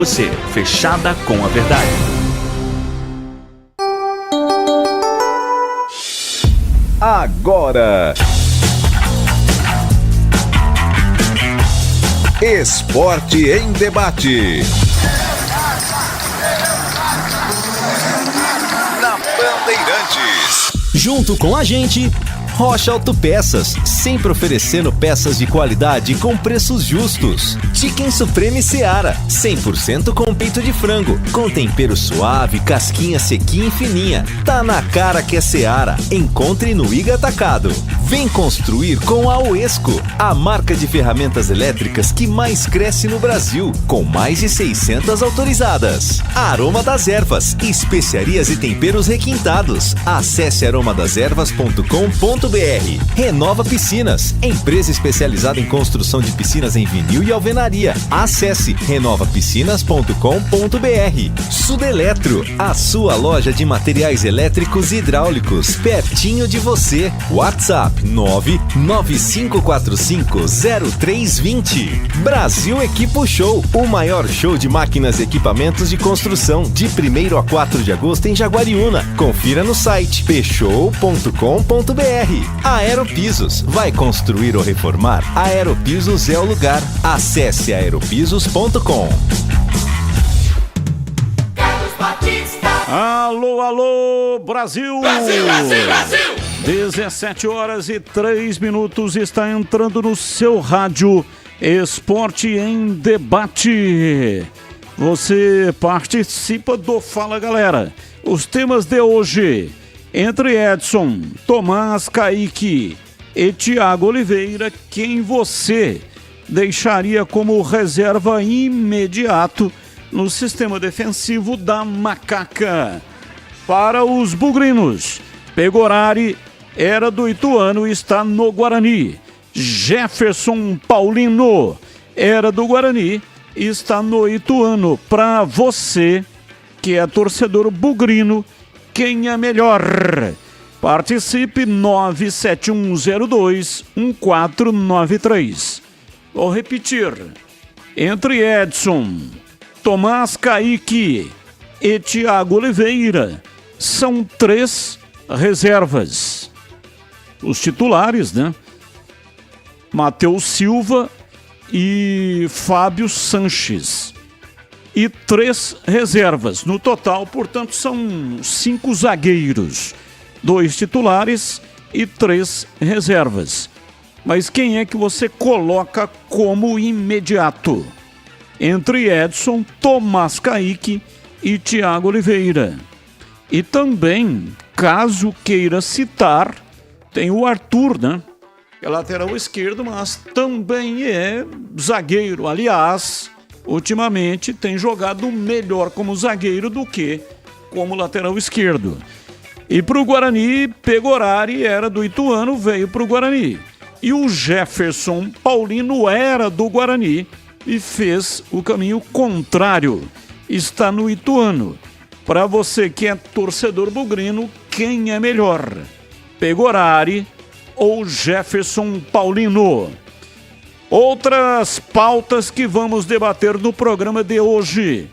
Você, fechada com a verdade. Agora, Esporte em Debate. Na Bandeirantes. Junto com a gente, Rocha Autopeças, sempre oferecendo peças de qualidade com preços justos. Chicken Supreme Seara, 100% com peito de frango, com tempero suave, casquinha sequinha e fininha. Tá na cara que é Seara. Encontre no Iga Atacado. Vem construir com a Oesco, a marca de ferramentas elétricas que mais cresce no Brasil, com mais de 600 autorizadas. Aroma das Ervas, especiarias e temperos requintados. Acesse aromadazervas.com.br. Renova Piscinas, empresa especializada em construção de piscinas em vinil e alvenaria. Acesse renovapiscinas.com.br. Sudeletro, a sua loja de materiais elétricos e hidráulicos, pertinho de você. WhatsApp 995450320. Brasil Equipo Show, o maior show de máquinas e equipamentos de construção, de 1º a 4 de agosto em Jaguariúna. Confira no site pshow.com.br. Aeropisos, vai construir ou reformar? Aeropisos é o lugar. Acesse aeropisos.com. Alô, alô, Brasil! Brasil, Brasil, Brasil! 17h03 está entrando no seu rádio Esporte em Debate. Você participa do Fala Galera. Os temas de hoje: entre Edson, Tomás, Kaique e Thiago Oliveira, quem você deixaria como reserva imediato no sistema defensivo da Macaca? Para os bugrinos, Pegorari era do Ituano e está no Guarani. Jefferson Paulino era do Guarani e está no Ituano. Para você que é torcedor bugrino, quem é melhor? Participe 971021493. Vou repetir. Entre Edson, Tomás, Kaique e Thiago Oliveira, são 3 reservas. Os titulares, né? Matheus Silva e Fábio Sanches. E 3 reservas. No total, portanto, são 5 zagueiros. 2 titulares e 3 reservas. Mas quem é que você coloca como imediato? Entre Edson, Tomás, Kaique e Thiago Oliveira. E também, caso queira citar, tem o Arthur, né? É lateral esquerdo, mas também é zagueiro. Aliás, ultimamente tem jogado melhor como zagueiro do que como lateral esquerdo. E para o Guarani, Pegorari era do Ituano, veio para o Guarani. E o Jefferson Paulino era do Guarani e fez o caminho contrário. Está no Ituano. Para você que é torcedor bugrino, quem é melhor? Pegorari ou Jefferson Paulino? Outras pautas que vamos debater no programa de hoje.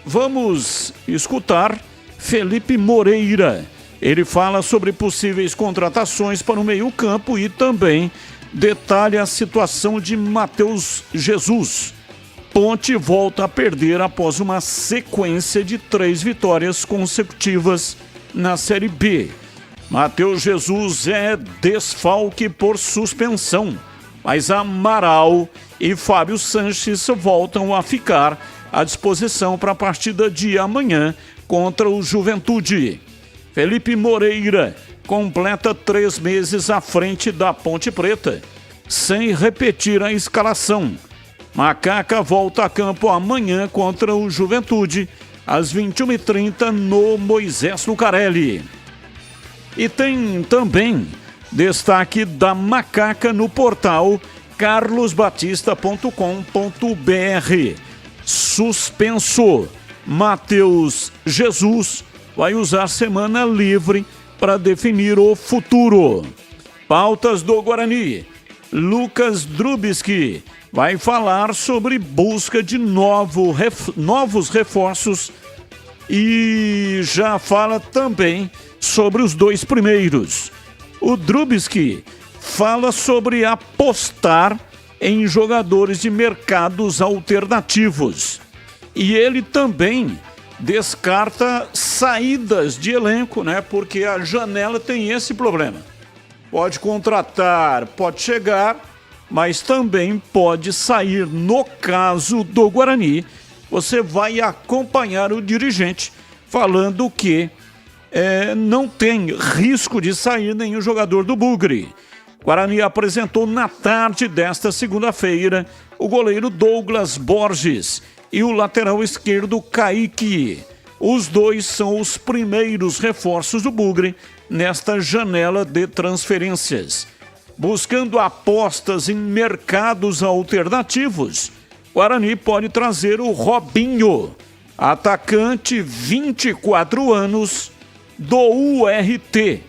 Vamos escutar Felipe Moreira. Ele fala sobre possíveis contratações para o meio-campo e também detalha a situação de Matheus Jesus. Ponte volta a perder após uma sequência de 3 vitórias consecutivas na Série B. Matheus Jesus é desfalque por suspensão, mas Amaral e Fábio Sanches voltam a ficar à disposição para a partida de amanhã contra o Juventude. Felipe Moreira completa 3 meses à frente da Ponte Preta, sem repetir a escalação. Macaca volta a campo amanhã contra o Juventude, às 21h30 no Moisés Lucarelli. E tem também destaque da Macaca no portal carlosbatista.com.br. Suspenso. Matheus Jesus vai usar semana livre para definir o futuro. Pautas do Guarani. Lucas Drubski vai falar sobre busca de novos reforços e já fala também sobre os dois primeiros. O Drubsky fala sobre apostar em jogadores de mercados alternativos. E ele também descarta saídas de elenco, né? Porque a janela tem esse problema. Pode contratar, pode chegar, mas também pode sair. No caso do Guarani, você vai acompanhar o dirigente falando que não tem risco de sair nenhum jogador do Bugre. Guarani apresentou na tarde desta segunda-feira o goleiro Douglas Borges e o lateral esquerdo Kaique. Os dois são os primeiros reforços do Bugre nesta janela de transferências. Buscando apostas em mercados alternativos, Guarani pode trazer o Robinho, atacante 24 anos do URT,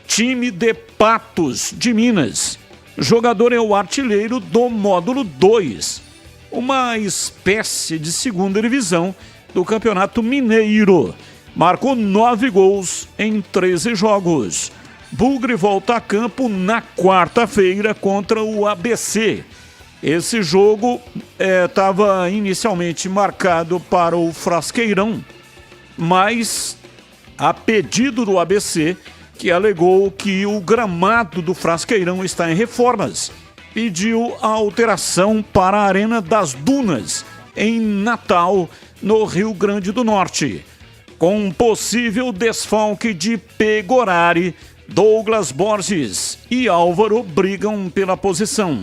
time de Patos de Minas. O jogador é o artilheiro do módulo 2, uma espécie de segunda divisão do Campeonato Mineiro. Marcou 9 gols em 13 jogos. Bugre volta a campo na quarta-feira contra o ABC. Esse jogo estava inicialmente marcado para o Frasqueirão, mas a pedido do ABC, que alegou que o gramado do Frasqueirão está em reformas, pediu a alteração para a Arena das Dunas, em Natal, no Rio Grande do Norte. Com um possível desfalque de Pegorari, Douglas Borges e Álvaro brigam pela posição.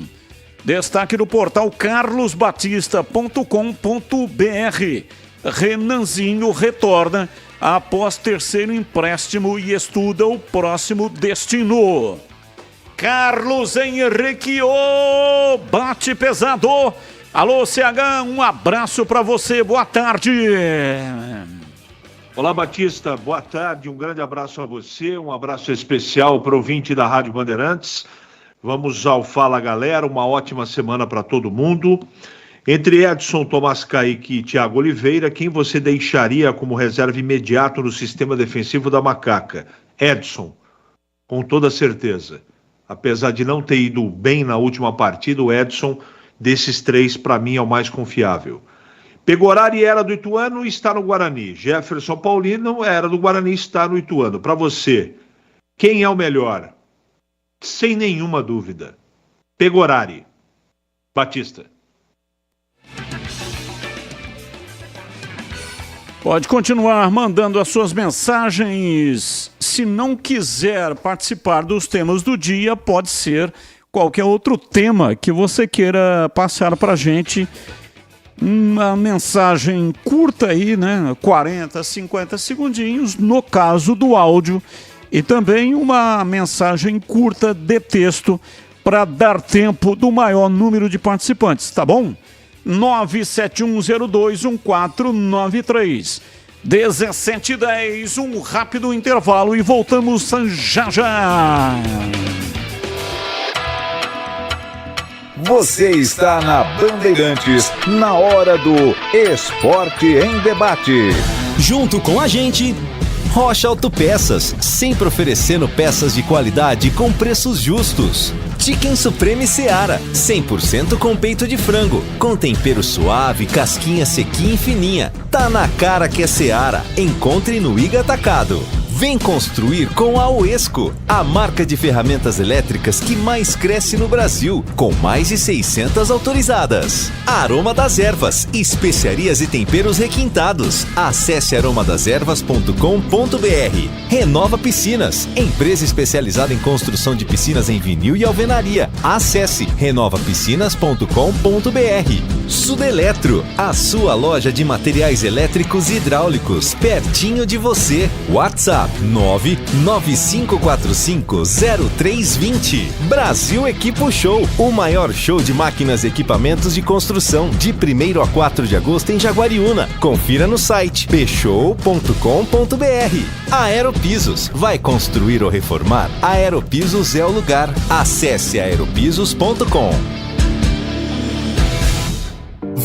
Destaque do portal carlosbatista.com.br. Renanzinho retorna após terceiro empréstimo e estuda o próximo destino. Carlos Henrique, bate pesado. Alô, CH, um abraço para você, boa tarde. Olá, Batista, boa tarde, um grande abraço a você, um abraço especial para o ouvinte da Rádio Bandeirantes. Vamos ao Fala Galera, uma ótima semana para todo mundo. Entre Edson, Tomás Kaique e Thiago Oliveira, quem você deixaria como reserva imediato no sistema defensivo da Macaca? Edson, com toda certeza. Apesar de não ter ido bem na última partida, o Edson, desses três, para mim, é o mais confiável. Pegorari era do Ituano e está no Guarani. Jefferson Paulino era do Guarani e está no Ituano. Para você, quem é o melhor? Sem nenhuma dúvida. Pegorari. Batista. Pode continuar mandando as suas mensagens. Se não quiser participar dos temas do dia, pode ser qualquer outro tema que você queira passar para a gente. Uma mensagem curta aí, né? 40, 50 segundinhos, no caso do áudio. E também uma mensagem curta de texto para dar tempo do maior número de participantes, tá bom? 971021493. 17h10, um rápido intervalo e voltamos já já. Você está na Bandeirantes, na hora do Esporte em Debate. Junto com a gente, Rocha Autopeças, sempre oferecendo peças de qualidade com preços justos. Chicken Supreme Seara, 100% com peito de frango, com tempero suave, casquinha sequinha e fininha. Tá na cara que é Seara, encontre no Iga Atacado. Vem construir com a Oesco, a marca de ferramentas elétricas que mais cresce no Brasil, com mais de 600 autorizadas. Aroma das Ervas, especiarias e temperos requintados. Acesse aromadeservas.com.br. Renova Piscinas, empresa especializada em construção de piscinas em vinil e alvenaria. Acesse renovapiscinas.com.br. Sudeletro, a sua loja de materiais elétricos e hidráulicos, pertinho de você. WhatsApp 995450320. Brasil Equipo Show, o maior show de máquinas e equipamentos de construção, de 1º a 4 de agosto em Jaguariúna. Confira no site pshow.com.br. Aeropisos, vai construir ou reformar? Aeropisos é o lugar. Acesse aeropisos.com.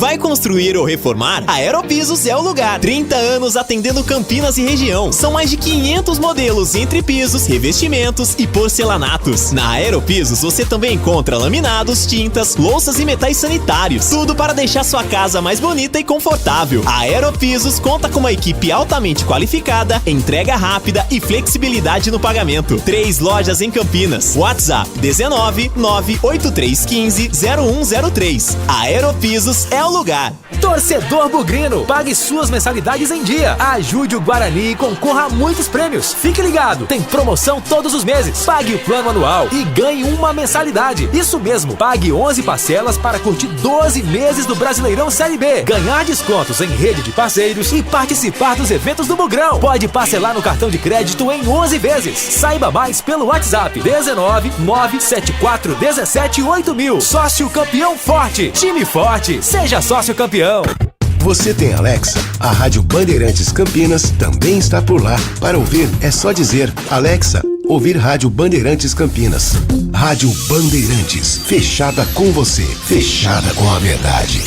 Vai construir ou reformar? A Aeropisos é o lugar. 30 anos atendendo Campinas e região. São mais de 500 modelos entre pisos, revestimentos e porcelanatos. Na Aeropisos você também encontra laminados, tintas, louças e metais sanitários. Tudo para deixar sua casa mais bonita e confortável. A Aeropisos conta com uma equipe altamente qualificada, entrega rápida e flexibilidade no pagamento. 3 lojas em Campinas. WhatsApp 19 98315 0103. A Aeropisos é o lugar. Torcedor bugrino, pague suas mensalidades em dia. Ajude o Guarani e concorra a muitos prêmios. Fique ligado, tem promoção todos os meses. Pague o plano anual e ganhe uma mensalidade. Isso mesmo, pague 11 parcelas para curtir 12 meses do Brasileirão Série B. Ganhar descontos em rede de parceiros e participar dos eventos do Bugrão. Pode parcelar no cartão de crédito em 11 vezes. Saiba mais pelo WhatsApp 19 974 17 8000. Sócio campeão forte. Time forte. Seja sócio campeão. Você tem Alexa? A Rádio Bandeirantes Campinas também está por lá. Para ouvir, é só dizer: Alexa, ouvir Rádio Bandeirantes Campinas. Rádio Bandeirantes, fechada com você, fechada com a verdade.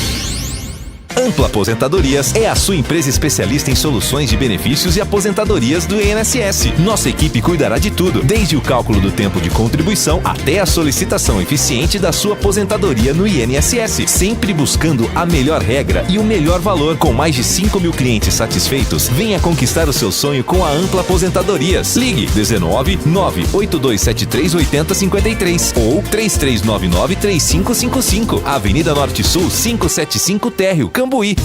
Ampla Aposentadorias é a sua empresa especialista em soluções de benefícios e aposentadorias do INSS. Nossa equipe cuidará de tudo, desde o cálculo do tempo de contribuição até a solicitação eficiente da sua aposentadoria no INSS, sempre buscando a melhor regra e o melhor valor. Com mais de 5 mil clientes satisfeitos, venha conquistar o seu sonho com a Ampla Aposentadorias. Ligue 19 98273 8053 ou 3399 3555. Avenida Norte Sul 575 Térreo, Cambuí.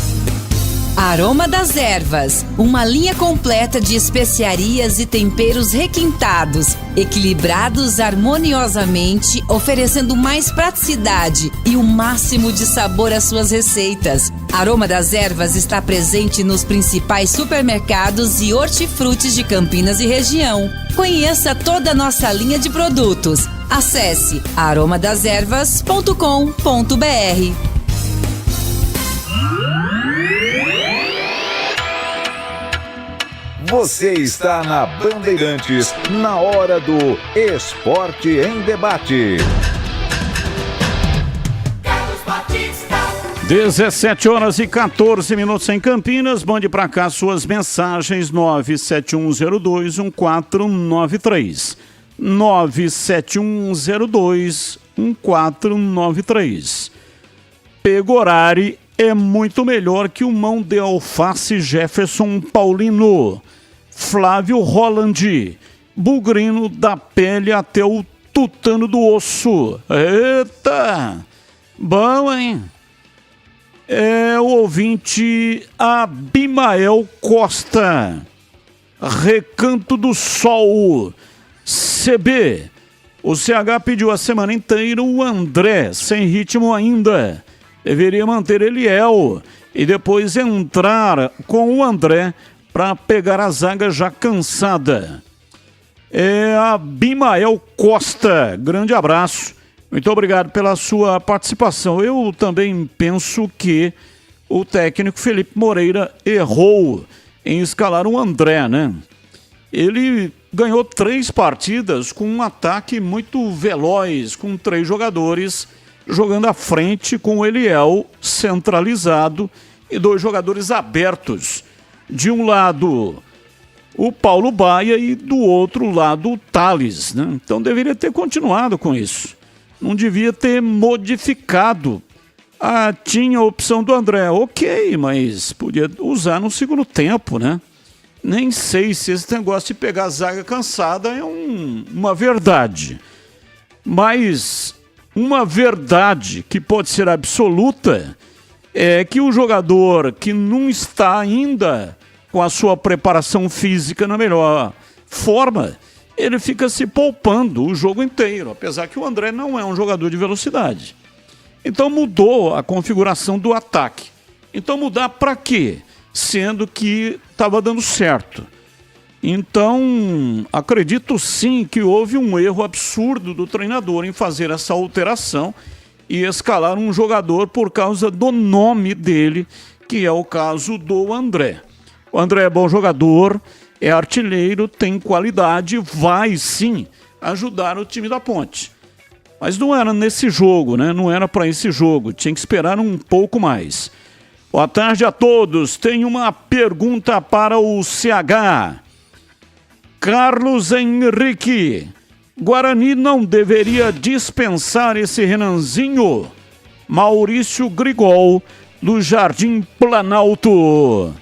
Aroma das Ervas, uma linha completa de especiarias e temperos requintados, equilibrados harmoniosamente, oferecendo mais praticidade e o máximo de sabor às suas receitas. Aroma das Ervas está presente nos principais supermercados e hortifrutis de Campinas e região. Conheça toda a nossa linha de produtos. Acesse aromadeservas.com.br. Você está na Bandeirantes, na hora do Esporte em Debate. 17h14 em Campinas. Mande para cá suas mensagens. 971021493. 971021493. Pegorari é muito melhor que o mão de alface Jefferson Paulino. Flávio Holland, bugrino da pele até o tutano do osso. Eita! Bom, hein? É o ouvinte Abimael Costa. Recanto do Sol. CB. O CH pediu a semana inteira o André, sem ritmo ainda. Deveria manter Eliel e depois entrar com o André para pegar a zaga já cansada. É Abimael Costa. Grande abraço. Muito obrigado pela sua participação. Eu também penso que o técnico Felipe Moreira errou em escalar o André, né? Ele ganhou 3 partidas com um ataque muito veloz, com 3 jogadores jogando à frente, com o Eliel centralizado e 2 jogadores abertos. De um lado, o Paulo Baia e do outro lado, o Thales, né? Então deveria ter continuado com isso. Não devia ter modificado. Tinha a opção do André, ok, mas podia usar no segundo tempo, né? Nem sei se esse negócio de pegar a zaga cansada é uma verdade. Mas uma verdade que pode ser absoluta é que o jogador que não está ainda com a sua preparação física na melhor forma, ele fica se poupando o jogo inteiro, apesar que o André não é um jogador de velocidade. Então mudou a configuração do ataque. Então mudar para quê? Sendo que estava dando certo. Então, acredito sim que houve um erro absurdo do treinador em fazer essa alteração e escalar um jogador por causa do nome dele, que é o caso do André. O André é bom jogador, é artilheiro, tem qualidade, vai sim ajudar o time da Ponte. Mas não era nesse jogo, né? Não era para esse jogo. Tinha que esperar um pouco mais. Boa tarde a todos. Tenho uma pergunta para o CH. Carlos Henrique. Guarani não deveria dispensar esse Renanzinho? Maurício Grigol, do Jardim Planalto.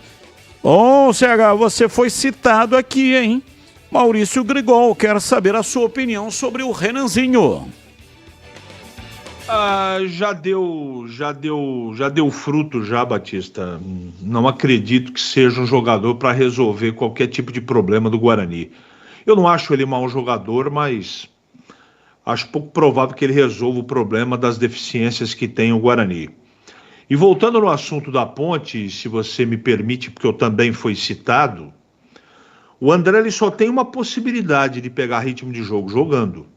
Bom, CH, você foi citado aqui, hein? Maurício Grigol, quero saber a sua opinião sobre o Renanzinho. Já deu fruto já, Batista. Não acredito que seja um jogador para resolver qualquer tipo de problema do Guarani. Eu não acho ele mau jogador, mas acho pouco provável que ele resolva o problema das deficiências que tem o Guarani. E voltando no assunto da Ponte, se você me permite, porque eu também fui citado, o André ele só tem uma possibilidade de pegar ritmo de jogo jogando.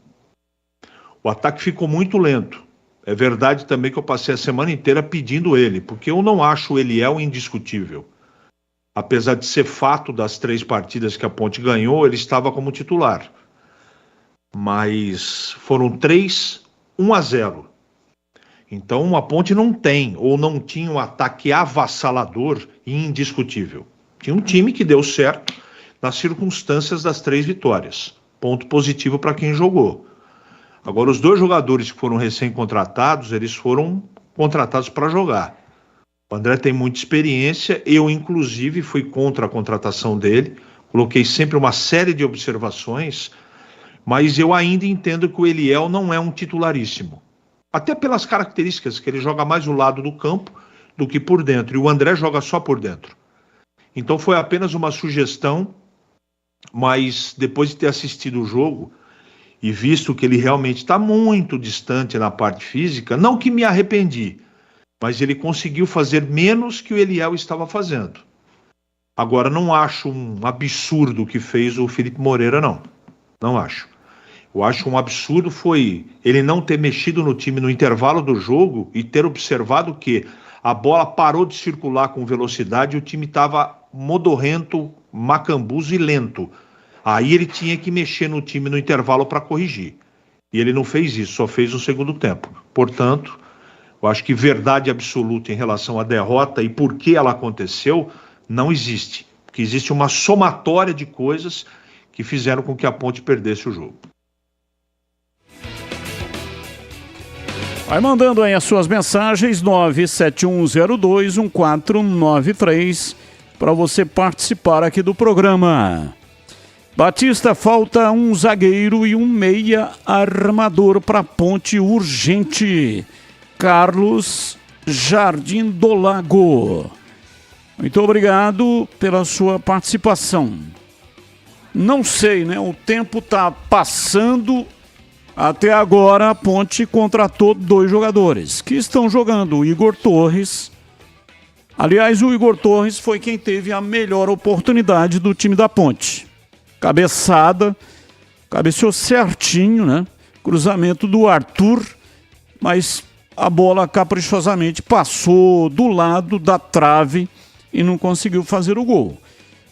O ataque ficou muito lento. É verdade também que eu passei a semana inteira pedindo ele, porque eu não acho o Eliel indiscutível. Apesar de ser fato das 3 partidas que a Ponte ganhou, ele estava como titular. Mas foram 3, 1-0. Então a Ponte não tem, ou não tinha um ataque avassalador e indiscutível. Tinha um time que deu certo nas circunstâncias das 3 vitórias. Ponto positivo para quem jogou. Agora, os 2 jogadores que foram recém-contratados, eles foram contratados para jogar. O André tem muita experiência, eu inclusive fui contra a contratação dele, coloquei sempre uma série de observações, mas eu ainda entendo que o Eliel não é um titularíssimo. Até pelas características, que ele joga mais do lado do campo do que por dentro, e o André joga só por dentro. Então foi apenas uma sugestão, mas depois de ter assistido o jogo e visto que ele realmente está muito distante na parte física, não que me arrependi, mas ele conseguiu fazer menos que o Eliel estava fazendo. Agora, não acho um absurdo o que fez o Felipe Moreira, não. Não acho. Eu acho um absurdo foi ele não ter mexido no time no intervalo do jogo e ter observado que a bola parou de circular com velocidade e o time estava modorrento, macambuzo e lento. Aí ele tinha que mexer no time no intervalo para corrigir. E ele não fez isso, só fez no segundo tempo. Portanto, eu acho que verdade absoluta em relação à derrota e por que ela aconteceu não existe. Porque existe uma somatória de coisas que fizeram com que a Ponte perdesse o jogo. Vai mandando aí as suas mensagens, 971021493, para você participar aqui do programa. Batista, falta um zagueiro e um meia armador para Ponte urgente. Carlos Jardim do Lago. Muito obrigado pela sua participação. Não sei, né? O tempo está passando. Até agora a Ponte contratou 2 jogadores que estão jogando. O Igor Torres. Aliás, o Igor Torres foi quem teve a melhor oportunidade do time da Ponte. Cabeçada, cabeceou certinho, né? Cruzamento do Arthur, mas a bola caprichosamente passou do lado da trave e não conseguiu fazer o gol.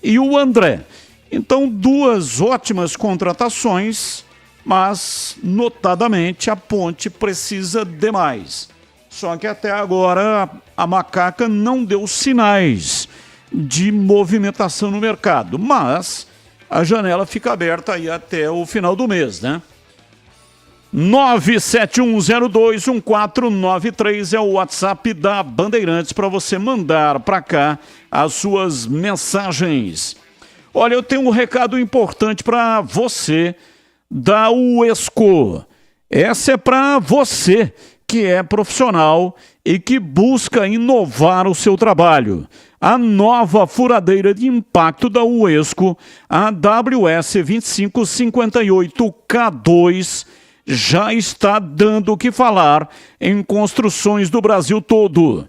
E o André. Então, 2 ótimas contratações, mas notadamente a Ponte precisa de mais. Só que até agora a Macaca não deu sinais de movimentação no mercado, mas a janela fica aberta aí até o final do mês, né? 971021493 é o WhatsApp da Bandeirantes para você mandar para cá as suas mensagens. Olha, eu tenho um recado importante para você da UESCO. Essa é para você que é profissional e que busca inovar o seu trabalho. A nova furadeira de impacto da UESCO, a WS2558K2, já está dando o que falar em construções do Brasil todo.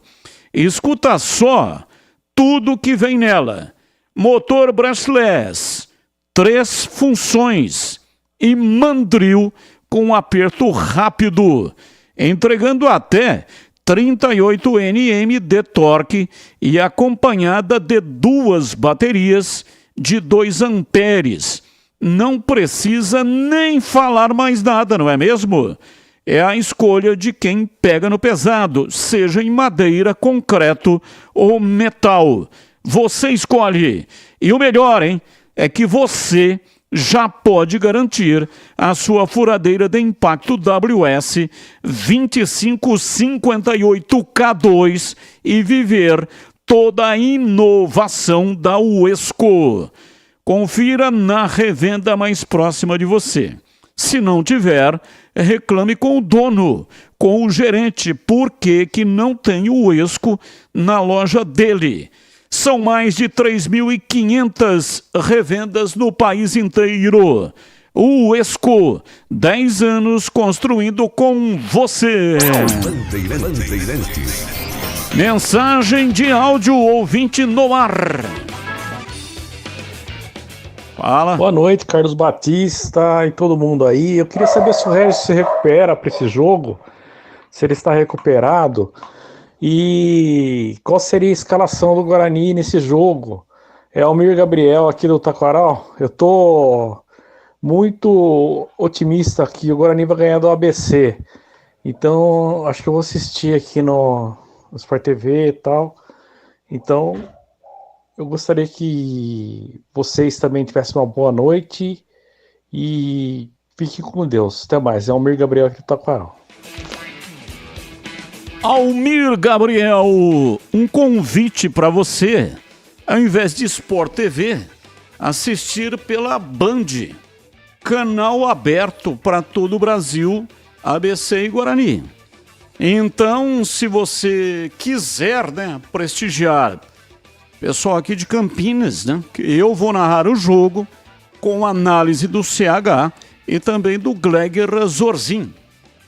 Escuta só tudo que vem nela. Motor brushless, 3 funções e mandril com aperto rápido, entregando até 38 Nm de torque e acompanhada de 2 baterias de 2 amperes. Não precisa nem falar mais nada, não é mesmo? é a escolha de quem pega no pesado, seja em madeira, concreto ou metal. Você escolhe. E o melhor, hein, é que você já pode garantir a sua furadeira de impacto WS 2558K2 e viver toda a inovação da Uesco. Confira na revenda mais próxima de você. Se não tiver, reclame com o dono, com o gerente, por que não tem o Uesco na loja dele. São mais de 3.500 revendas no país inteiro. O Uesco, 10 anos construindo com você. Mensagem de áudio ouvinte no ar. Fala. Boa noite, Carlos Batista e todo mundo aí. Eu queria saber se o Regis se recupera para esse jogo, se ele está recuperado. E qual seria a escalação do Guarani nesse jogo? É Almir Gabriel aqui do Taquaral. Eu tô muito otimista que o Guarani vai ganhar do ABC. Então, acho que eu vou assistir aqui no Sport TV e tal. Então, eu gostaria que vocês também tivessem uma boa noite e fiquem com Deus. Até mais. É Almir Gabriel aqui do Taquaral. Almir Gabriel, um convite para você, ao invés de Sport TV, assistir pela Band, canal aberto para todo o Brasil, ABC e Guarani. Então, se você quiser, né, prestigiar pessoal aqui de Campinas, né, que eu vou narrar o jogo com análise do CH e também do Gleger Zorzin.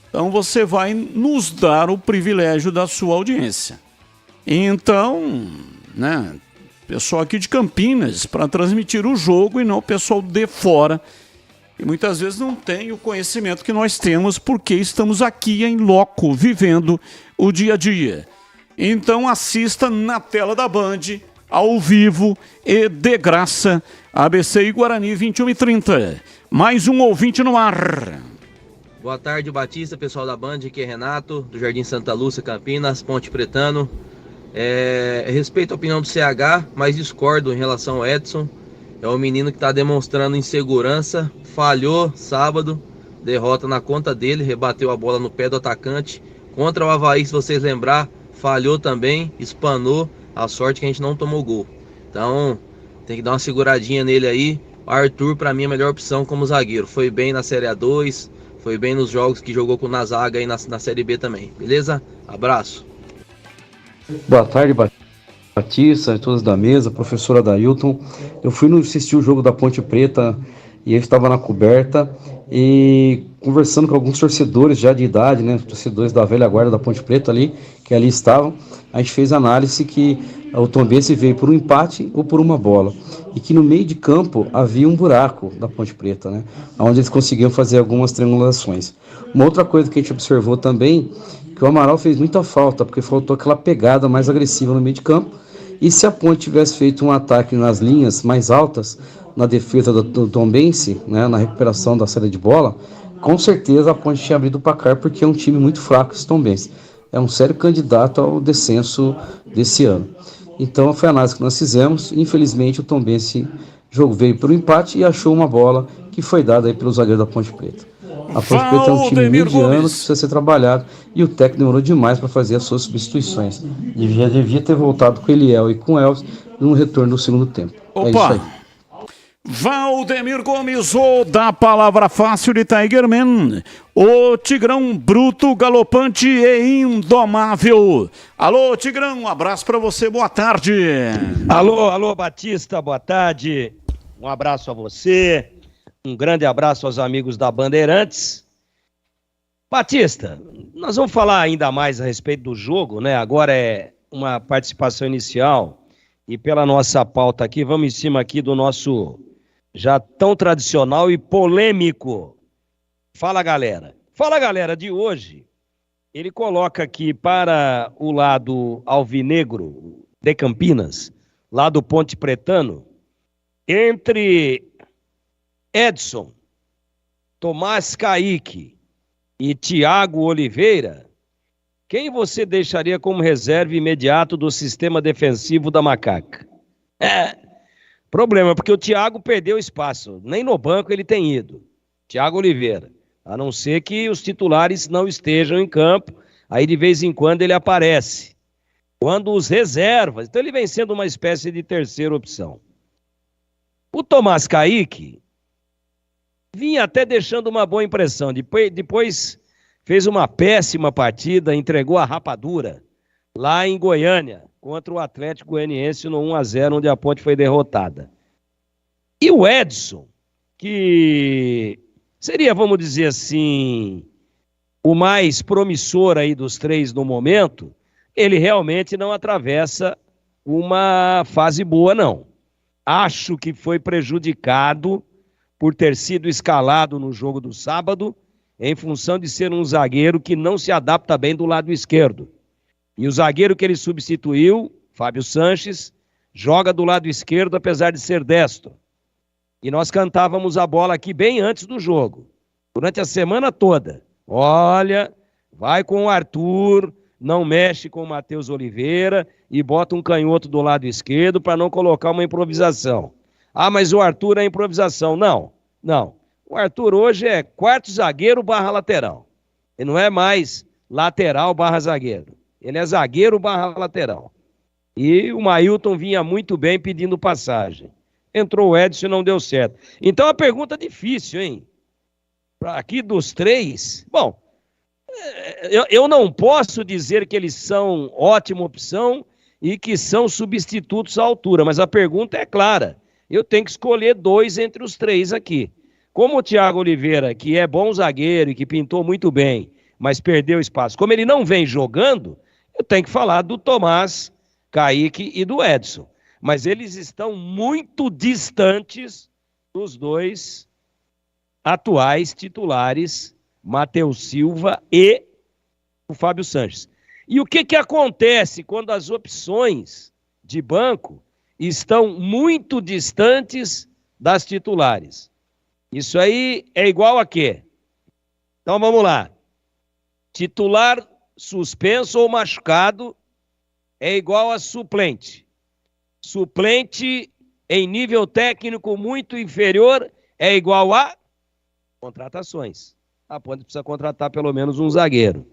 Então você vai nos dar o privilégio da sua audiência. Então, né, pessoal aqui de Campinas para transmitir o jogo e não o pessoal de fora, que muitas vezes não tem o conhecimento que nós temos porque estamos aqui em loco, vivendo o dia a dia. Então assista na tela da Band, ao vivo e de graça, ABC e Guarani 21h30. Mais um ouvinte no ar. Boa tarde, Batista, pessoal da Band, aqui é Renato, do Jardim Santa Lúcia, Campinas, Ponte Pretano. Respeito a opinião do CH, mas discordo em relação ao Edson. É um menino que está demonstrando insegurança, falhou sábado, derrota na conta dele, rebateu a bola no pé do atacante. Contra o Avaí, se vocês lembrar, falhou também, espanou, a sorte que a gente não tomou gol. Então, tem que dar uma seguradinha nele aí. O Arthur, para mim, é a melhor opção como zagueiro. Foi bem na Série A2, foi bem nos jogos que jogou com o zaga e na Série B também. Beleza? Abraço. Boa tarde, Batista, todos da mesa, professora Dailton. Eu fui assistir o jogo da Ponte Preta e eu estava na coberta e conversando com alguns torcedores já de idade, né, torcedores da velha guarda da Ponte Preta ali, que ali estavam. A gente fez análise que o Tombense veio por um empate ou por uma bola e que no meio de campo havia um buraco da Ponte Preta, né, onde eles conseguiam fazer algumas triangulações. Uma outra coisa que a gente observou também, que o Amaral fez muita falta, porque faltou aquela pegada mais agressiva no meio de campo, e se a Ponte tivesse feito um ataque nas linhas mais altas, na defesa do Tombense, né, na recuperação da saída de bola, com certeza a Ponte tinha abrido o placar, porque é um time muito fraco esse Tombense. É um sério candidato ao descenso desse ano. Então foi a análise que nós fizemos. Infelizmente o Tombense veio para o empate e achou uma bola que foi dada aí pelo zagueiro da Ponte Preta. A Ponte Preta é um time mediano que precisa ser trabalhado e o técnico demorou demais para fazer as suas substituições. Já devia ter voltado com o Eliel e com o Elvis no retorno do segundo tempo. Opa. É isso aí. Valdemir Gomes, o da palavra fácil de Tigerman, o Tigrão bruto, galopante e indomável. Alô, Tigrão, um abraço para você, boa tarde. Alô, Batista, boa tarde. Um abraço a você, um grande abraço aos amigos da Bandeirantes. Batista, nós vamos falar ainda mais a respeito do jogo, né? Agora é uma participação inicial e pela nossa pauta aqui, vamos em cima aqui do nosso já tão tradicional e polêmico Fala Galera de hoje. Ele coloca aqui para o lado alvinegro de Campinas, lá do Ponte Pretano, entre Edson, Tomás Caíque e Thiago Oliveira, quem você deixaria como reserva imediato do sistema defensivo da Macaca? Problema, porque o Thiago perdeu espaço. Nem no banco ele tem ido. Thiago Oliveira. A não ser que os titulares não estejam em campo, aí de vez em quando ele aparece. Quando os reservas... Então ele vem sendo uma espécie de terceira opção. O Tomás Kaique vinha até deixando uma boa impressão. Depois fez uma péssima partida, entregou a rapadura lá em Goiânia, contra o Atlético Goianiense no 1-0, onde a Ponte foi derrotada. E o Edson, que seria, vamos dizer assim, o mais promissor aí dos três no momento, ele realmente não atravessa uma fase boa, não. Acho que foi prejudicado por ter sido escalado no jogo do sábado, em função de ser um zagueiro que não se adapta bem do lado esquerdo. E o zagueiro que ele substituiu, Fábio Sanches, joga do lado esquerdo, apesar de ser destro. E nós cantávamos a bola aqui bem antes do jogo, durante a semana toda. Olha, vai com o Arthur, não mexe com o Matheus Oliveira e bota um canhoto do lado esquerdo para não colocar uma improvisação. Ah, mas o Arthur é improvisação. Não. O Arthur hoje é quarto zagueiro barra lateral. Ele não é mais lateral barra zagueiro. Ele é zagueiro barra lateral. E o Mailton vinha muito bem pedindo passagem. Entrou o Edson e não deu certo. Então a pergunta é difícil, hein? Aqui dos três, bom, eu não posso dizer que eles são ótima opção e que são substitutos à altura, mas a pergunta é clara. Eu tenho que escolher dois entre os três aqui. Como o Thiago Oliveira, que é bom zagueiro e que pintou muito bem, mas perdeu espaço, como ele não vem jogando, eu tenho que falar do Tomás Kaique e do Edson. Mas eles estão muito distantes dos dois atuais titulares, Matheus Silva e o Fábio Sanches. E o que acontece quando as opções de banco estão muito distantes das titulares? Isso aí é igual a quê? Então vamos lá. Titular suspenso ou machucado é igual a suplente. Suplente em nível técnico muito inferior é igual a contratações. A Ponte precisa contratar pelo menos um zagueiro.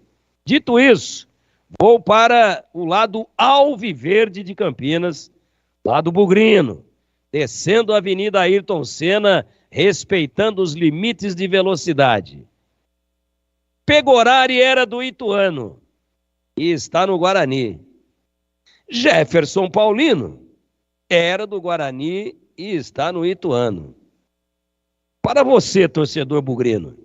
Dito isso, vou para o lado alviverde de Campinas, lado bugrino, descendo a Avenida Ayrton Senna, respeitando os limites de velocidade. Pegorari era do Ituano e está no Guarani. Jefferson Paulino era do Guarani e está no Ituano. Para você, torcedor bugrino,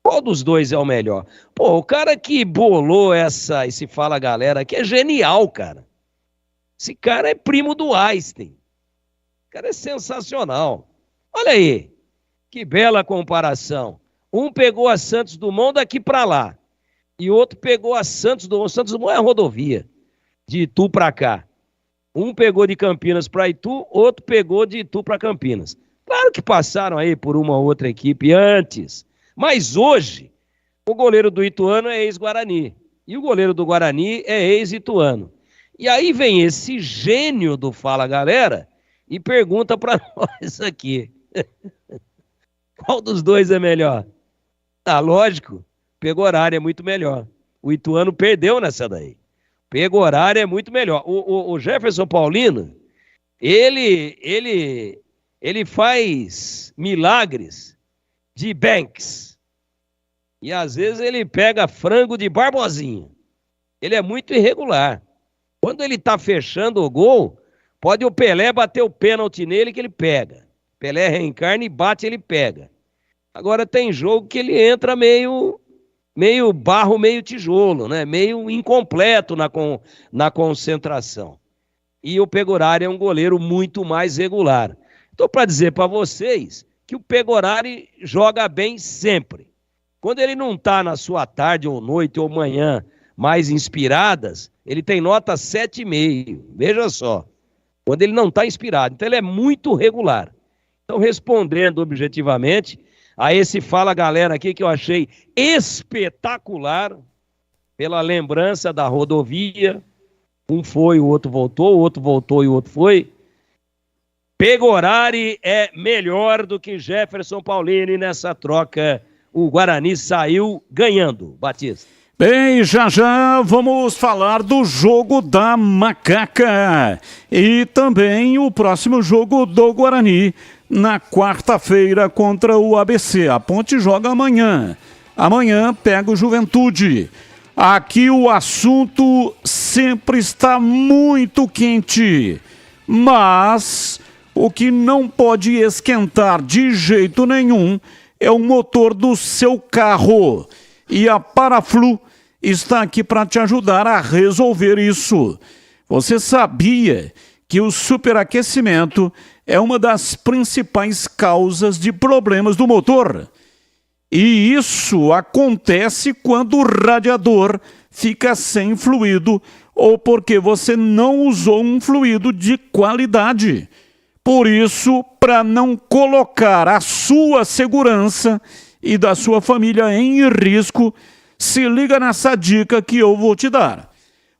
qual dos dois é o melhor? Pô, o cara que bolou esse Fala Galera aqui é genial, cara. Esse cara é primo do Einstein. O cara é sensacional. Olha aí, que bela comparação. Um pegou a Santos Dumont daqui para lá e outro pegou a Santos Dumont. Santos Dumont é a rodovia de Itu para cá. Um pegou de Campinas para Itu, outro pegou de Itu para Campinas. Claro que passaram aí por uma outra equipe antes, mas hoje o goleiro do Ituano é ex-Guarani e o goleiro do Guarani é ex-Ituano. E aí vem esse gênio do Fala Galera e pergunta para nós aqui, qual dos dois é melhor? Ah, lógico, Pegorari é muito melhor. O Ituano perdeu nessa daí. Pegorari é muito melhor. O Jefferson Paulino, ele faz milagres de Banks. E às vezes ele pega frango de Barbosinha. Ele é muito irregular. Quando ele tá fechando o gol, pode o Pelé bater o pênalti nele que ele pega. Pelé reencarna e bate, ele pega. Agora tem jogo que ele entra meio barro, meio tijolo, né? Meio incompleto na concentração. E o Pegorari é um goleiro muito mais regular. Estou para dizer para vocês que o Pegorari joga bem sempre. Quando ele não está na sua tarde ou noite ou manhã mais inspiradas, ele tem nota 7,5. Veja só. Quando ele não está inspirado. Então ele é muito regular. Então, respondendo objetivamente, a esse Fala Galera aqui que eu achei espetacular, pela lembrança da rodovia. Um foi, o outro voltou, o outro voltou e o outro foi. Pegorari é melhor do que Jefferson Paulini nessa troca. O Guarani saiu ganhando, Batista. Bem, já vamos falar do jogo da Macaca e também o próximo jogo do Guarani na quarta-feira contra o ABC. A Ponte joga amanhã. Amanhã pega o Juventude. Aqui o assunto sempre está muito quente, mas o que não pode esquentar de jeito nenhum é o motor do seu carro. E a Paraflu está aqui para te ajudar a resolver isso. Você sabia que o superaquecimento é uma das principais causas de problemas do motor? E isso acontece quando o radiador fica sem fluido ou porque você não usou um fluido de qualidade. Por isso, para não colocar a sua segurança e da sua família em risco, se liga nessa dica que eu vou te dar.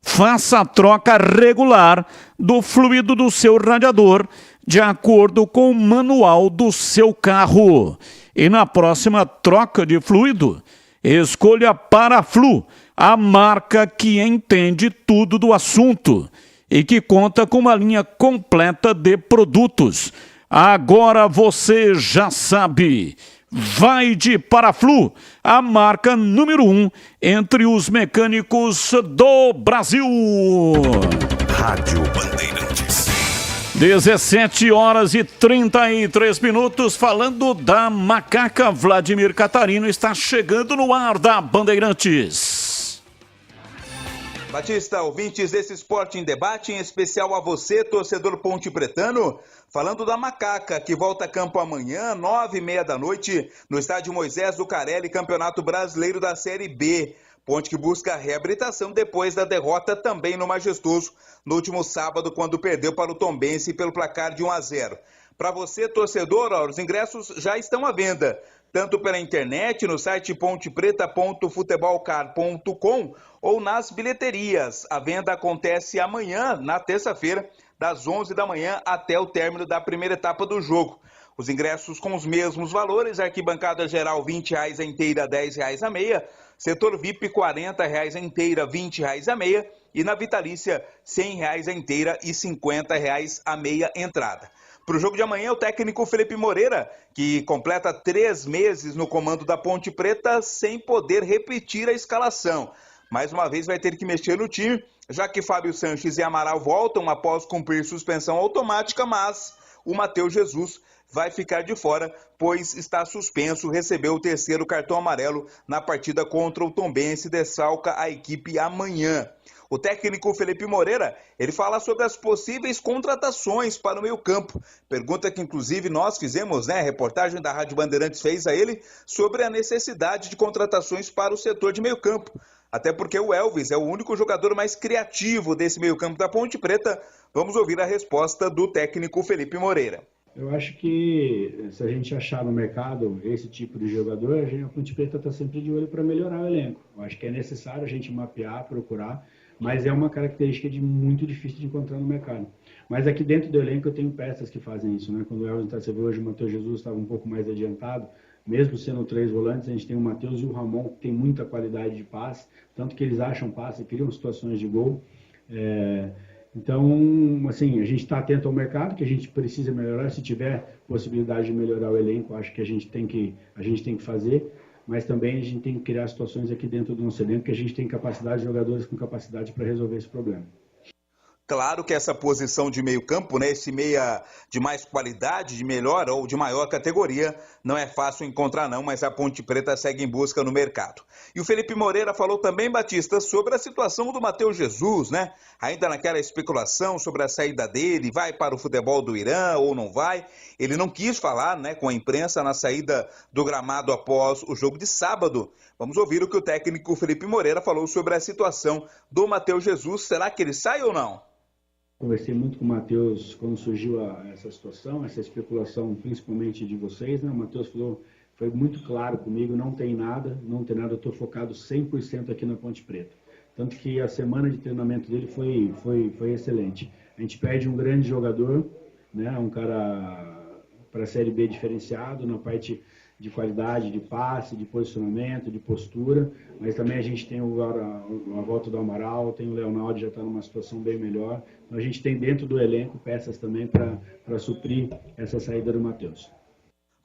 Faça a troca regular do fluido do seu radiador de acordo com o manual do seu carro. E na próxima troca de fluido, escolha Paraflu, a marca que entende tudo do assunto e que conta com uma linha completa de produtos. Agora você já sabe. Vai de Paraflu, a marca número 1 entre os mecânicos do Brasil. Rádio Bandeirantes. 17h33, falando da Macaca. Vladimir Catarino está chegando no ar da Bandeirantes. Batista, ouvintes desse Esporte em Debate, em especial a você, torcedor ponte pretano, falando da Macaca, que volta a campo amanhã, 9h30 da noite, no estádio Moisés Lucarelli, Campeonato Brasileiro da Série B. Ponte que busca a reabilitação depois da derrota também no Majestoso, no último sábado, quando perdeu para o Tombense pelo placar de 1-0. Para você, torcedor, os ingressos já estão à venda, tanto pela internet, no site pontepreta.futebolcar.com ou nas bilheterias. A venda acontece amanhã, na terça-feira, das 11 da manhã até o término da primeira etapa do jogo. Os ingressos com os mesmos valores, arquibancada geral R$20 a inteira, R$10 a meia, setor VIP R$40 a inteira, R$20 a meia e na vitalícia R$100 a inteira e R$50 a meia entrada. Para o jogo de amanhã, o técnico Felipe Moreira, que completa 3 meses no comando da Ponte Preta sem poder repetir a escalação. Mais uma vez vai ter que mexer no time, já que Fábio Sanches e Amaral voltam após cumprir suspensão automática, mas o Matheus Jesus vai ficar de fora, pois está suspenso, recebeu o 3º cartão amarelo na partida contra o Tombense, desfalca a equipe amanhã. O técnico Felipe Moreira, ele fala sobre as possíveis contratações para o meio-campo. Pergunta que inclusive nós fizemos, a reportagem da Rádio Bandeirantes fez a ele sobre a necessidade de contratações para o setor de meio-campo. Até porque o Elvis é o único jogador mais criativo desse meio-campo da Ponte Preta. Vamos ouvir a resposta do técnico Felipe Moreira. Eu acho que se a gente achar no mercado esse tipo de jogador, a Ponte Preta está sempre de olho para melhorar o elenco. Eu acho que é necessário a gente mapear, procurar, mas é uma característica muito difícil de encontrar no mercado. Mas aqui dentro do elenco eu tenho peças que fazem isso, Quando o Elvis você vê hoje, o Matheus Jesus estava um pouco mais adiantado, mesmo sendo 3 volantes, a gente tem o Matheus e o Ramon, que tem muita qualidade de passe, tanto que eles acham passe, criam situações de gol. Então, assim, a gente está atento ao mercado, que a gente precisa melhorar. Se tiver possibilidade de melhorar o elenco, acho que a gente tem que fazer, mas também a gente tem que criar situações aqui dentro do nosso elenco, que a gente tem capacidade, jogadores com capacidade para resolver esse problema. Claro que essa posição de meio campo, esse meia de mais qualidade, de melhor ou de maior categoria, não é fácil encontrar não, mas a Ponte Preta segue em busca no mercado. E o Felipe Moreira falou também, Batista, sobre a situação do Matheus Jesus, Ainda naquela especulação sobre a saída dele, vai para o futebol do Irã ou não vai. Ele não quis falar, com a imprensa na saída do gramado após o jogo de sábado. Vamos ouvir o que o técnico Felipe Moreira falou sobre a situação do Matheus Jesus. Será que ele sai ou não? Conversei muito com o Matheus quando surgiu essa situação, essa especulação, principalmente de vocês, O Matheus falou foi muito claro comigo, não tem nada, eu estou focado 100% aqui na Ponte Preta. Tanto que a semana de treinamento dele foi excelente. A gente perde um grande jogador, né, um cara para a Série B diferenciado na parte de qualidade, de passe, de posicionamento, de postura, mas também a gente tem a volta do Amaral, tem o Leonardo, já está numa situação bem melhor. Então a gente tem dentro do elenco peças também para suprir essa saída do Matheus.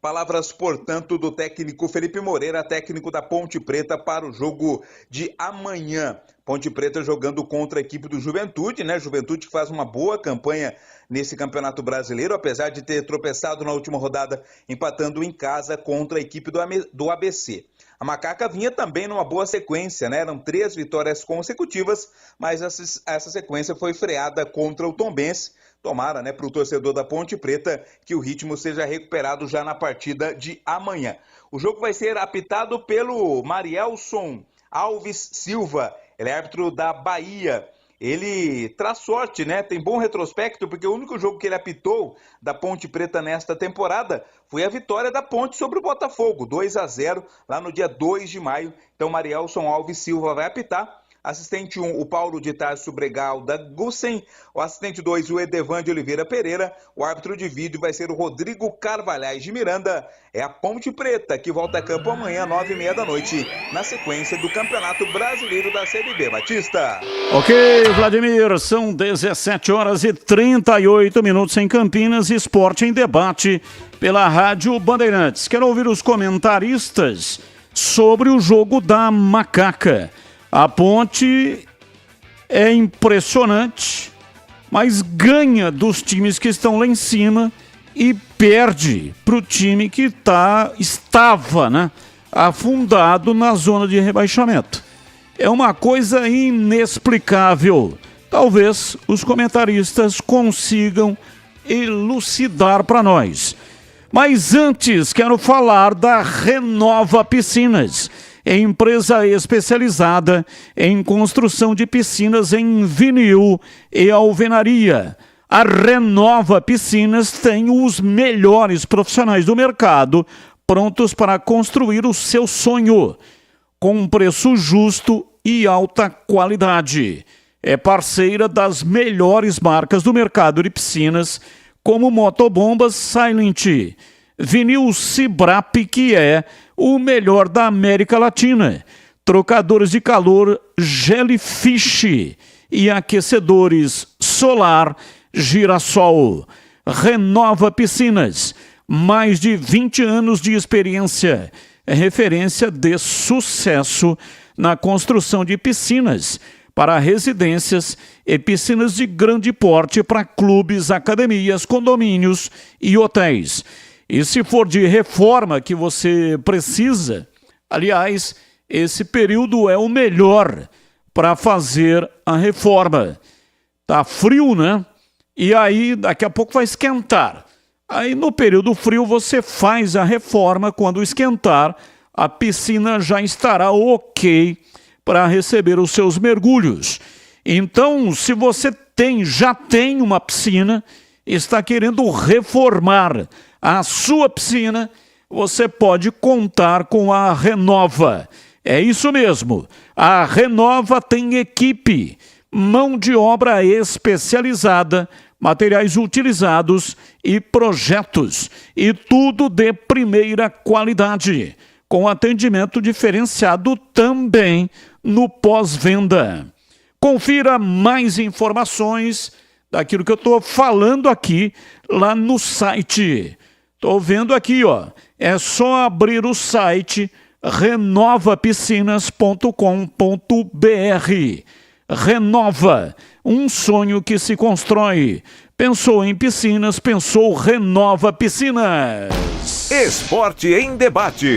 Palavras, portanto, do técnico Felipe Moreira, técnico da Ponte Preta, para o jogo de amanhã. Ponte Preta jogando contra a equipe do Juventude, né? Juventude que faz uma boa campanha nesse Campeonato Brasileiro, apesar de ter tropeçado na última rodada, empatando em casa contra a equipe do ABC. A Macaca vinha também numa boa sequência, né? Eram 3 vitórias consecutivas, mas essa sequência foi freada contra o Tombense. Tomara, né, para o torcedor da Ponte Preta que o ritmo seja recuperado já na partida de amanhã. O jogo vai ser apitado pelo Marielson Alves Silva, ele é árbitro da Bahia. Ele traz sorte, né? Tem bom retrospecto, porque o único jogo que ele apitou da Ponte Preta nesta temporada foi a vitória da Ponte sobre o Botafogo, 2-0, lá no dia 2 de maio. Então, Marielson Alves Silva vai apitar. Assistente 1, o Paulo de Tarso Bregal da Gussen. O assistente 2, o Edevan de Oliveira Pereira. O árbitro de vídeo vai ser o Rodrigo Carvalhais de Miranda. É a Ponte Preta que volta a campo amanhã, 9h30 da noite, na sequência do Campeonato Brasileiro da Série B. Batista. Ok, Vladimir, são 17h38 em Campinas, Esporte em Debate pela Rádio Bandeirantes. Quero ouvir os comentaristas sobre o jogo da Macaca. A Ponte é impressionante, mas ganha dos times que estão lá em cima e perde para o time que estava, né, afundado na zona de rebaixamento. É uma coisa inexplicável. Talvez os comentaristas consigam elucidar para nós. Mas antes, quero falar da Renova Piscinas, empresa especializada em construção de piscinas em vinil e alvenaria. A Renova Piscinas tem os melhores profissionais do mercado prontos para construir o seu sonho, com um preço justo e alta qualidade. É parceira das melhores marcas do mercado de piscinas, como Motobombas Silent, Vinil Cibrap, que é o melhor da América Latina, trocadores de calor Jellyfish e aquecedores solar Girassol. Renova Piscinas, mais de 20 anos de experiência, é referência de sucesso na construção de piscinas para residências e piscinas de grande porte para clubes, academias, condomínios e hotéis. E se for de reforma que você precisa, aliás, esse período é o melhor para fazer a reforma. Tá frio, né? E aí daqui a pouco vai esquentar. Aí no período frio você faz a reforma, quando esquentar, a piscina já estará ok para receber os seus mergulhos. Então, se você já tem uma piscina, está querendo reformar a sua piscina, você pode contar com a Renova. É isso mesmo, a Renova tem equipe, mão de obra especializada, materiais utilizados e projetos, e tudo de primeira qualidade, com atendimento diferenciado também no pós-venda. Confira mais informações daquilo que eu estou falando aqui lá no site. Estou vendo aqui, ó. É só abrir o site renovapiscinas.com.br. Renova, um sonho que se constrói. Pensou em piscinas, pensou Renova Piscinas. Esporte em Debate,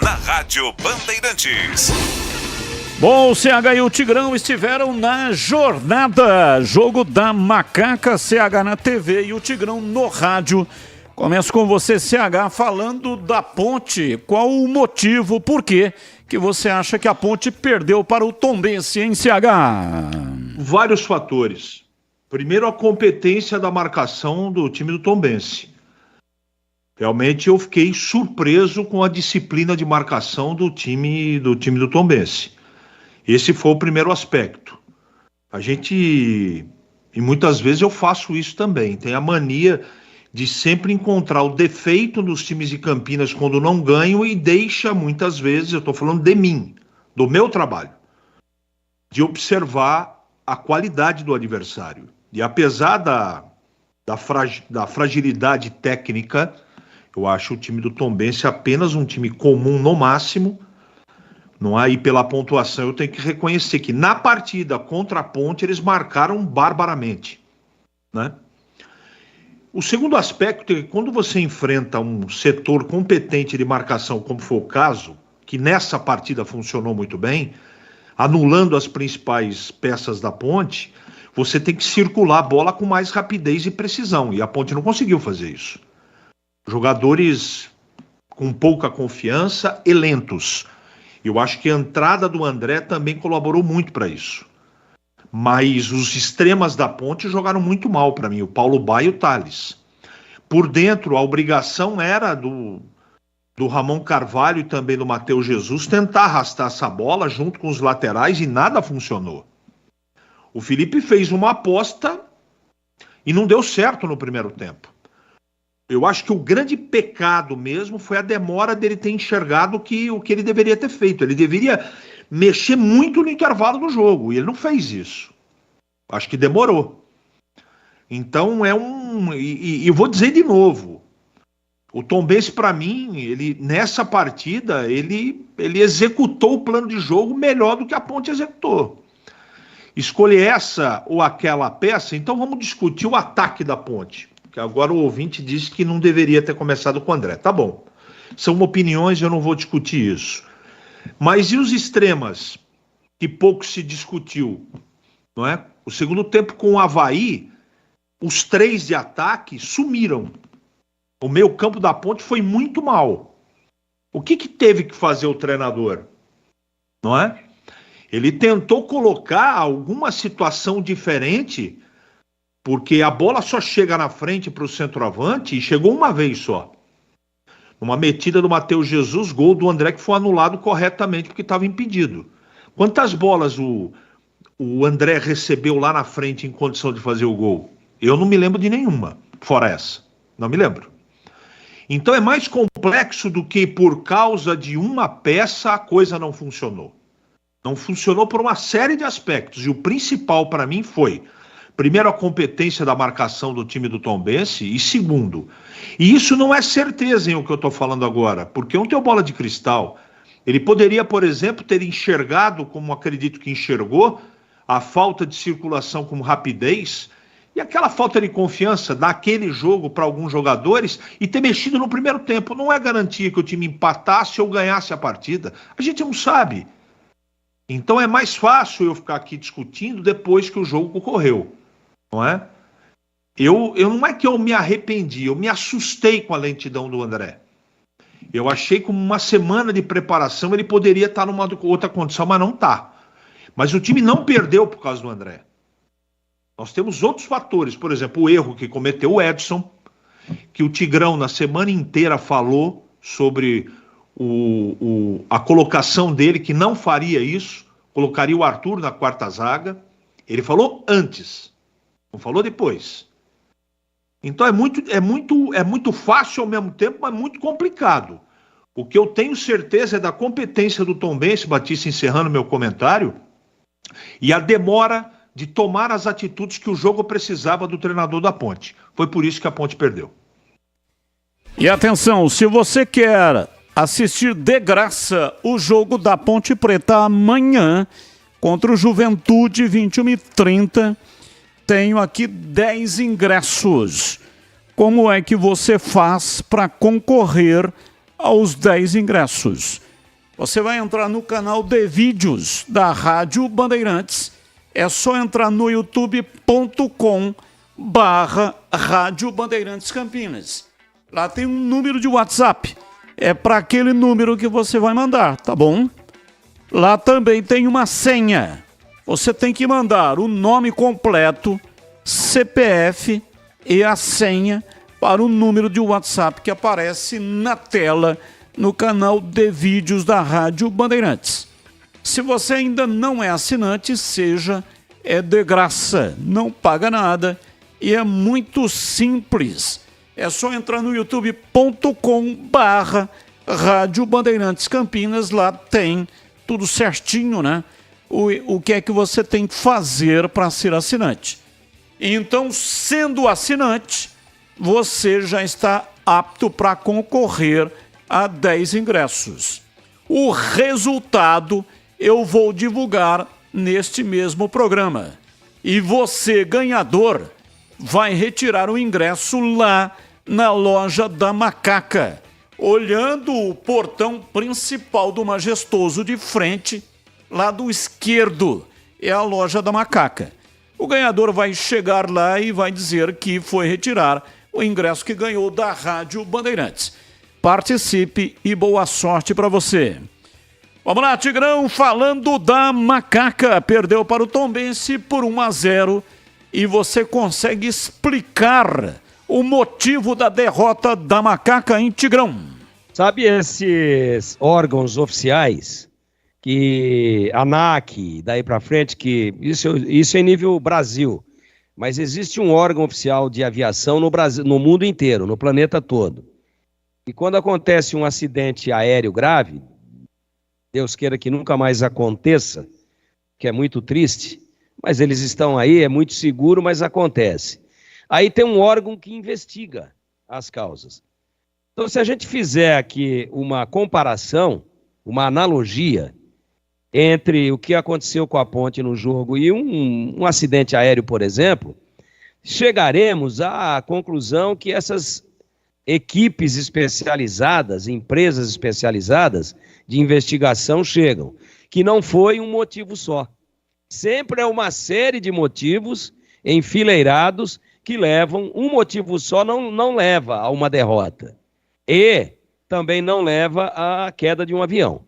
na Rádio Bandeirantes. Bom, o CH e o Tigrão estiveram na jornada. Jogo da Macaca, CH na TV e o Tigrão no rádio. Começo com você, CH, falando da Ponte. Qual o motivo, por quê que você acha que a Ponte perdeu para o Tombense, hein, CH? Vários fatores. Primeiro, a competência da marcação do time do Tombense. Realmente eu fiquei surpreso com a disciplina de marcação do time do Tombense. Esse foi o primeiro aspecto. E muitas vezes eu faço isso também, tem a mania de sempre encontrar o defeito nos times de Campinas quando não ganham e deixa muitas vezes, eu estou falando de mim, do meu trabalho, de observar a qualidade do adversário. E apesar da fragilidade técnica, eu acho o time do Tombense apenas um time comum no máximo. Não é? E pela pontuação eu tenho que reconhecer que na partida contra a Ponte eles marcaram barbaramente, né? O segundo aspecto é que quando você enfrenta um setor competente de marcação, como foi o caso, que nessa partida funcionou muito bem, anulando as principais peças da Ponte, você tem que circular a bola com mais rapidez e precisão, e a Ponte não conseguiu fazer isso. Jogadores com pouca confiança e lentos. Eu acho que a entrada do André também colaborou muito para isso. Mas os extremas da Ponte jogaram muito mal para mim, o Paulo Baia e o Thales. Por dentro, a obrigação era do Ramon Carvalho e também do Matheus Jesus tentar arrastar essa bola junto com os laterais e nada funcionou. O Felipe fez uma aposta e não deu certo no primeiro tempo. Eu acho que o grande pecado mesmo foi a demora dele ter enxergado o que ele deveria ter feito. Ele deveria mexer muito no intervalo do jogo, e ele não fez isso. Acho que demorou. Então e vou dizer de novo, o Tombense, para mim, nessa partida, ele executou o plano de jogo melhor do que a Ponte executou. Escolher essa ou aquela peça, então vamos discutir o ataque da Ponte. Que agora o ouvinte disse que não deveria ter começado com o André. Tá bom. São opiniões, eu não vou discutir isso. Mas e os extremas, que pouco se discutiu? Não é? O segundo tempo com o Avaí, os 3 de ataque sumiram. O meio campo da Ponte foi muito mal. O que teve que fazer o treinador? Não é? Ele tentou colocar alguma situação diferente, porque a bola só chega na frente para o centroavante e chegou uma vez só. Uma metida do Matheus Jesus, gol do André que foi anulado corretamente porque estava impedido. Quantas bolas o André recebeu lá na frente em condição de fazer o gol? Eu não me lembro de nenhuma, fora essa. Não me lembro. Então é mais complexo do que por causa de uma peça a coisa não funcionou. Não funcionou por uma série de aspectos. E o principal para mim foi... Primeiro, a competência da marcação do time do Tombense, e segundo, e isso não é certeza em o que eu estou falando agora, porque não tem bola de cristal. Ele poderia, por exemplo, ter enxergado, como acredito que enxergou, a falta de circulação com rapidez e aquela falta de confiança daquele jogo para alguns jogadores e ter mexido no primeiro tempo. Não é garantia que o time empatasse ou ganhasse a partida. A gente não sabe. Então é mais fácil eu ficar aqui discutindo depois que o jogo ocorreu. Não é? Eu não é que eu me arrependi, eu me assustei com a lentidão do André. Eu achei que uma semana de preparação ele poderia estar numa outra condição, mas não está. Mas o time não perdeu por causa do André. Nós temos outros fatores, por exemplo, o erro que cometeu o Edson, que o Tigrão na semana inteira falou sobre a colocação dele, que não faria isso, colocaria o Arthur na quarta zaga. Ele falou antes. Não falou depois. Então é muito fácil ao mesmo tempo, mas muito complicado. O que eu tenho certeza é da competência do Tombense, Batista, encerrando meu comentário, e a demora de tomar as atitudes que o jogo precisava do treinador da Ponte. Foi por isso que a Ponte perdeu. E atenção, se você quer assistir de graça o jogo da Ponte Preta amanhã contra o Juventude, 21h30, tenho aqui 10 ingressos. Como é que você faz para concorrer aos 10 ingressos? Você vai entrar no canal de vídeos da Rádio Bandeirantes. É só entrar no youtube.com/Rádio Bandeirantes Campinas. Lá tem um número de WhatsApp. É para aquele número que você vai mandar, tá bom? Lá também tem uma senha. Você tem que mandar o nome completo, CPF e a senha para o número de WhatsApp que aparece na tela no canal de vídeos da Rádio Bandeirantes. Se você ainda não é assinante, seja, é de graça, não paga nada e é muito simples. É só entrar no youtube.com/Rádio Bandeirantes Campinas, lá tem tudo certinho, né? O que é que você tem que fazer para ser assinante. Então, sendo assinante, você já está apto para concorrer a 10 ingressos. O resultado eu vou divulgar neste mesmo programa. E você, ganhador, vai retirar o ingresso lá na loja da Macaca, olhando o portão principal do Majestoso de frente, lado esquerdo, é a loja da Macaca. O ganhador vai chegar lá e vai dizer que foi retirar o ingresso que ganhou da Rádio Bandeirantes. Participe e boa sorte para você. Vamos lá, Tigrão, falando da Macaca. Perdeu para o Tombense por 1-0 e você consegue explicar o motivo da derrota da Macaca, hein, Tigrão? Sabe esses órgãos oficiais, que ANAC, daí para frente, que isso é em nível Brasil, mas existe um órgão oficial de aviação no Brasil, no mundo inteiro, no planeta todo. E quando acontece um acidente aéreo grave, Deus queira que nunca mais aconteça, que é muito triste, mas eles estão aí, é muito seguro, mas acontece. Aí tem um órgão que investiga as causas. Então, se a gente fizer aqui uma comparação, uma analogia entre o que aconteceu com a Ponte no jogo e um acidente aéreo, por exemplo, chegaremos à conclusão que essas equipes especializadas, empresas especializadas de investigação chegam, que não foi um motivo só. Sempre é uma série de motivos enfileirados que levam, um motivo só não leva a uma derrota. E também não leva à queda de um avião.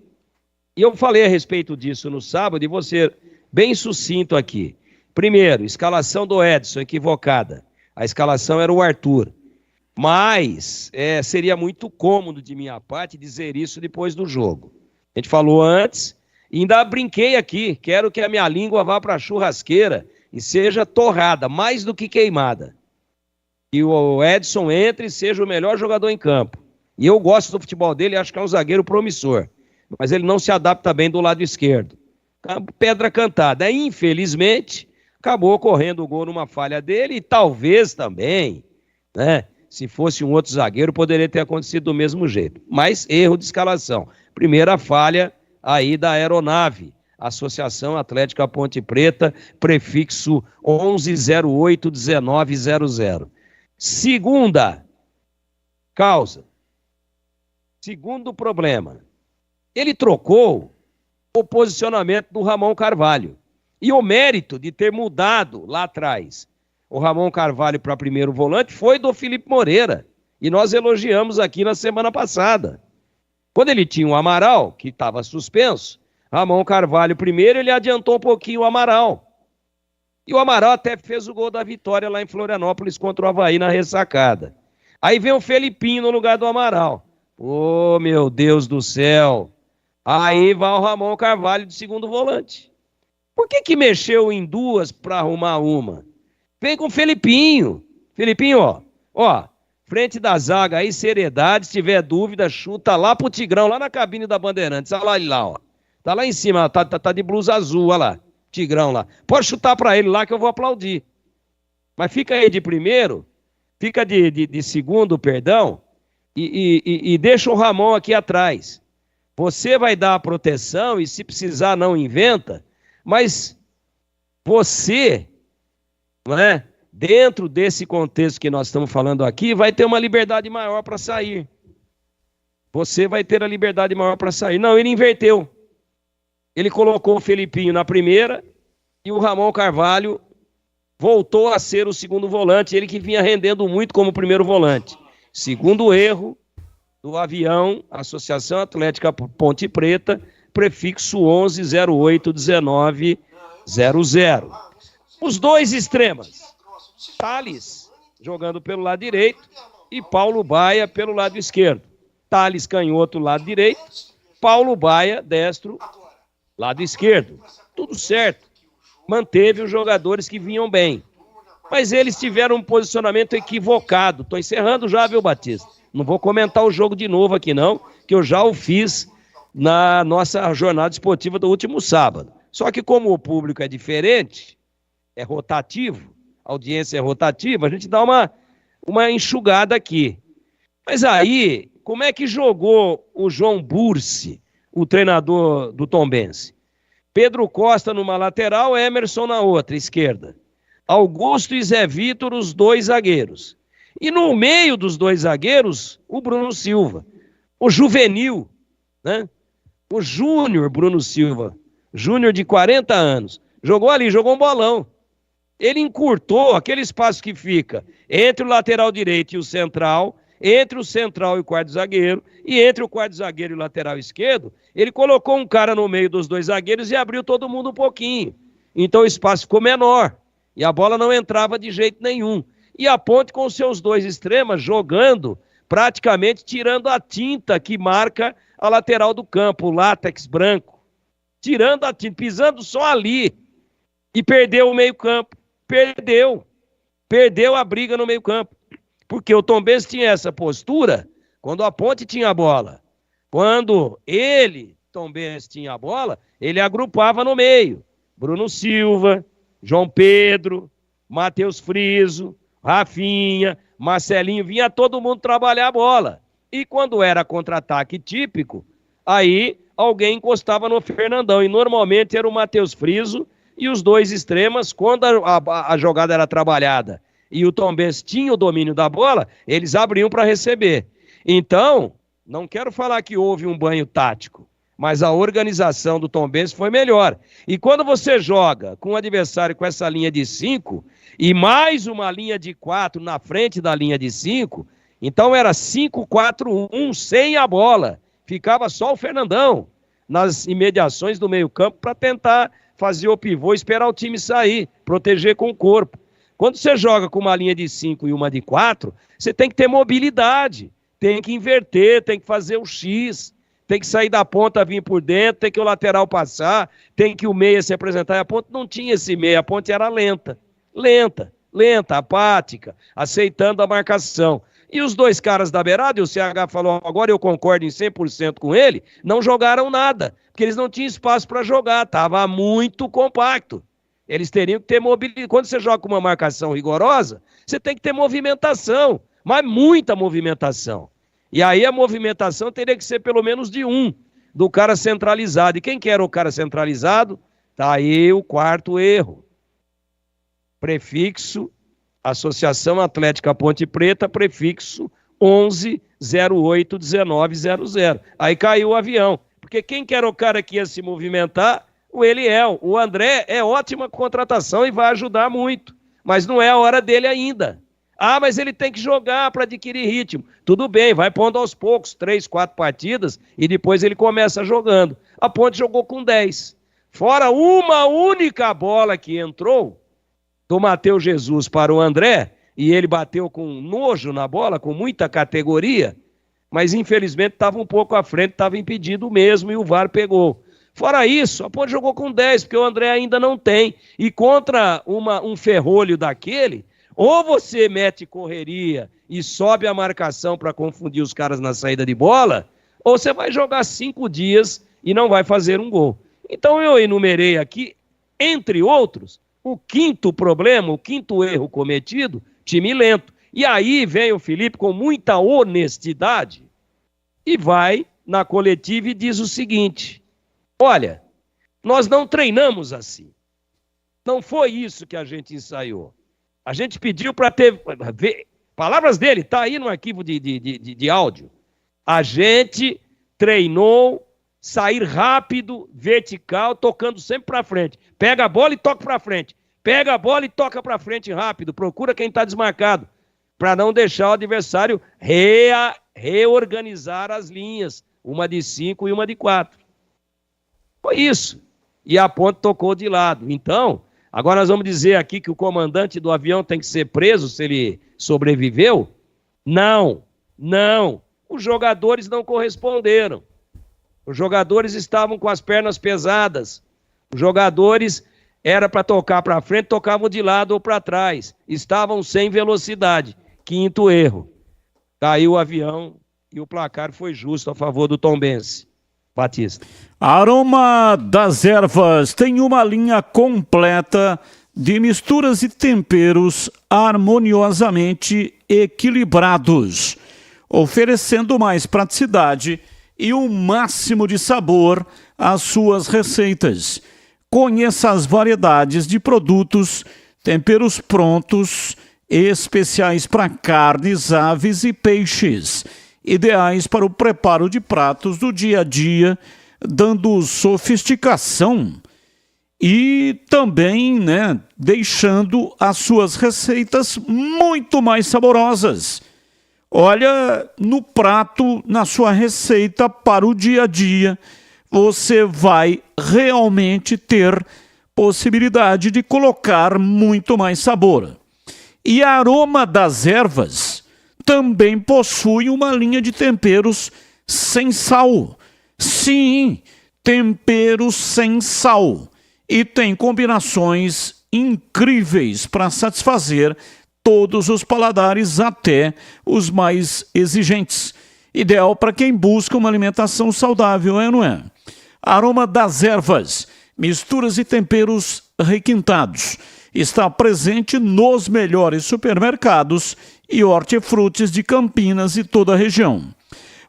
E eu falei a respeito disso no sábado e vou ser bem sucinto aqui. Primeiro, escalação do Edson, equivocada. A escalação era o Arthur. Mas seria muito cômodo de minha parte dizer isso depois do jogo. A gente falou antes, e ainda brinquei aqui, quero que a minha língua vá para a churrasqueira e seja torrada, mais do que queimada. E o Edson entre e seja o melhor jogador em campo. E eu gosto do futebol dele, acho que é um zagueiro promissor. Mas ele não se adapta bem do lado esquerdo. Pedra cantada. Infelizmente, acabou ocorrendo o gol numa falha dele e talvez também, né? Se fosse um outro zagueiro, poderia ter acontecido do mesmo jeito. Mas erro de escalação. Primeira falha aí da aeronave. Associação Atlética Ponte Preta, prefixo 11081900. Segunda causa. Segundo problema. Ele trocou o posicionamento do Ramon Carvalho. E o mérito de ter mudado lá atrás o Ramon Carvalho para primeiro volante foi do Felipe Moreira. E nós elogiamos aqui na semana passada. Quando ele tinha o Amaral, que estava suspenso, Ramon Carvalho primeiro, ele adiantou um pouquinho o Amaral. E o Amaral até fez o gol da vitória lá em Florianópolis contra o Avaí na ressacada. Aí vem o Felipinho no lugar do Amaral. Oh, meu Deus do céu. Aí vai o Ramon Carvalho de segundo volante. Por que mexeu em duas para arrumar uma? Vem com o Felipinho. Felipinho, ó, frente da zaga aí, seriedade, se tiver dúvida, chuta lá pro Tigrão, lá na cabine da Bandeirantes. Olha lá ele lá, ó. Tá lá em cima, tá de blusa azul, olha lá. Tigrão lá. Pode chutar pra ele lá que eu vou aplaudir. Mas fica aí de primeiro, fica de segundo, perdão, e deixa o Ramon aqui atrás. Você vai dar a proteção e se precisar não inventa, mas você, não é? Dentro desse contexto que nós estamos falando aqui, vai ter uma liberdade maior para sair. Você vai ter a liberdade maior para sair. Não, ele inverteu. Ele colocou o Felipinho na primeira e o Ramon Carvalho voltou a ser o segundo volante, ele que vinha rendendo muito como primeiro volante. Segundo erro do avião, Associação Atlética Ponte Preta, prefixo 11081900. Os dois extremas, Thales jogando pelo lado direito e Paulo Baia pelo lado esquerdo. Thales Canhoto, lado direito, Paulo Baia, destro, lado esquerdo. Tudo certo. Manteve os jogadores que vinham bem. Mas eles tiveram um posicionamento equivocado. Estou encerrando já, viu, Batista? Não vou comentar o jogo de novo aqui, não, que eu já o fiz na nossa jornada esportiva do último sábado. Só que como o público é diferente, é rotativo, a audiência é rotativa, a gente dá uma enxugada aqui. Mas aí, como é que jogou o João Bursi, o treinador do Tombense? Pedro Costa numa lateral, Emerson na outra, esquerda. Augusto e Zé Vitor, os dois zagueiros. E no meio dos dois zagueiros, o Bruno Silva. O juvenil, né? O Júnior Bruno Silva. Júnior de 40 anos. Jogou ali, jogou um bolão. Ele encurtou aquele espaço que fica entre o lateral direito e o central, entre o central e o quarto zagueiro, e entre o quarto zagueiro e o lateral esquerdo, ele colocou um cara no meio dos dois zagueiros e abriu todo mundo um pouquinho. Então o espaço ficou menor, e a bola não entrava de jeito nenhum. E a Ponte com os seus dois extremas jogando, praticamente tirando a tinta que marca a lateral do campo, o látex branco. Tirando a tinta, pisando só ali. E perdeu o meio-campo. Perdeu a briga no meio-campo. Porque o Tombense tinha essa postura quando a Ponte tinha a bola. Quando ele, Tombense, tinha a bola, ele agrupava no meio. Bruno Silva, João Pedro, Matheus Friso, Rafinha, Marcelinho, vinha todo mundo trabalhar a bola. E quando era contra-ataque típico, aí alguém encostava no Fernandão. E normalmente era o Matheus Friso e os dois extremas, quando a jogada era trabalhada e o Tombense tinha o domínio da bola, eles abriam para receber. Então, não quero falar que houve um banho tático, mas a organização do Tombense foi melhor. E quando você joga com o adversário com essa linha de 5 e mais uma linha de 4 na frente da linha de 5, então era 5-4-1 sem a bola. Ficava só o Fernandão nas imediações do meio-campo para tentar fazer o pivô e esperar o time sair, proteger com o corpo. Quando você joga com uma linha de 5 e uma de 4, você tem que ter mobilidade, tem que inverter, tem que fazer o X, tem que sair da ponta, vir por dentro, tem que o lateral passar, tem que o meia se apresentar. E a Ponte não tinha esse meia, a Ponte era lenta, apática, aceitando a marcação. E os dois caras da beirada, e o CH falou, agora eu concordo em 100% com ele, não jogaram nada, porque eles não tinham espaço para jogar, estava muito compacto. Eles teriam que ter mobilidade. Quando você joga com uma marcação rigorosa, você tem que ter movimentação, mas muita movimentação. E aí a movimentação teria que ser pelo menos de do cara centralizado. E quem que era o cara centralizado? Tá aí o quarto erro. Prefixo, Associação Atlética Ponte Preta, prefixo 11081900. Aí caiu o avião. Porque quem que era o cara que ia se movimentar? O Eliel. O André é ótima contratação e vai ajudar muito. Mas não é a hora dele ainda. Ah, mas ele tem que jogar para adquirir ritmo. Tudo bem, vai pondo aos poucos, 3, 4 partidas, e depois ele começa jogando. A Ponte jogou com 10. Fora uma única bola que entrou, do Matheus Jesus para o André, e ele bateu com nojo na bola, com muita categoria, mas infelizmente estava um pouco à frente, estava impedido mesmo, e o VAR pegou. Fora isso, a Ponte jogou com 10, porque o André ainda não tem. E contra um ferrolho daquele, ou você mete correria e sobe a marcação para confundir os caras na saída de bola, ou você vai jogar 5 dias e não vai fazer um gol. Então eu enumerei aqui, entre outros, o quinto problema, o quinto erro cometido, time lento. E aí vem o Felipe com muita honestidade e vai na coletiva e diz o seguinte: olha, nós não treinamos assim. Não foi isso que a gente ensaiou. A gente pediu para ter... Palavras dele, está aí no arquivo de áudio. A gente treinou sair rápido, vertical, tocando sempre para frente. Pega a bola e toca para frente. Pega a bola e toca para frente rápido. Procura quem está desmarcado, para não deixar o adversário reorganizar as linhas. Uma de 5 e uma de 4. Foi isso. E a Ponte tocou de lado. Então, agora nós vamos dizer aqui que o comandante do avião tem que ser preso se ele sobreviveu. Não. Os jogadores não corresponderam. Os jogadores estavam com as pernas pesadas. Os jogadores era para tocar para frente, tocavam de lado ou para trás. Estavam sem velocidade. Quinto erro. Caiu o avião e o placar foi justo a favor do Tombense. Batista. Aroma das Ervas tem uma linha completa de misturas e temperos harmoniosamente equilibrados, oferecendo mais praticidade e o máximo de sabor às suas receitas. Conheça as variedades de produtos, temperos prontos, especiais para carnes, aves e peixes, ideais para o preparo de pratos do dia a dia, dando sofisticação e também, deixando as suas receitas muito mais saborosas. Olha, no prato, na sua receita para o dia a dia, você vai realmente ter possibilidade de colocar muito mais sabor. E a Aroma das Ervas também possui uma linha de temperos sem sal. Sim, temperos sem sal. E tem combinações incríveis para satisfazer todos os paladares, até os mais exigentes. Ideal para quem busca uma alimentação saudável, não é? Aroma das Ervas, misturas e temperos requintados. Está presente nos melhores supermercados e hortifrutis de Campinas e toda a região.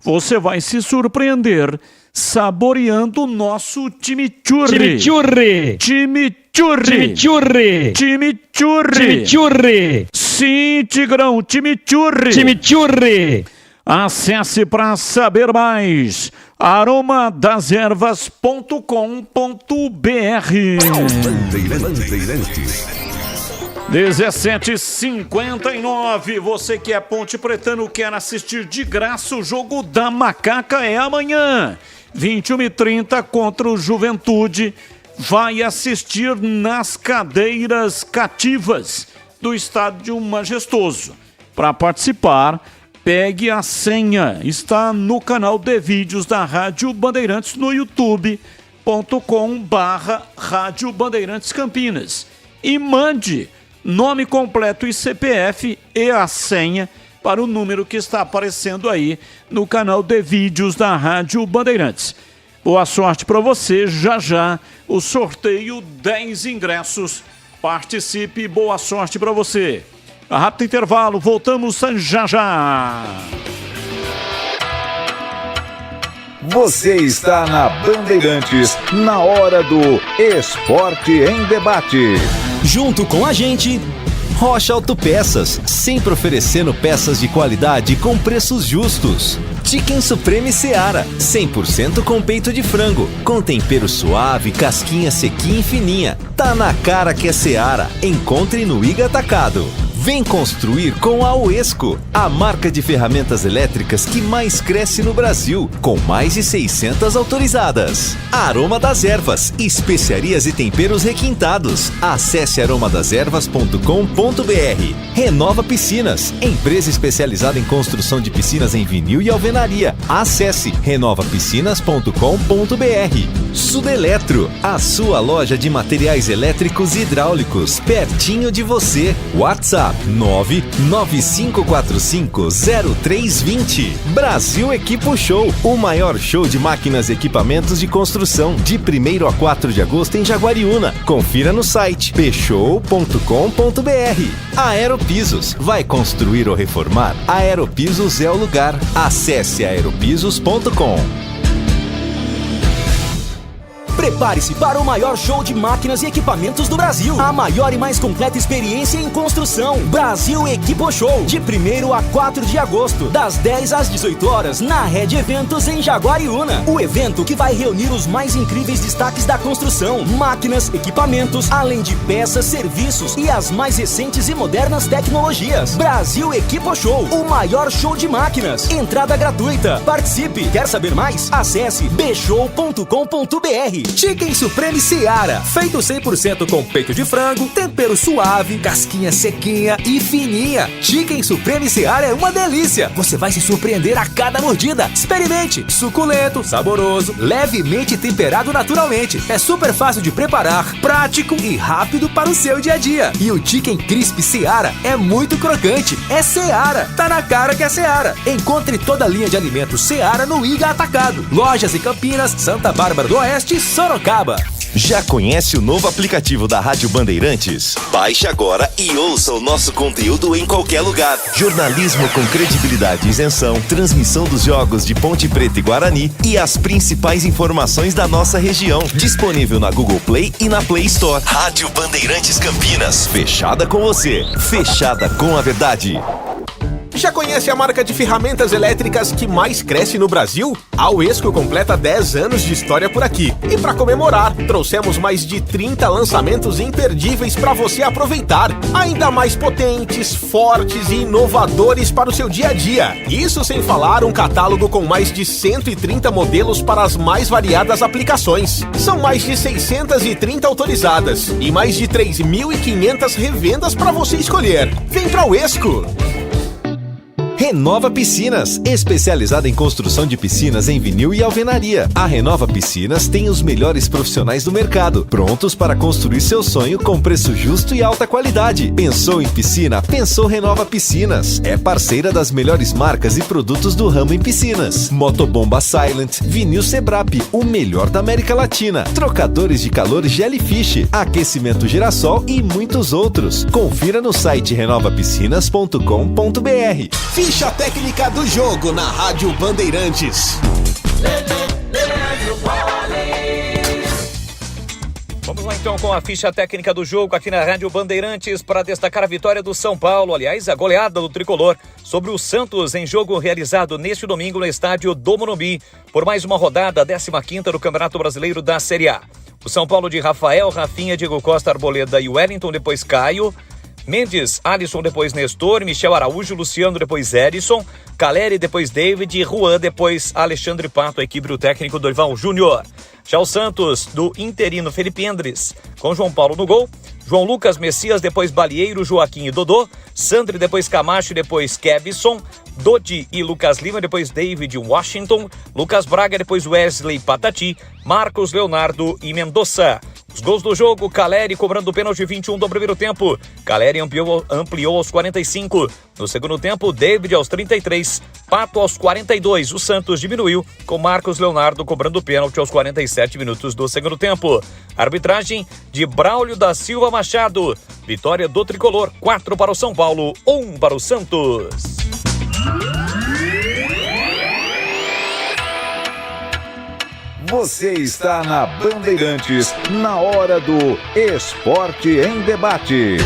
Você vai se surpreender saboreando o nosso chimichurri. Chimichurri. Sim, Tigrão, chimichurri. Acesse para saber mais aromadeservas.com.br. Bandeirantes. 17h59, você que é Ponte Pretano quer assistir de graça o jogo da Macaca, é amanhã, 21h30 contra o Juventude. Vai assistir nas cadeiras cativas do Estádio Majestoso. Para participar, pegue a senha, está no canal de vídeos da Rádio Bandeirantes no youtube.com/Rádio Bandeirantes Campinas e mande nome completo e CPF e a senha para o número que está aparecendo aí no canal de vídeos da Rádio Bandeirantes. Boa sorte para você, já o sorteio 10 ingressos. Participe, boa sorte para você. A rápido intervalo, voltamos já. Você está na Bandeirantes, na hora do Esporte em Debate. Junto com a gente, Rocha Autopeças, sempre oferecendo peças de qualidade com preços justos. Chicken Supreme Seara, 100% com peito de frango, com tempero suave, casquinha sequinha e fininha. Tá na cara que é Seara. Encontre no Iga Atacado. Vem construir com a Uesco, a marca de ferramentas elétricas que mais cresce no Brasil, com mais de 600 autorizadas. Aroma das Ervas, especiarias e temperos requintados. Acesse aromadeservas.com.br. Renova Piscinas, empresa especializada em construção de piscinas em vinil e alvenaria. Acesse renovapiscinas.com.br. Sudeletro, a sua loja de materiais elétricos e hidráulicos, pertinho de você. WhatsApp 995450320. Brasil Equipo Show, o maior show de máquinas e equipamentos de construção, de 1º a 4 de agosto em Jaguariúna. Confira no site pshow.com.br. Aeropisos, vai construir ou reformar? Aeropisos é o lugar. Acesse aeropisos.com. Prepare-se para o maior show de máquinas e equipamentos do Brasil. A maior e mais completa experiência em construção. Brasil Equipo Show. De 1º a 4 de agosto, das 10 às 18 horas, na Rede Eventos em Jaguariúna. O evento que vai reunir os mais incríveis destaques da construção, máquinas, equipamentos, além de peças, serviços e as mais recentes e modernas tecnologias. Brasil Equipo Show, o maior show de máquinas. Entrada gratuita. Participe. Quer saber mais? Acesse bshow.com.br. Chicken Supreme Seara, feito 100% com peito de frango, tempero suave, casquinha sequinha e fininha. Chicken Supreme Seara é uma delícia. Você vai se surpreender a cada mordida. Experimente. Suculento, saboroso, levemente temperado naturalmente. É super fácil de preparar, prático e rápido para o seu dia a dia. E o Chicken Crisp Seara é muito crocante. É Seara. Tá na cara que é Seara. Encontre toda a linha de alimentos Seara no Iga Atacado. Lojas em Campinas, Santa Bárbara do Oeste e Sorocaba. Já conhece o novo aplicativo da Rádio Bandeirantes? Baixe agora e ouça o nosso conteúdo em qualquer lugar. Jornalismo com credibilidade e isenção, transmissão dos jogos de Ponte Preta e Guarani e as principais informações da nossa região. Disponível na Google Play e na Play Store. Rádio Bandeirantes Campinas. Fechada com você. Fechada com a verdade. Já conhece a marca de ferramentas elétricas que mais cresce no Brasil? A Uesco completa 10 anos de história por aqui. E para comemorar, trouxemos mais de 30 lançamentos imperdíveis para você aproveitar. Ainda mais potentes, fortes e inovadores para o seu dia a dia. Isso sem falar um catálogo com mais de 130 modelos para as mais variadas aplicações. São mais de 630 autorizadas e mais de 3.500 revendas para você escolher. Vem pra Uesco! Renova Piscinas, especializada em construção de piscinas em vinil e alvenaria. A Renova Piscinas tem os melhores profissionais do mercado, prontos para construir seu sonho com preço justo e alta qualidade. Pensou em piscina? Pensou Renova Piscinas. É parceira das melhores marcas e produtos do ramo em piscinas. Motobomba Silent, vinil Sebrap, o melhor da América Latina. Trocadores de calor Jellyfish, aquecimento Girassol e muitos outros. Confira no site renovapiscinas.com.br. Ficha técnica do jogo na Rádio Bandeirantes. Vamos lá então com a ficha técnica do jogo aqui na Rádio Bandeirantes para destacar a vitória do São Paulo, aliás, a goleada do Tricolor sobre o Santos em jogo realizado neste domingo no estádio do Morumbi por mais uma rodada, 15ª do Campeonato Brasileiro da Série A. O São Paulo de Rafael, Rafinha, Diego Costa, Arboleda e Wellington, depois Caio, Mendes, Alisson, depois Nestor, Michel Araújo, Luciano, depois Edson, Caleri, depois David, Juan, depois Alexandre Pato, a equipe do técnico Dorival Júnior. Já o Santos, do interino Felipe Endres, com João Paulo no gol, João Lucas, Messias, depois Balieiro, Joaquim e Dodô, Sandri, depois Camacho, depois Kevson, Dodi e Lucas Lima, depois David Washington, Lucas Braga, depois Wesley Patati, Marcos Leonardo e Mendonça. Os gols do jogo, Caleri cobrando o pênalti 21 do primeiro tempo. Caleri ampliou aos 45. No segundo tempo, David aos 33. Pato aos 42. O Santos diminuiu com Marcos Leonardo cobrando o pênalti aos 47 minutos do segundo tempo. Arbitragem de Braulio da Silva Machado. Vitória do Tricolor, 4 para o São Paulo, 1 para o Santos. Você está na Bandeirantes, na hora do Esporte em Debate.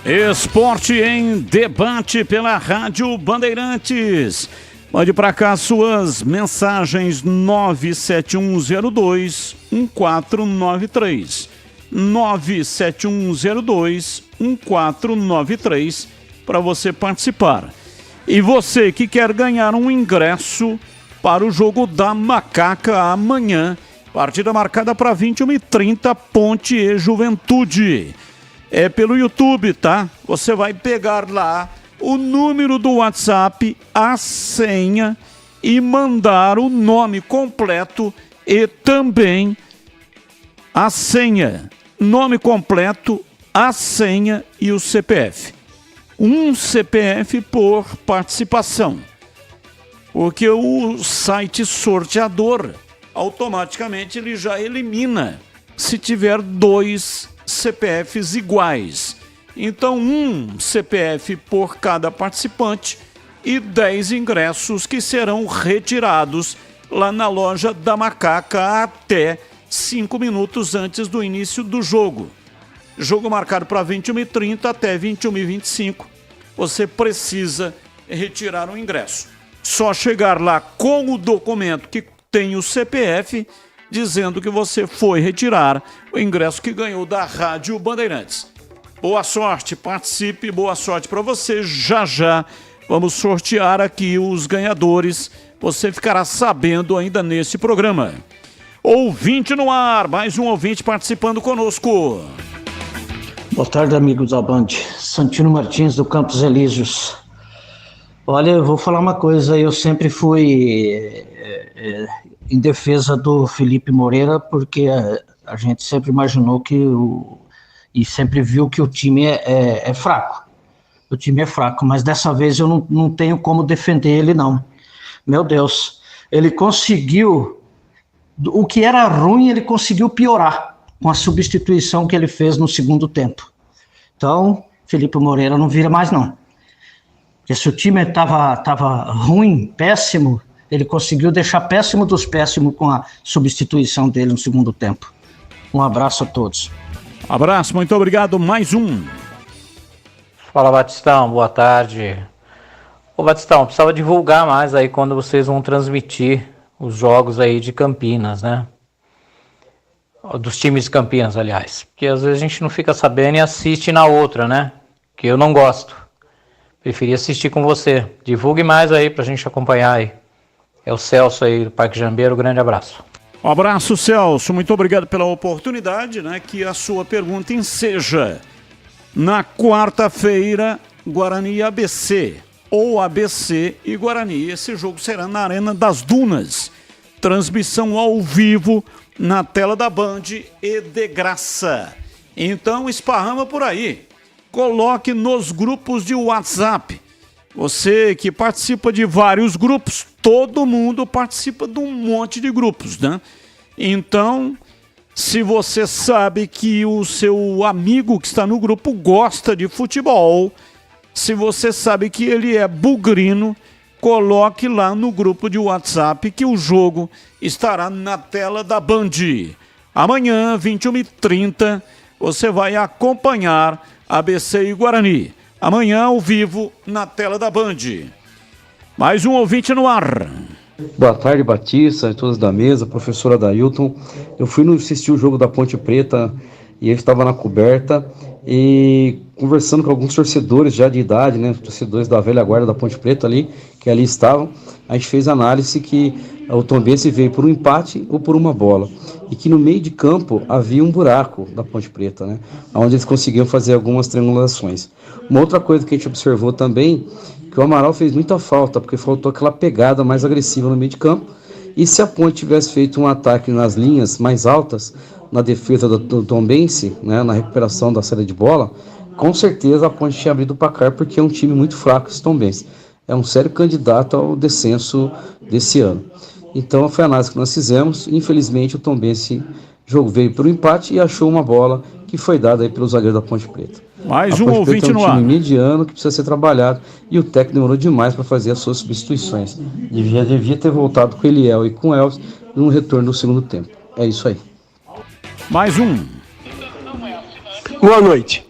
Esporte em Debate pela Rádio Bandeirantes. Mande para cá suas mensagens 97102-1493. 97102-1493 para você participar. E você que quer ganhar um ingresso para o jogo da Macaca amanhã, partida marcada para 21h30, Ponte e Juventude. É pelo YouTube, tá? Você vai pegar lá o número do WhatsApp, a senha e mandar o nome completo e também a senha. Nome completo, a senha e o CPF. Um CPF por participação, porque o site sorteador automaticamente ele já elimina se tiver 2 CPFs iguais. Então um CPF por cada participante e 10 ingressos que serão retirados lá na loja da Macaca até 5 minutos antes do início do jogo. Jogo marcado para 21h30 até 21h25. Você precisa retirar o ingresso. Só chegar lá com o documento que tem o CPF, dizendo que você foi retirar o ingresso que ganhou da Rádio Bandeirantes. Boa sorte, participe, boa sorte para você. Já já vamos sortear aqui os ganhadores você ficará sabendo ainda nesse programa. Ouvinte no ar, mais um ouvinte participando conosco. Boa tarde, amigos da Band. Santino Martins, do Campos Elíseos. Olha, eu vou falar uma coisa, eu sempre fui em defesa do Felipe Moreira, porque a gente sempre imaginou e sempre viu que o time é fraco. O time é fraco, mas dessa vez eu não tenho como defender ele, não. Meu Deus, ele conseguiu, o que era ruim, ele conseguiu piorar com a substituição que ele fez no segundo tempo. Então, Felipe Moreira não vira mais, não. Porque se o time estava ruim, péssimo, ele conseguiu deixar péssimo dos péssimos com a substituição dele no segundo tempo. Um abraço a todos. Abraço, muito obrigado. Mais um. Fala, Batistão, boa tarde. Ô, Batistão, precisava divulgar mais aí quando vocês vão transmitir os jogos aí de Campinas, né? Dos times de Campinas, aliás. Porque às vezes a gente não fica sabendo e assiste na outra, né? Que eu não gosto. Preferi assistir com você. Divulgue mais aí pra gente acompanhar aí. É o Celso aí do Parque Jambeiro, grande abraço. Um abraço, Celso. Muito obrigado pela oportunidade, né? Que a sua pergunta enseja. Na quarta-feira, Guarani e ABC. Ou ABC e Guarani. Esse jogo será na Arena das Dunas. Transmissão ao vivo na tela da Band e de graça. Então esparrama por aí. Coloque nos grupos de WhatsApp. Você que participa de vários grupos, todo mundo participa de um monte de grupos, né? Então, se você sabe que o seu amigo que está no grupo gosta de futebol, se você sabe que ele é bugrino, coloque lá no grupo de WhatsApp que o jogo estará na tela da Band. Amanhã, 21h30, você vai acompanhar ABC e Guarani. Amanhã, ao vivo, na tela da Band. Mais um ouvinte no ar. Boa tarde, Batista, todos da mesa, professora Dailton. Eu fui assistir o jogo da Ponte Preta e eu estava na coberta e conversando com alguns torcedores já de idade, né, torcedores da velha guarda da Ponte Preta ali, que ali estavam. A gente fez análise que o Tombense veio por um empate ou por uma bola e que no meio de campo havia um buraco da Ponte Preta, né, onde eles conseguiam fazer algumas triangulações. Uma outra coisa que a gente observou também, que o Amaral fez muita falta, porque faltou aquela pegada mais agressiva no meio de campo, e se a Ponte tivesse feito um ataque nas linhas mais altas, na defesa do Tombense, né, na recuperação da saída de bola, com certeza a Ponte tinha abrido o placar, porque é um time muito fraco esse Tombense. É um sério candidato ao descenso desse ano. Então foi a análise que nós fizemos. Infelizmente o Tombense veio para o empate e achou uma bola que foi dada aí pelo zagueiro da Ponte Preta. Mais um ouvinte no ar. É um time mediano que precisa ser trabalhado e o técnico demorou demais para fazer as suas substituições. Devia ter voltado com o Eliel e com o Elvis no retorno do segundo tempo. É isso aí. Mais um. Boa noite.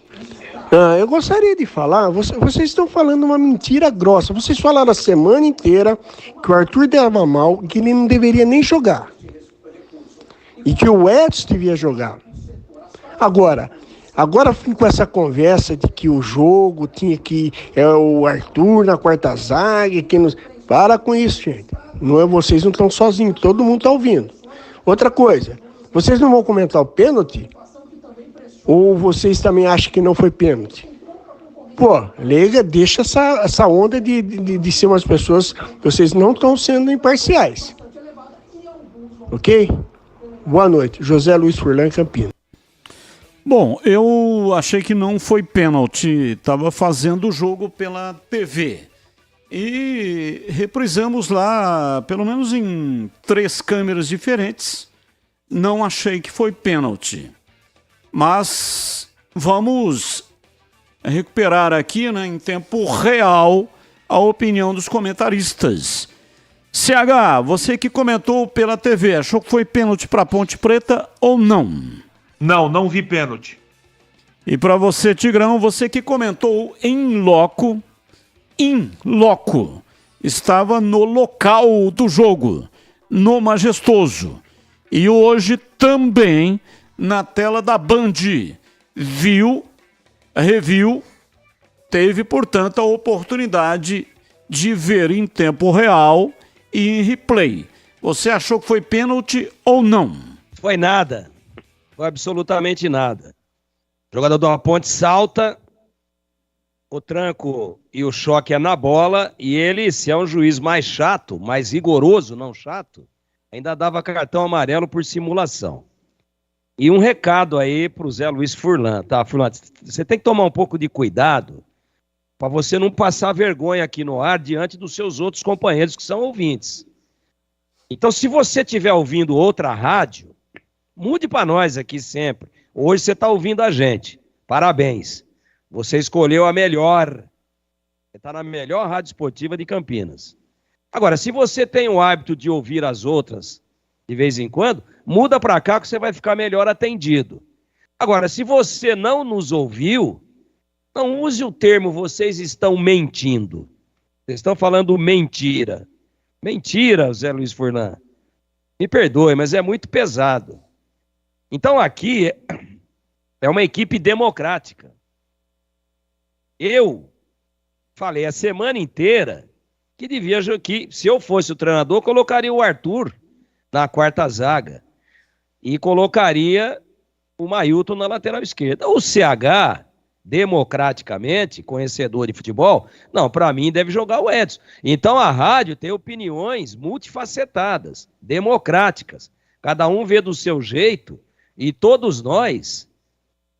Eu gostaria de falar, vocês estão falando uma mentira grossa. Vocês falaram a semana inteira que o Arthur dava mal e que ele não deveria nem jogar. E que o Edson devia jogar. Agora fico com essa conversa de que o jogo tinha que... É o Arthur na quarta zaga, que nos... Para com isso, gente. Vocês não estão sozinhos, todo mundo está ouvindo. Outra coisa, vocês não vão comentar o pênalti? Ou vocês também acham que não foi pênalti? Pô, liga, deixa essa onda de ser umas pessoas que vocês não estão sendo imparciais. Ok? Boa noite. José Luiz Furlan, Campinas. Bom, eu achei que não foi pênalti. Estava fazendo o jogo pela TV. E reprisamos lá, pelo menos em 3 câmeras diferentes. Não achei que foi pênalti. Mas vamos recuperar aqui, né, em tempo real, a opinião dos comentaristas. CH, você que comentou pela TV, achou que foi pênalti para Ponte Preta ou não? Não vi pênalti. E para você, Tigrão, você que comentou em loco, estava no local do jogo, no Majestoso. E hoje também na tela da Band, reviu, teve, portanto, a oportunidade de ver em tempo real e em replay. Você achou que foi pênalti ou não? Foi nada. Foi absolutamente nada. O jogador do Ponte salta, o tranco e o choque é na bola, e ele, se é um juiz mais chato, mais rigoroso, não chato, ainda dava cartão amarelo por simulação. E um recado aí pro Zé Luiz Furlan, tá, Furlan? Você tem que tomar um pouco de cuidado para você não passar vergonha aqui no ar diante dos seus outros companheiros que são ouvintes. Então, se você estiver ouvindo outra rádio, mude para nós aqui sempre. Hoje você está ouvindo a gente. Parabéns. Você escolheu a melhor. Você está na melhor rádio esportiva de Campinas. Agora, se você tem o hábito de ouvir as outras de vez em quando, muda para cá que você vai ficar melhor atendido. Agora, se você não nos ouviu, não use o termo vocês estão mentindo. Vocês estão falando mentira. Mentira, Zé Luiz Furlan. Me perdoe, mas é muito pesado. Então aqui é uma equipe democrática. Eu falei a semana inteira que se eu fosse o treinador, colocaria o Arthur na quarta zaga e colocaria o Mailton na lateral esquerda. O CH, democraticamente, conhecedor de futebol, não, para mim deve jogar o Edson. Então a rádio tem opiniões multifacetadas, democráticas. Cada um vê do seu jeito e todos nós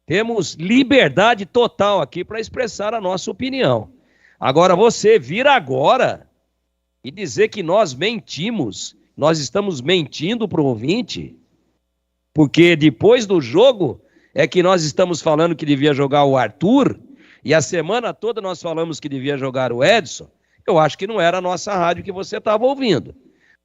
temos liberdade total aqui para expressar a nossa opinião. Agora você vir agora e dizer que nós mentimos, nós estamos mentindo para o ouvinte, porque depois do jogo é que nós estamos falando que devia jogar o Arthur, e a semana toda nós falamos que devia jogar o Edson. Eu acho que não era a nossa rádio que você estava ouvindo.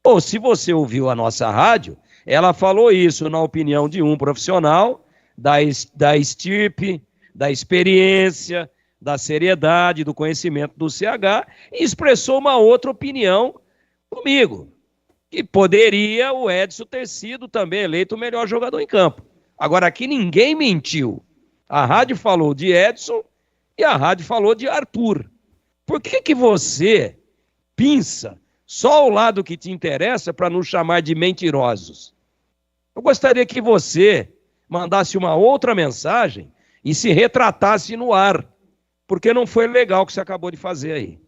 Ou se você ouviu a nossa rádio, ela falou isso na opinião de um profissional, da estirpe, da experiência, da seriedade, do conhecimento do CH, e expressou uma outra opinião comigo, que poderia o Edson ter sido também eleito o melhor jogador em campo. Agora, aqui ninguém mentiu. A rádio falou de Edson e a rádio falou de Arthur. Por que você pinça só o lado que te interessa para nos chamar de mentirosos? Eu gostaria que você mandasse uma outra mensagem e se retratasse no ar, porque não foi legal o que você acabou de fazer aí.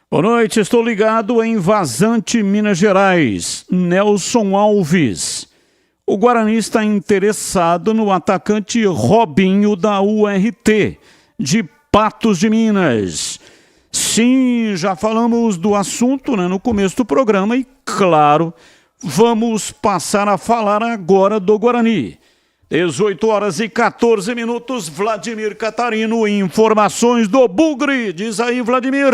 Boa noite, estou ligado em Vazante, Minas Gerais. Nelson Alves. O Guarani está interessado no atacante Robinho da URT, de Patos de Minas. Sim, já falamos do assunto, né, no começo do programa e, claro, vamos passar a falar agora do Guarani. 18h14, Vladimir Catarino, informações do Bugre. Diz aí, Vladimir.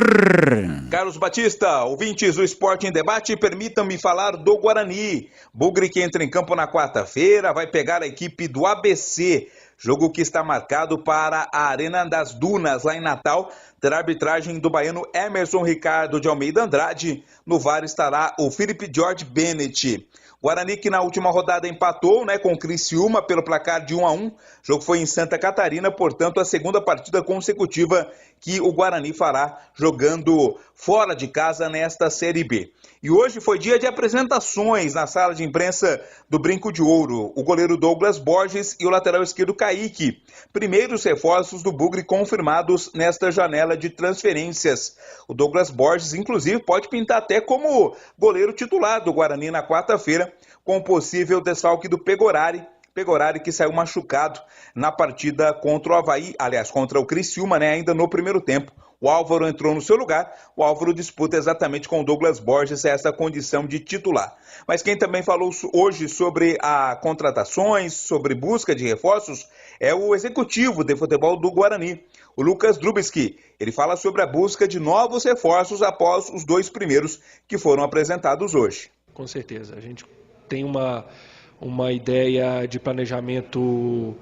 Carlos Batista, ouvintes do Esporte em Debate, permitam-me falar do Guarani. Bugre que entra em campo na quarta-feira, vai pegar a equipe do ABC. Jogo que está marcado para a Arena das Dunas, lá em Natal. Terá arbitragem do baiano Emerson Ricardo de Almeida Andrade. No VAR estará o Felipe George Bennett. Guarani que na última rodada empatou, com o Criciúma pelo placar de 1-1. O jogo foi em Santa Catarina, portanto a segunda partida consecutiva que o Guarani fará jogando fora de casa nesta Série B. E hoje foi dia de apresentações na sala de imprensa do Brinco de Ouro. O goleiro Douglas Borges e o lateral esquerdo Kaique. Primeiros reforços do Bugre confirmados nesta janela de transferências. O Douglas Borges, inclusive, pode pintar até como goleiro titular do Guarani na quarta-feira, com o possível desfalque do Pegorari. Pegorari que saiu machucado na partida contra o Avaí, aliás, contra o Criciúma, ainda no primeiro tempo. O Álvaro entrou no seu lugar, o Álvaro disputa exatamente com o Douglas Borges essa condição de titular. Mas quem também falou hoje sobre contratações, sobre busca de reforços, é o executivo de futebol do Guarani, o Lucas Drubski. Ele fala sobre a busca de novos reforços após os 2 primeiros que foram apresentados hoje. Com certeza, a gente tem uma ideia de planejamento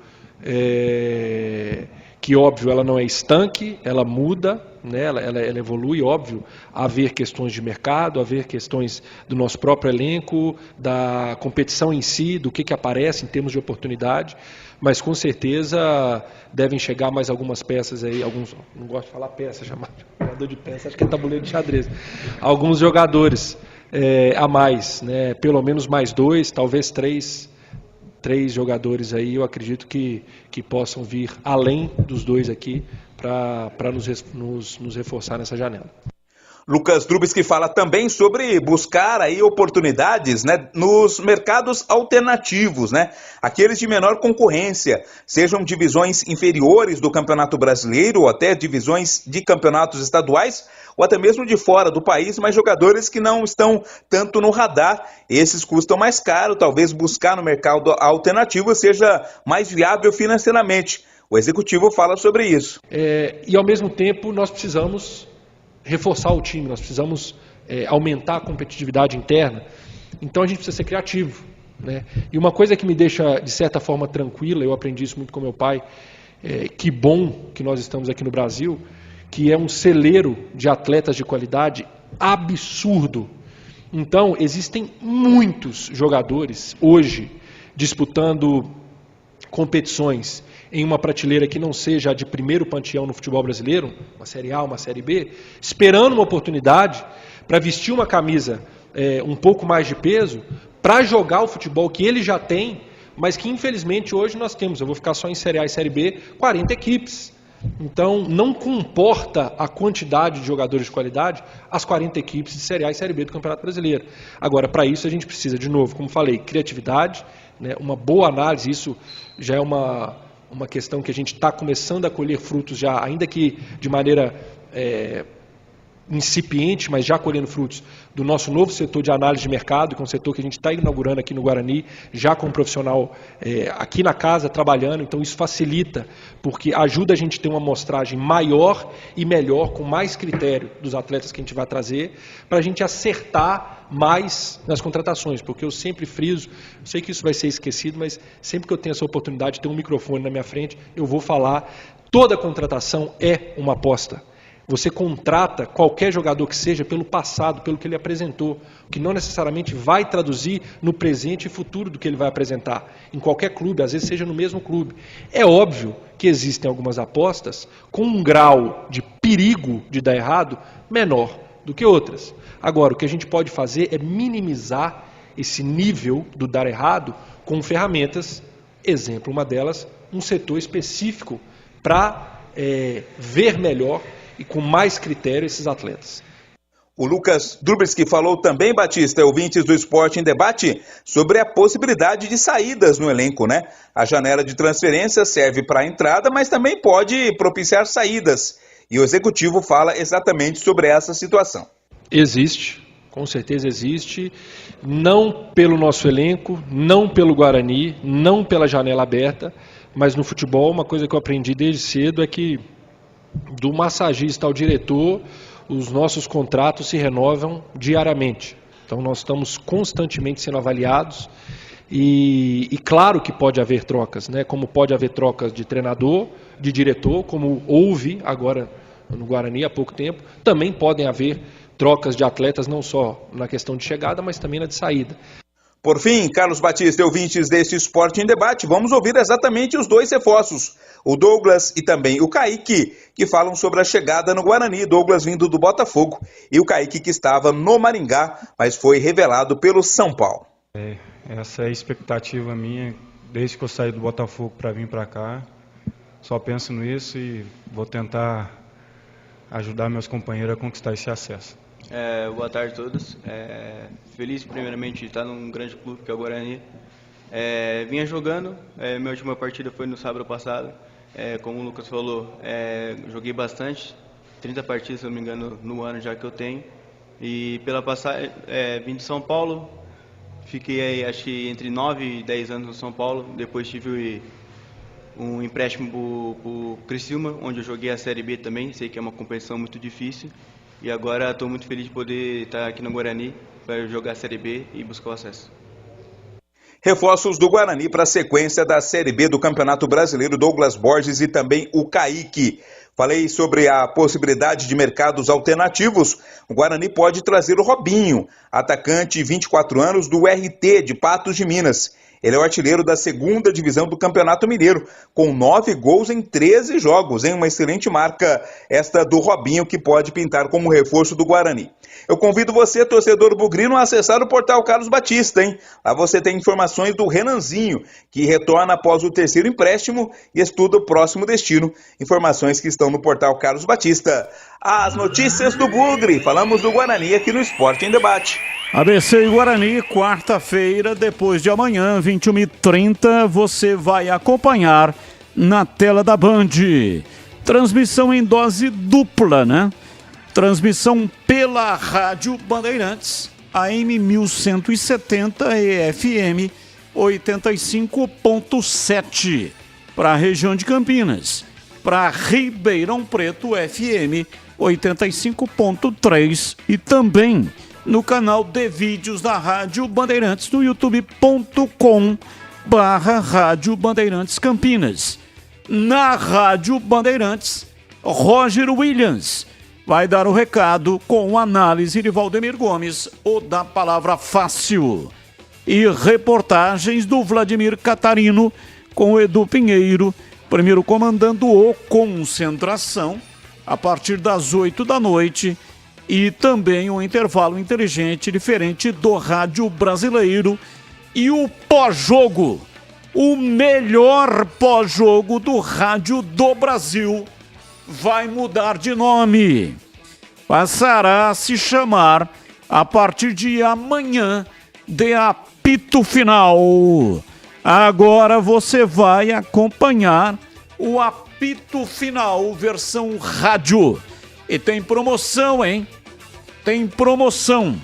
que, óbvio, ela não é estanque, ela muda, ela evolui, óbvio, haver questões de mercado, haver questões do nosso próprio elenco, da competição em si, do que aparece em termos de oportunidade, mas com certeza devem chegar mais algumas peças aí, não gosto de falar peça, chamar de jogador de peça, acho que é tabuleiro de xadrez, alguns jogadores a mais, né? Pelo menos mais 2, talvez 3 jogadores aí, eu acredito que possam vir além dos 2 aqui para nos reforçar nessa janela. Lucas Drubsky fala também sobre buscar aí oportunidades, né, nos mercados alternativos, né, aqueles de menor concorrência, sejam divisões inferiores do Campeonato Brasileiro ou até divisões de campeonatos estaduais ou até mesmo de fora do país, mas jogadores que não estão tanto no radar, esses custam mais caro, talvez buscar no mercado alternativo seja mais viável financeiramente. O executivo fala sobre isso. E ao mesmo tempo nós precisamos reforçar o time, nós precisamos aumentar a competitividade interna, então a gente precisa ser criativo, né? E uma coisa que me deixa de certa forma tranquila, eu aprendi isso muito com meu pai, que bom que nós estamos aqui no Brasil, que é um celeiro de atletas de qualidade absurdo. Então existem muitos jogadores hoje disputando competições em uma prateleira que não seja a de primeiro panteão no futebol brasileiro, uma Série A, uma Série B, esperando uma oportunidade para vestir uma camisa um pouco mais de peso, para jogar o futebol que ele já tem, mas que infelizmente hoje nós temos, eu vou ficar só em Série A e Série B, 40 equipes. Então não comporta a quantidade de jogadores de qualidade as 40 equipes de Série A e Série B do Campeonato Brasileiro. Agora, para isso a gente precisa, de novo, como falei, criatividade, né, uma boa análise, isso já é uma questão que a gente está começando a colher frutos já, ainda que de maneira incipiente, mas já colhendo frutos do nosso novo setor de análise de mercado, que é um setor que a gente está inaugurando aqui no Guarani, já com um profissional aqui na casa trabalhando, então isso facilita, porque ajuda a gente a ter uma amostragem maior e melhor, com mais critério dos atletas que a gente vai trazer, para a gente acertar mais nas contratações, porque eu sempre friso, sei que isso vai ser esquecido, mas sempre que eu tenho essa oportunidade de ter um microfone na minha frente, eu vou falar, toda contratação é uma aposta. Você contrata qualquer jogador que seja pelo passado, pelo que ele apresentou, que não necessariamente vai traduzir no presente e futuro do que ele vai apresentar, em qualquer clube, às vezes seja no mesmo clube. É óbvio que existem algumas apostas com um grau de perigo de dar errado menor do que outras. Agora, o que a gente pode fazer é minimizar esse nível do dar errado com ferramentas, exemplo, uma delas, um setor específico para ver melhor e com mais critério esses atletas. O Lucas Drubsky falou também, Batista, ouvintes do Esporte em Debate, sobre a possibilidade de saídas no elenco, né? A janela de transferência serve para a entrada, mas também pode propiciar saídas. E o executivo fala exatamente sobre essa situação. Existe, com certeza existe, não pelo nosso elenco, não pelo Guarani, não pela janela aberta, mas no futebol uma coisa que eu aprendi desde cedo é que do massagista ao diretor, os nossos contratos se renovam diariamente. Então nós estamos constantemente sendo avaliados e claro que pode haver trocas, né? Como pode haver trocas de treinador, de diretor, como houve agora no Guarani há pouco tempo, também podem haver trocas de atletas não só na questão de chegada, mas também na de saída. Por fim, Carlos Batista e ouvintes deste Esporte em Debate, vamos ouvir exatamente os 2 reforços, o Douglas e também o Kaique, que falam sobre a chegada no Guarani, Douglas vindo do Botafogo e o Kaique que estava no Maringá, mas foi revelado pelo São Paulo. Essa é a expectativa minha, desde que eu saí do Botafogo para vir para cá, só penso nisso e vou tentar ajudar meus companheiros a conquistar esse acesso. Boa tarde a todos. Feliz primeiramente de estar num grande clube que é o Guarani. Vinha jogando, minha última partida foi no sábado passado. Como o Lucas falou, joguei bastante, 30 partidas, se não me engano, no ano já que eu tenho. E pela passagem, vim de São Paulo, fiquei aí, acho que entre 9 e 10 anos no São Paulo. Depois tive um empréstimo para o Criciúma, onde eu joguei a Série B também, sei que é uma competição muito difícil. E agora estou muito feliz de poder estar aqui no Guarani para jogar a Série B e buscar o acesso. Reforços do Guarani para a sequência da Série B do Campeonato Brasileiro, Douglas Borges e também o Kaique. Falei sobre a possibilidade de mercados alternativos. O Guarani pode trazer o Robinho, atacante de 24 anos do RT de Patos de Minas. Ele é o artilheiro da 2ª divisão do Campeonato Mineiro, com 9 gols em 13 jogos, hein? Uma excelente marca esta do Robinho, que pode pintar como reforço do Guarani. Eu convido você, torcedor bugrino, a acessar o portal Carlos Batista, hein? Lá você tem informações do Renanzinho, que retorna após o 3º empréstimo e estuda o próximo destino. Informações que estão no portal Carlos Batista. As notícias do Bugre. Falamos do Guarani aqui no Esporte em Debate. ABC e Guarani, quarta-feira, depois de amanhã, 21h30, você vai acompanhar na tela da Band. Transmissão em dose dupla, né? Transmissão pela Rádio Bandeirantes, AM 1170 e FM 85.7 para a região de Campinas. Para Ribeirão Preto, FM 85.3 e também no canal de vídeos da Rádio Bandeirantes no youtube.com/Rádio Bandeirantes Campinas. Na Rádio Bandeirantes, Roger Williams vai dar o recado com análise de Valdemir Gomes, o da Palavra Fácil. E reportagens do Vladimir Catarino com o Edu Pinheiro, primeiro comandando o Concentração, a partir das 8 da noite. E também um intervalo inteligente, diferente do Rádio Brasileiro. E o pós-jogo, o melhor pós-jogo do Rádio do Brasil, vai mudar de nome. Passará a se chamar, a partir de amanhã, de Apito Final. Agora você vai acompanhar o Apito Final, versão rádio. E tem promoção, hein? Tem promoção.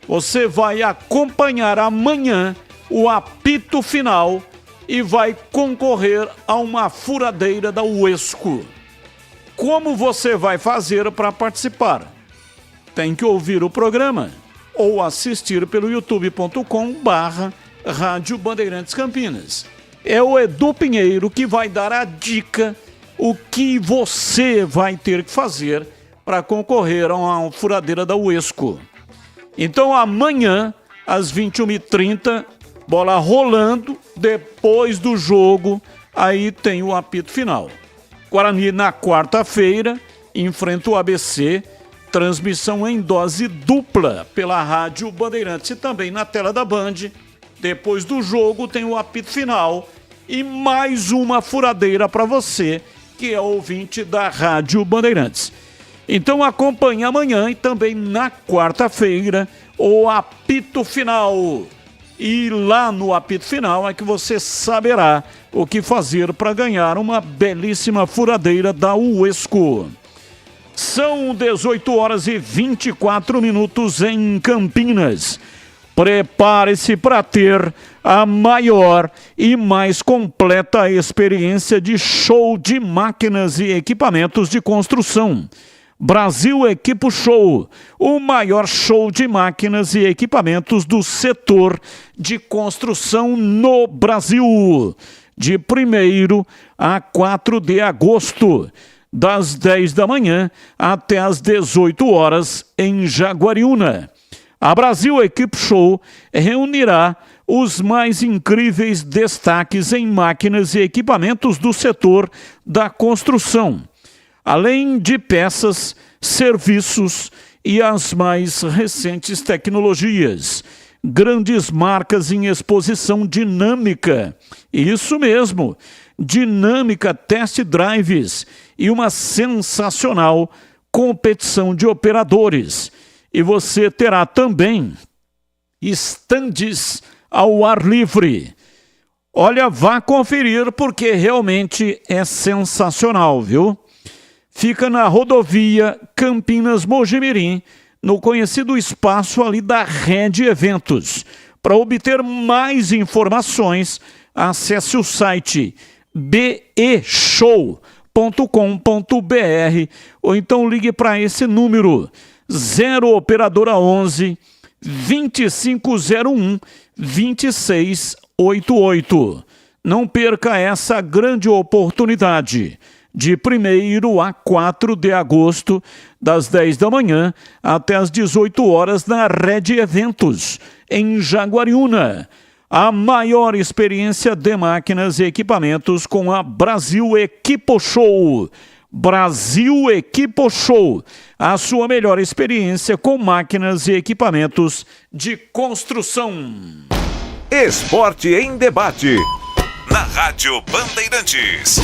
Você vai acompanhar amanhã o Apito Final e vai concorrer a uma furadeira da Uesco. Como você vai fazer para participar? Tem que ouvir o programa ou assistir pelo youtube.com/Rádio Bandeirantes Campinas. É o Edu Pinheiro que vai dar a dica o que você vai ter que fazer para concorrer a uma furadeira da Uesco. Então amanhã, às 21h30, bola rolando, depois do jogo, aí tem o apito final. Guarani na quarta-feira enfrenta o ABC, transmissão em dose dupla pela Rádio Bandeirantes e também na tela da Band. Depois do jogo tem o apito final e mais uma furadeira para você que é ouvinte da Rádio Bandeirantes. Então acompanhe amanhã e também na quarta-feira o apito final. E lá no apito final é que você saberá o que fazer para ganhar uma belíssima furadeira da Uesco. São 18h24 em Campinas. Prepare-se para ter a maior e mais completa experiência de show de máquinas e equipamentos de construção. Brasil Equipo Show, o maior show de máquinas e equipamentos do setor de construção no Brasil. De 1º a 4 de agosto, das 10 da manhã até as 18 horas em Jaguariúna. A Brasil Equipo Show reunirá os mais incríveis destaques em máquinas e equipamentos do setor da construção, além de peças, serviços e as mais recentes tecnologias. Grandes marcas em exposição dinâmica. Isso mesmo, dinâmica test drives e uma sensacional competição de operadores. E você terá também estandes ao ar livre. Olha, vá conferir porque realmente é sensacional, viu? Fica na rodovia Campinas-Mojimirim, no conhecido espaço ali da Rede Eventos. Para obter mais informações, acesse o site beshow.com.br ou então ligue para esse número 0 operadora 11 2501 2688. Não perca essa grande oportunidade. De 1º a 4 de agosto, das 10 da manhã até as 18 horas na Rede Eventos, em Jaguariúna. a maior experiência de máquinas e equipamentos com a Brasil Equipo Show. Brasil Equipo Show, a sua melhor experiência com máquinas e equipamentos de construção. Esporte em debate. Na Rádio Bandeirantes.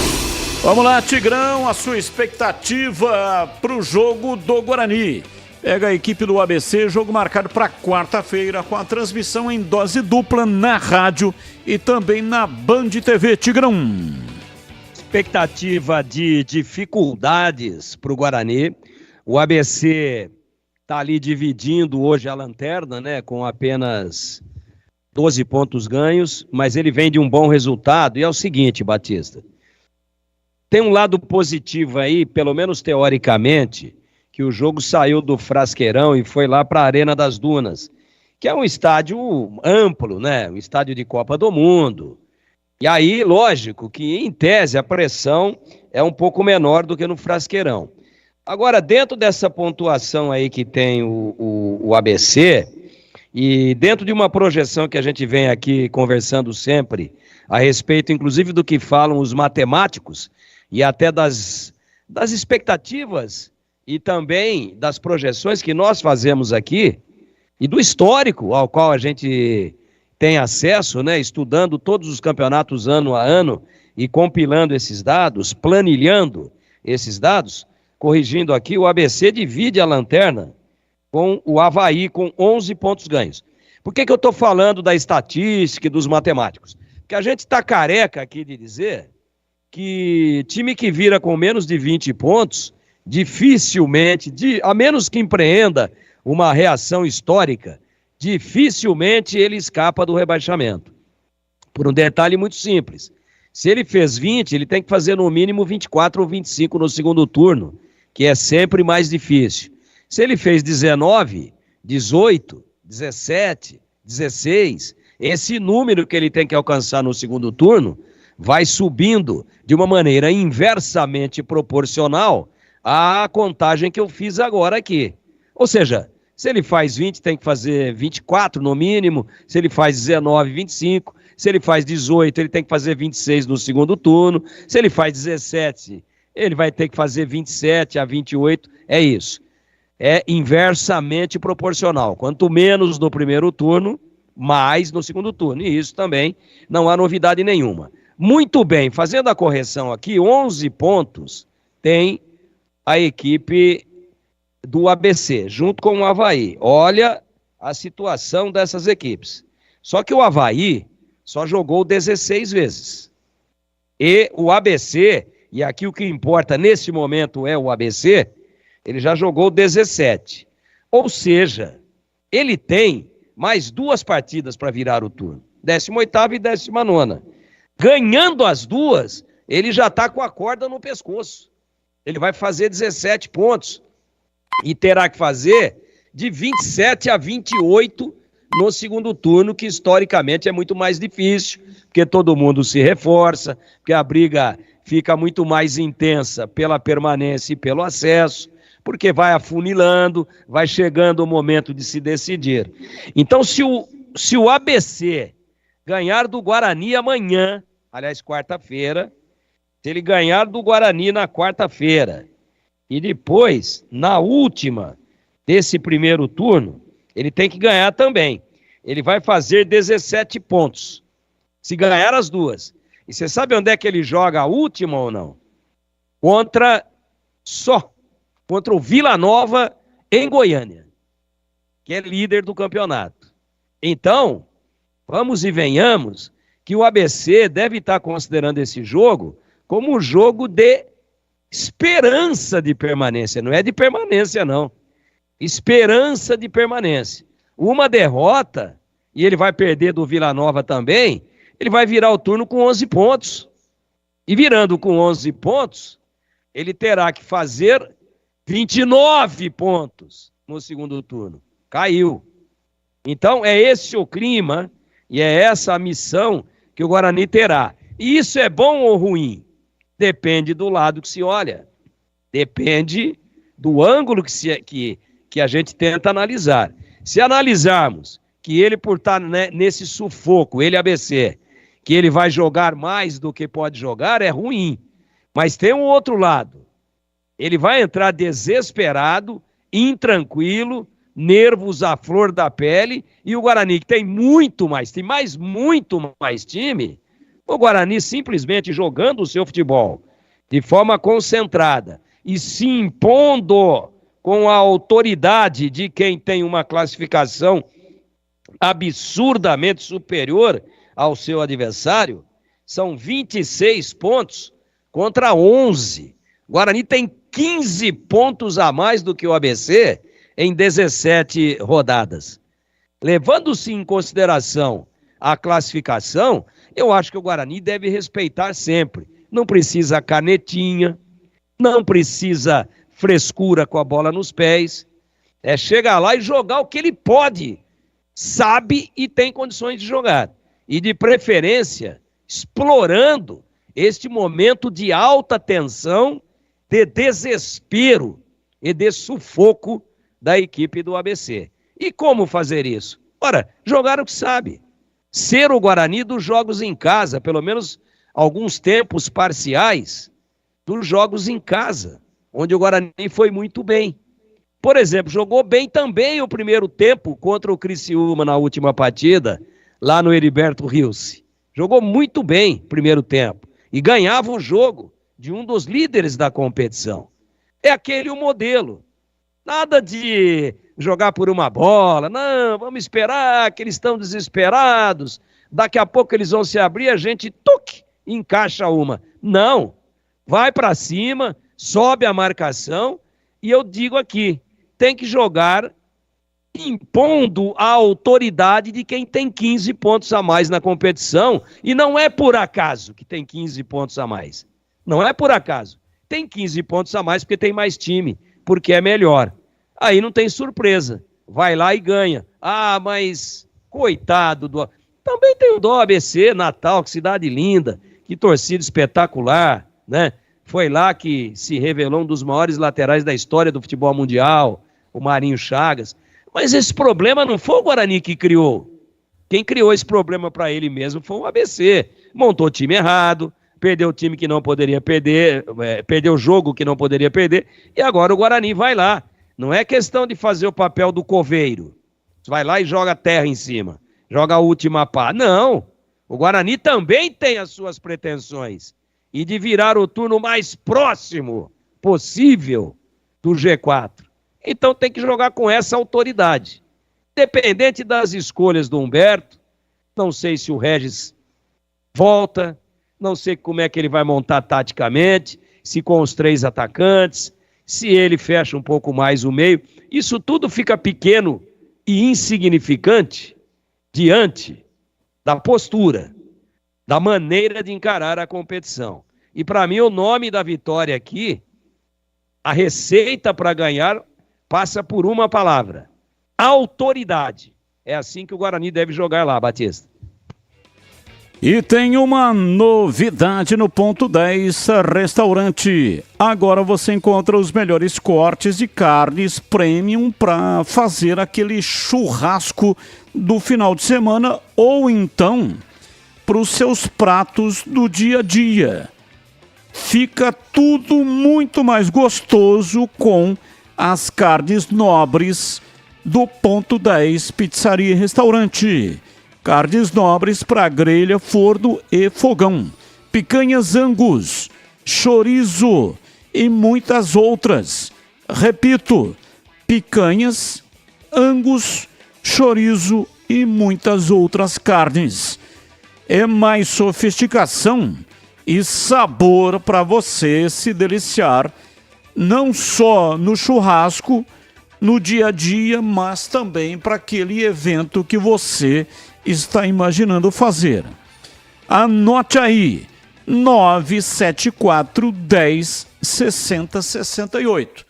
Vamos lá, Tigrão, a sua expectativa para o jogo do Guarani. Pega a equipe do ABC, jogo marcado para quarta-feira, com a transmissão em dose dupla na rádio e também na Band TV, Tigrão. Expectativa de dificuldades para o Guarani. O ABC está ali dividindo hoje a lanterna, né, com apenas 12 pontos ganhos, mas ele vem de um bom resultado. E é o seguinte, Batista, tem um lado positivo aí, pelo menos teoricamente, que o jogo saiu do Frasqueirão e foi lá para a Arena das Dunas, que é um estádio amplo, né, um estádio de Copa do Mundo. E aí, lógico que, em tese, a pressão é um pouco menor do que no Frasqueirão. Agora, dentro dessa pontuação aí que tem o ABC, e dentro de uma projeção que a gente vem aqui conversando sempre, a respeito, inclusive, do que falam os matemáticos, e até das expectativas, e também das projeções que nós fazemos aqui, e do histórico ao qual a gente tem acesso, né, estudando todos os campeonatos ano a ano e compilando esses dados, planilhando esses dados, corrigindo aqui, o ABC divide a lanterna com o Avaí com 11 pontos ganhos. Por que eu estou falando da estatística e dos matemáticos? Porque a gente está careca aqui de dizer que time que vira com menos de 20 pontos, dificilmente, a menos que empreenda uma reação histórica, dificilmente ele escapa do rebaixamento. Por um detalhe muito simples. Se ele fez 20, ele tem que fazer no mínimo 24 ou 25 no segundo turno, que é sempre mais difícil. Se ele fez 19, 18, 17, 16, esse número que ele tem que alcançar no segundo turno vai subindo de uma maneira inversamente proporcional à contagem que eu fiz agora aqui. Ou seja, se ele faz 20, tem que fazer 24 no mínimo. Se ele faz 19, 25. Se ele faz 18, ele tem que fazer 26 no segundo turno. Se ele faz 17, ele vai ter que fazer 27 a 28. É isso. É inversamente proporcional. Quanto menos no primeiro turno, mais no segundo turno. E isso também não há novidade nenhuma. Muito bem, fazendo a correção aqui, 11 pontos tem a equipe do ABC, junto com o Avaí. Olha a situação dessas equipes. Só que o Avaí só jogou 16 vezes. E o ABC, e aqui o que importa nesse momento é o ABC, ele já jogou 17. Ou seja, ele tem mais 2 partidas para virar o turno. 18ª e 19ª. Ganhando as 2, ele já está com a corda no pescoço. Ele vai fazer 17 pontos. E terá que fazer de 27 a 28 no segundo turno, que historicamente é muito mais difícil, porque todo mundo se reforça, porque a briga fica muito mais intensa pela permanência e pelo acesso, porque vai afunilando, vai chegando o momento de se decidir. Então, se o ABC ganhar do Guarani amanhã, aliás, quarta-feira, se ele ganhar do Guarani na quarta-feira, e depois, na última desse primeiro turno, ele tem que ganhar também. Ele vai fazer 17 pontos, se ganhar as 2. E você sabe onde é que ele joga a última ou não? Contra o Vila Nova em Goiânia, que é líder do campeonato. Então, vamos e venhamos, que o ABC deve estar considerando esse jogo como um jogo de esperança de permanência, não é de permanência não, esperança de permanência. Uma derrota, e ele vai perder do Vila Nova também, ele vai virar o turno com 11 pontos, e virando com 11 pontos, ele terá que fazer 29 pontos no segundo turno, caiu. Então é esse o clima, e é essa a missão que o Guarani terá. E isso é bom ou ruim? Depende do lado que se olha. Depende do ângulo que a gente tenta analisar. Se analisarmos que que ele, por estar nesse sufoco, ele ABC, que ele vai jogar mais do que pode jogar, é ruim. Mas tem um outro lado. Ele vai entrar desesperado, intranquilo, nervos à flor da pele, e o Guarani, que tem muito mais time, o Guarani simplesmente jogando o seu futebol de forma concentrada e se impondo com a autoridade de quem tem uma classificação absurdamente superior ao seu adversário, são 26 pontos contra 11. O Guarani tem 15 pontos a mais do que o ABC em 17 rodadas. Levando-se em consideração a classificação, eu acho que o Guarani deve respeitar sempre. Não precisa canetinha, não precisa frescura com a bola nos pés. É chegar lá e jogar o que ele pode, sabe e tem condições de jogar. E de preferência, explorando este momento de alta tensão, de desespero e de sufoco da equipe do ABC. E como fazer isso? Ora, jogar o que sabe. Ser o Guarani dos jogos em casa, pelo menos alguns tempos parciais dos jogos em casa, onde o Guarani foi muito bem. Por exemplo, jogou bem também o primeiro tempo contra o Criciúma na última partida, lá no Heriberto Rilse. Jogou muito bem o primeiro tempo e ganhava o jogo de um dos líderes da competição. É aquele o modelo. Nada de jogar por uma bola, não, vamos esperar que eles estão desesperados, daqui a pouco eles vão se abrir, a gente encaixa uma. Não, vai para cima, sobe a marcação, e eu digo aqui, tem que jogar impondo a autoridade de quem tem 15 pontos a mais na competição, e não é por acaso que tem 15 pontos a mais. Não é por acaso. Tem 15 pontos a mais porque tem mais time, porque é melhor. Aí não tem surpresa. Vai lá e ganha. Ah, mas coitado do... Também tem o do ABC, Natal, que cidade linda, que torcida espetacular, né? Foi lá que se revelou um dos maiores laterais da história do futebol mundial, o Marinho Chagas. Mas esse problema não foi o Guarani que criou. Quem criou esse problema para ele mesmo foi o ABC. Montou o time errado, perdeu o time que não poderia perder, perdeu o jogo que não poderia perder, e agora o Guarani vai lá. Não é questão de fazer o papel do coveiro. Vai lá e joga terra em cima. Joga a última pá. Não. O Guarani também tem as suas pretensões. E de virar o turno mais próximo possível do G4. Então tem que jogar com essa autoridade. Independente das escolhas do Humberto, não sei se o Regis volta, não sei como é que ele vai montar taticamente, se com os 3 atacantes, se ele fecha um pouco mais o meio. Isso tudo fica pequeno e insignificante diante da postura, da maneira de encarar a competição. E para mim o nome da vitória aqui, a receita para ganhar, passa por uma palavra: autoridade. É assim que o Guarani deve jogar lá, Batista. E tem uma novidade no Ponto 10 Restaurante. Agora você encontra os melhores cortes de carnes premium para fazer aquele churrasco do final de semana ou então para os seus pratos do dia a dia. Fica tudo muito mais gostoso com as carnes nobres do Ponto 10 Pizzaria e Restaurante. Carnes nobres para grelha, forno e fogão. Picanhas Angus, chorizo e muitas outras. Repito, picanhas, Angus, chorizo e muitas outras carnes. É mais sofisticação e sabor para você se deliciar, não só no churrasco, no dia a dia, mas também para aquele evento que você está imaginando fazer. Anote aí, 974 10 60 68.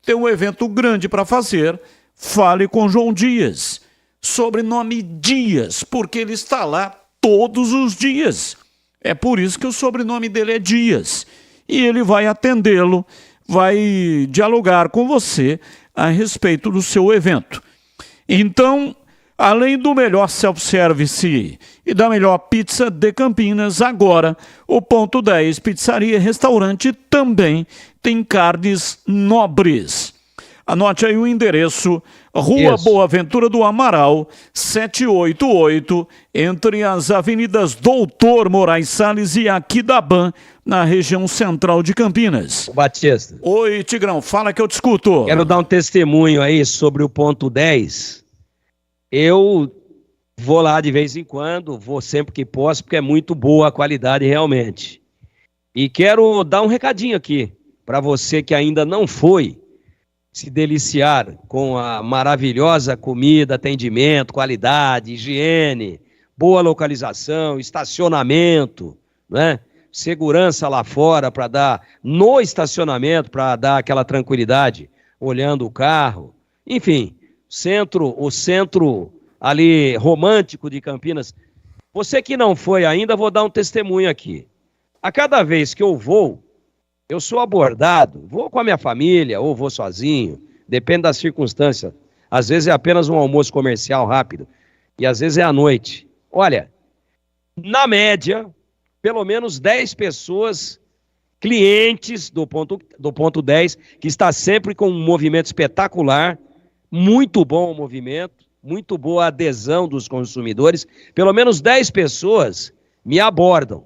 Tem um evento grande para fazer, fale com João Dias. Sobrenome Dias, porque ele está lá todos os dias. É por isso que o sobrenome dele é Dias. E ele vai atendê-lo, vai dialogar com você a respeito do seu evento. Então, Além do melhor self-service e da melhor pizza de Campinas, agora o Ponto 10 Pizzaria e Restaurante também tem carnes nobres. Anote aí o endereço, Rua Boa Ventura do Amaral, 788, entre as avenidas Doutor Moraes Salles e Aquidaban, na região central de Campinas. Batista. Oi, Tigrão, fala que eu te escuto. Quero dar um testemunho aí sobre o Ponto 10. Eu vou lá de vez em quando, vou sempre que posso, porque é muito boa a qualidade realmente. E quero dar um recadinho aqui, para você que ainda não foi se deliciar com a maravilhosa comida, atendimento, qualidade, higiene, boa localização, estacionamento, né? Segurança lá fora para dar, no estacionamento, para dar aquela tranquilidade, olhando o carro. Enfim, o centro ali romântico de Campinas. Você que não foi ainda, vou dar um testemunho aqui. A cada vez que eu vou, eu sou abordado, vou com a minha família ou vou sozinho, depende da circunstância. Às vezes é apenas um almoço comercial rápido e às vezes é à noite. Olha, na média, pelo menos 10 pessoas, clientes do ponto 10, que está sempre com um movimento espetacular, muito bom o movimento, muito boa a adesão dos consumidores, pelo menos 10 pessoas me abordam.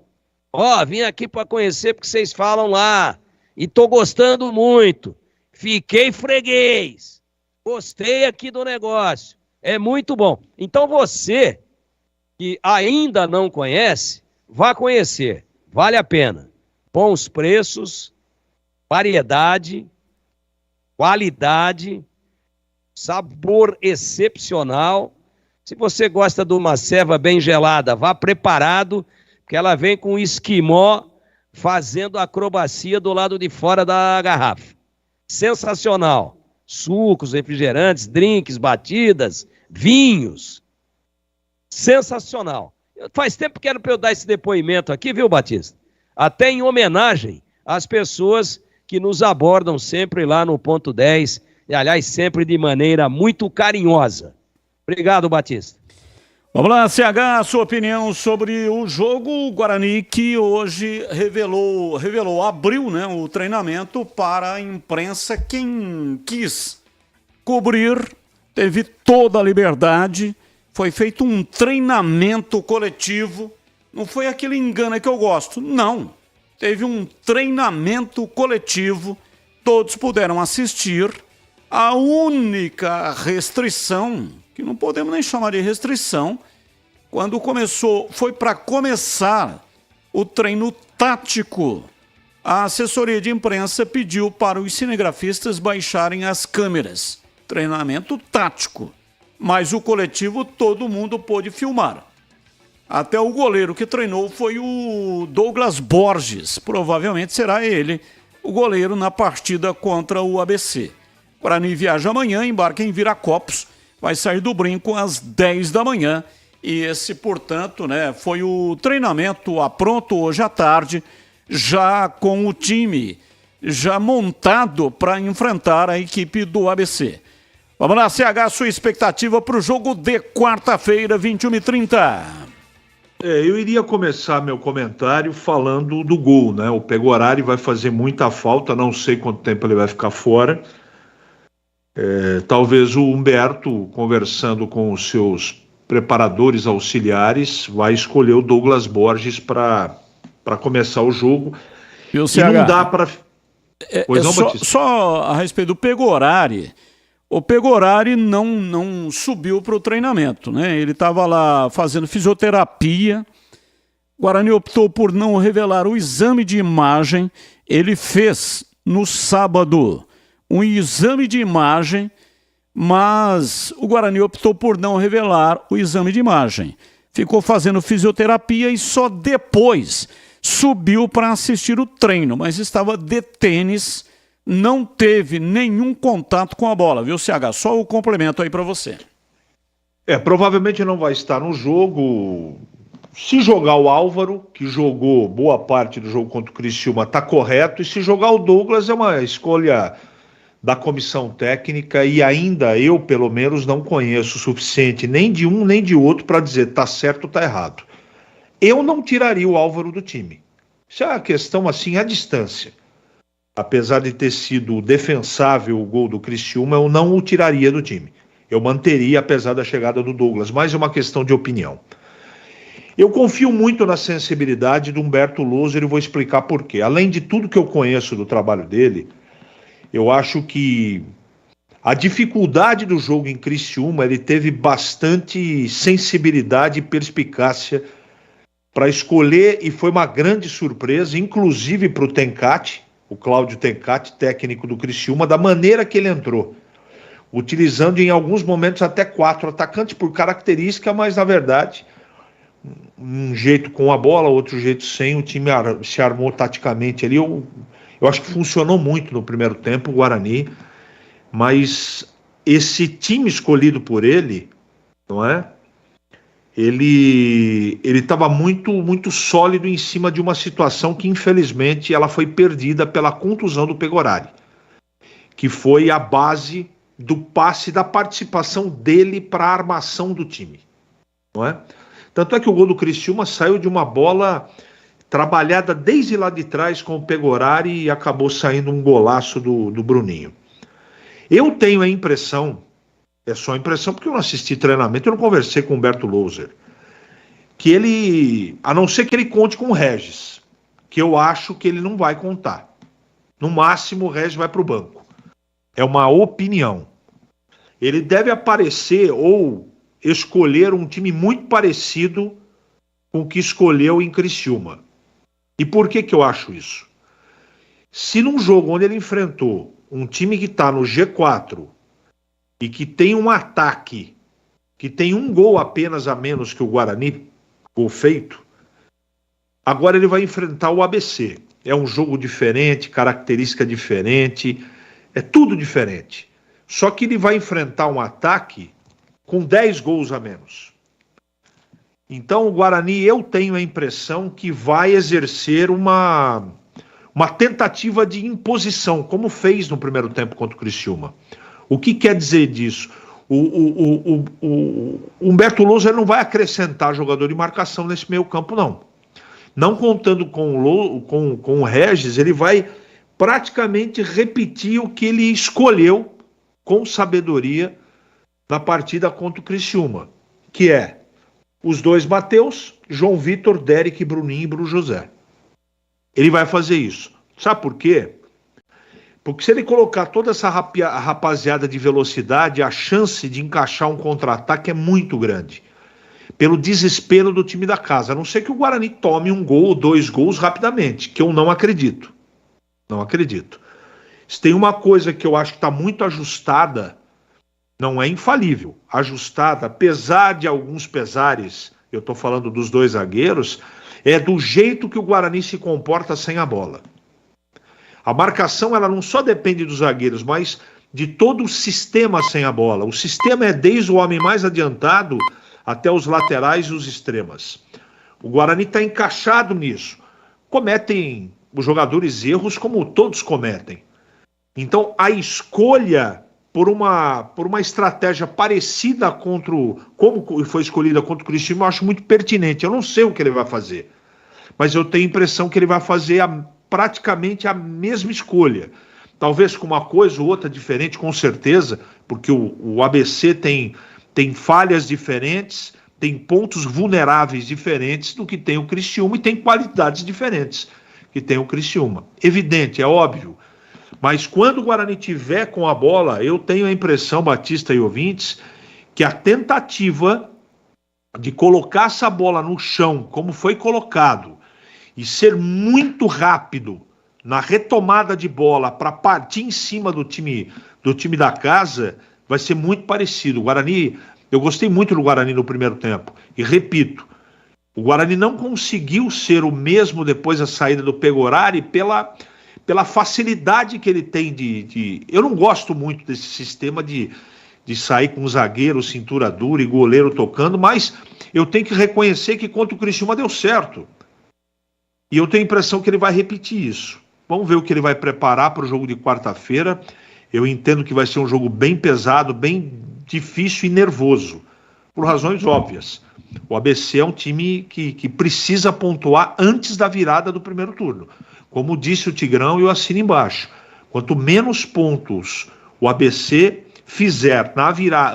Vim aqui para conhecer porque vocês falam lá. E tô gostando muito. Fiquei freguês. Gostei aqui do negócio. É muito bom. Então você que ainda não conhece, vá conhecer. Vale a pena. Bons preços, variedade, qualidade, sabor excepcional. Se você gosta de uma ceva bem gelada, vá preparado, que ela vem com esquimó fazendo acrobacia do lado de fora da garrafa. Sensacional. Sucos, refrigerantes, drinks, batidas, vinhos. Sensacional. Faz tempo que quero para eu dar esse depoimento aqui, viu, Batista? Até em homenagem às pessoas que nos abordam sempre lá no Ponto 10, e aliás, sempre de maneira muito carinhosa. Obrigado, Batista. Vamos lá, CH, sua opinião sobre o jogo Guarani, que hoje abriu, né, o treinamento para a imprensa. Quem quis cobrir teve toda a liberdade, foi feito um treinamento coletivo, não foi aquele engano que eu gosto, não. Teve um treinamento coletivo, todos puderam assistir. A única restrição, que não podemos nem chamar de restrição, quando foi para começar o treino tático, a assessoria de imprensa pediu para os cinegrafistas baixarem as câmeras. Treinamento tático, mas o coletivo todo mundo pôde filmar. Até o goleiro que treinou foi o Douglas Borges, provavelmente será ele o goleiro na partida contra o ABC. Guarani viaja amanhã, embarca em Viracopos, vai sair do Brinco às 10 da manhã. E esse, portanto, né, foi o treinamento apronto hoje à tarde, já com o time já montado para enfrentar a equipe do ABC. Vamos lá, CH, sua expectativa para o jogo de quarta-feira, 21h30. Eu iria começar meu comentário falando do gol, né? O Pegorari vai fazer muita falta, não sei quanto tempo ele vai ficar fora. Talvez o Humberto, conversando com os seus preparadores auxiliares, vai escolher o Douglas Borges para começar o jogo. E não dá para... Só a respeito do Pegorari, o Pegorari não subiu para o treinamento, né? Ele estava lá fazendo fisioterapia. O Guarani optou por não revelar o exame de imagem. Ele fez no sábado um exame de imagem, mas o Guarani optou por não revelar o exame de imagem. Ficou fazendo fisioterapia e só depois subiu para assistir o treino, mas estava de tênis, não teve nenhum contato com a bola, viu, CH? Só o complemento aí para você. Provavelmente não vai estar no jogo. Se jogar o Álvaro, que jogou boa parte do jogo contra o Criciúma, está correto, e se jogar o Douglas é uma escolha da comissão técnica, e ainda eu, pelo menos, não conheço o suficiente nem de um nem de outro para dizer tá certo ou tá errado. Eu não tiraria o Álvaro do time. Isso é uma questão assim à distância. Apesar de ter sido defensável o gol do Criciúma, eu não o tiraria do time. Eu manteria, apesar da chegada do Douglas, mas é uma questão de opinião. Eu confio muito na sensibilidade do Humberto Loser e vou explicar por quê. Além de tudo que eu conheço do trabalho dele, eu acho que a dificuldade do jogo em Criciúma, ele teve bastante sensibilidade e perspicácia para escolher, e foi uma grande surpresa, inclusive para o Tencati, o Cláudio Tencati, técnico do Criciúma, da maneira que ele entrou, utilizando em alguns momentos até 4 atacantes por característica, mas na verdade, um jeito com a bola, outro jeito sem, o time se armou taticamente ali. Eu acho que funcionou muito no primeiro tempo o Guarani, mas esse time escolhido por ele, não é? Ele estava muito sólido em cima de uma situação que infelizmente ela foi perdida pela contusão do Pegorari, que foi a base do passe, da participação dele para a armação do time, não é? Tanto é que o gol do Criciúma saiu de uma bola trabalhada desde lá de trás com o Pegorari e acabou saindo um golaço do Bruninho. Eu tenho a impressão, é só impressão porque eu não assisti treinamento, eu não conversei com o Humberto Loser, que ele, a não ser que ele conte com o Regis, que eu acho que ele não vai contar. No máximo o Regis vai para o banco. É uma opinião. Ele deve aparecer ou escolher um time muito parecido com o que escolheu em Criciúma. E por que eu acho isso? Se num jogo onde ele enfrentou um time que está no G4 e que tem um ataque, que tem um gol apenas a menos que o Guarani, gol feito, agora ele vai enfrentar o ABC. É um jogo diferente, característica diferente, é tudo diferente. Só que ele vai enfrentar um ataque com 10 gols a menos. Então o Guarani, eu tenho a impressão que vai exercer uma tentativa de imposição, como fez no primeiro tempo contra o Criciúma. O que quer dizer disso? O Humberto Loser não vai acrescentar jogador de marcação nesse meio campo, não. Não contando com o Regis, ele vai praticamente repetir o que ele escolheu com sabedoria na partida contra o Criciúma, que é os dois Matheus, João Vitor, Derek, Bruninho e Bruno José. Ele vai fazer isso. Sabe por quê? Porque se ele colocar toda essa rapaziada de velocidade, a chance de encaixar um contra-ataque é muito grande. Pelo desespero do time da casa. A não ser que o Guarani tome um gol ou 2 gols rapidamente, que eu não acredito. Não acredito. Se tem uma coisa que eu acho que está muito ajustada, não é infalível, ajustada, apesar de alguns pesares, eu estou falando dos 2 zagueiros, é do jeito que o Guarani se comporta sem a bola. A marcação, ela não só depende dos zagueiros, mas de todo o sistema sem a bola. O sistema é desde o homem mais adiantado até os laterais e os extremas. O Guarani está encaixado nisso. Cometem os jogadores erros como todos cometem. Então, a escolha por uma estratégia parecida como foi escolhida contra o Criciúma, eu acho muito pertinente. Eu não sei o que ele vai fazer, mas eu tenho a impressão que ele vai fazer praticamente a mesma escolha. Talvez com uma coisa ou outra diferente, com certeza, porque o ABC tem falhas diferentes, tem pontos vulneráveis diferentes do que tem o Criciúma e tem qualidades diferentes que tem o Criciúma. Evidente, é óbvio. Mas quando o Guarani tiver com a bola, eu tenho a impressão, Batista e ouvintes, que a tentativa de colocar essa bola no chão, como foi colocado, e ser muito rápido na retomada de bola para partir em cima do time da casa, vai ser muito parecido. O Guarani, eu gostei muito do Guarani no primeiro tempo. E repito, o Guarani não conseguiu ser o mesmo depois da saída do Pegorari pela facilidade que ele tem de... Eu não gosto muito desse sistema de sair com zagueiro, cintura dura e goleiro tocando, mas eu tenho que reconhecer que contra o Criciúma deu certo. E eu tenho a impressão que ele vai repetir isso. Vamos ver o que ele vai preparar para o jogo de quarta-feira. Eu entendo que vai ser um jogo bem pesado, bem difícil e nervoso, por razões óbvias. O ABC é um time que precisa pontuar antes da virada do primeiro turno. Como disse o Tigrão, e eu assino embaixo. Quanto menos pontos o ABC fizer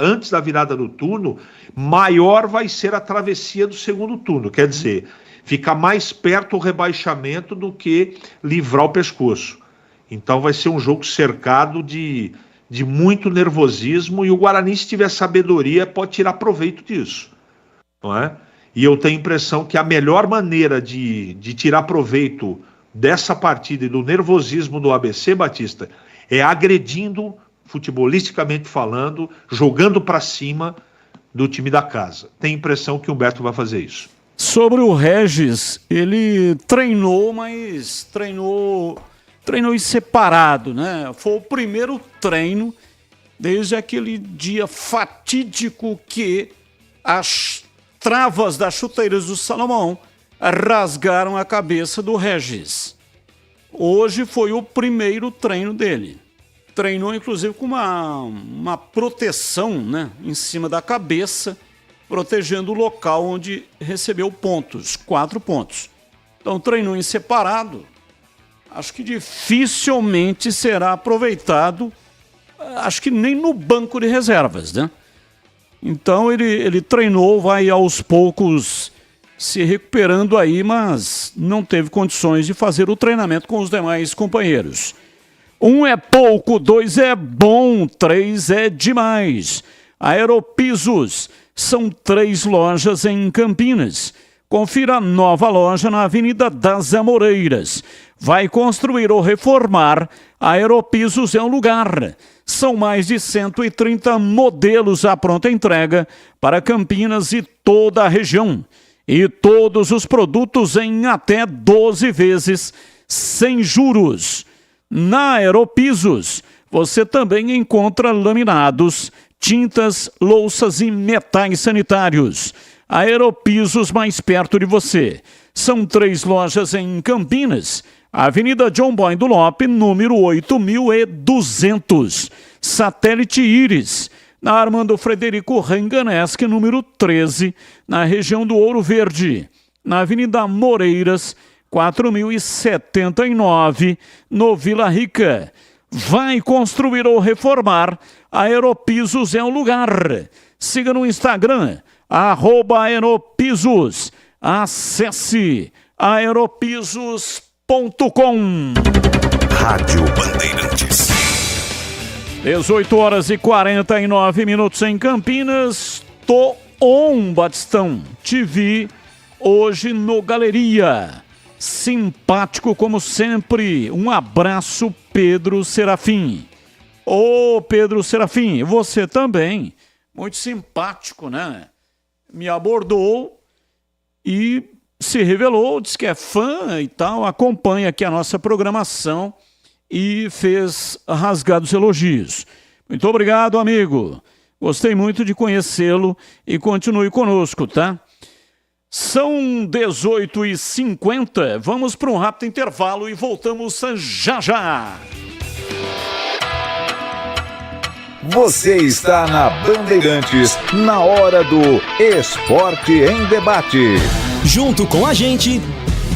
antes da virada do turno, maior vai ser a travessia do segundo turno. Quer dizer, fica mais perto o rebaixamento do que livrar o pescoço. Então vai ser um jogo cercado de muito nervosismo, e o Guarani, se tiver sabedoria, pode tirar proveito disso. Não é? E eu tenho a impressão que a melhor maneira de tirar proveito dessa partida e do nervosismo do ABC, Batista, é agredindo, futebolisticamente falando, jogando para cima do time da casa. Tenho a impressão que o Humberto vai fazer isso. Sobre o Regis, ele treinou, mas treinou em separado, né? Foi o primeiro treino desde aquele dia fatídico que as travas das chuteiras do Salomão rasgaram a cabeça do Regis. Hoje foi o primeiro treino dele. Treinou, inclusive, com uma proteção, né, em cima da cabeça, protegendo o local onde recebeu pontos, 4 pontos. Então, treinou em separado. Acho que dificilmente será aproveitado, acho que nem no banco de reservas, né? Então, ele treinou, vai aos poucos se recuperando aí, mas não teve condições de fazer o treinamento com os demais companheiros. 1 é pouco, 2 é bom, 3 é demais. Aeropisos, são 3 lojas em Campinas. Confira a nova loja na Avenida das Amoreiras. Vai construir ou reformar, Aeropisos é um lugar. São mais de 130 modelos à pronta entrega para Campinas e toda a região. E todos os produtos em até 12 vezes, sem juros. Na Aeropisos, você também encontra laminados, tintas, louças e metais sanitários. Aeropisos mais perto de você. São 3 lojas em Campinas. Avenida John Boy do Lope, número 8.200. Satélite Íris. Na Armando Frederico Ranganeschi, número 13, na região do Ouro Verde. Na Avenida Moreiras, 4.079, no Vila Rica. Vai construir ou reformar, Aeropisos é o lugar. Siga no Instagram, @Aeropisos. Acesse aeropisos.com. Rádio Bandeirantes. 18h49 em Campinas. Tô on, Batistão. Te vi hoje no Galeria. Simpático como sempre. Um abraço, Pedro Serafim. Ô, Pedro Serafim, você também. Muito simpático, né? Me abordou e se revelou, disse que é fã e tal, acompanha aqui a nossa programação e fez rasgados elogios. Muito obrigado, amigo. Gostei muito de conhecê-lo e continue conosco, tá? São 18h50. Vamos para um rápido intervalo e voltamos já já. Você está na Bandeirantes, na hora do Esporte em Debate. Junto com a gente,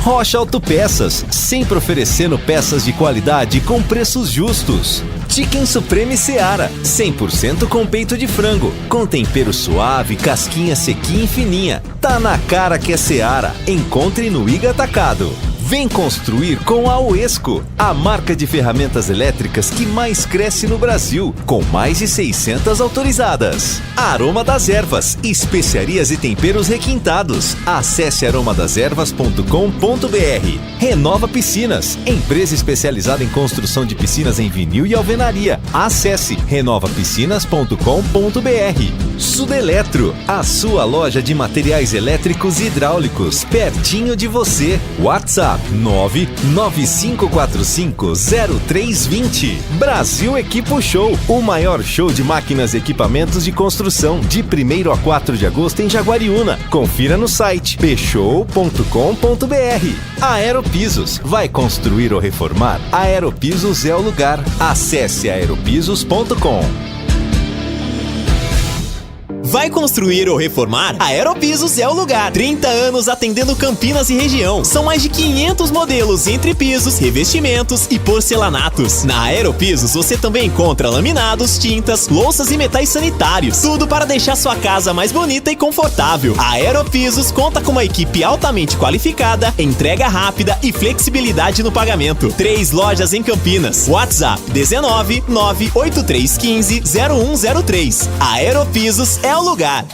Rocha Autopeças, sempre oferecendo peças de qualidade com preços justos. Chicken Supreme Seara, 100% com peito de frango, com tempero suave, casquinha sequinha e fininha. Tá na cara que é Seara. Encontre no Iga Atacado. Vem construir com a Uesco, a marca de ferramentas elétricas que mais cresce no Brasil, com mais de 600 autorizadas. Aroma das Ervas, especiarias e temperos requintados. Acesse aromadeservas.com.br. Renova Piscinas, empresa especializada em construção de piscinas em vinil e alvenaria. Acesse renovapiscinas.com.br. Sudeletro, a sua loja de materiais elétricos e hidráulicos, pertinho de você. WhatsApp 995450320. Brasil Equipo Show, o maior show de máquinas e equipamentos de construção construção. De 1º a 4 de agosto em Jaguariúna. Confira no site pshow.com.br. Aeropisos. Vai construir ou reformar? Aeropisos é o lugar. Acesse aeropisos.com. Vai construir ou reformar? A Aeropisos é o lugar. 30 anos atendendo Campinas e região. São mais de 500 modelos entre pisos, revestimentos e porcelanatos. Na Aeropisos você também encontra laminados, tintas, louças e metais sanitários. Tudo para deixar sua casa mais bonita e confortável. A Aeropisos conta com uma equipe altamente qualificada, entrega rápida e flexibilidade no pagamento. 3 lojas em Campinas. WhatsApp 19 98315 0103. A Aeropisos é o lugar.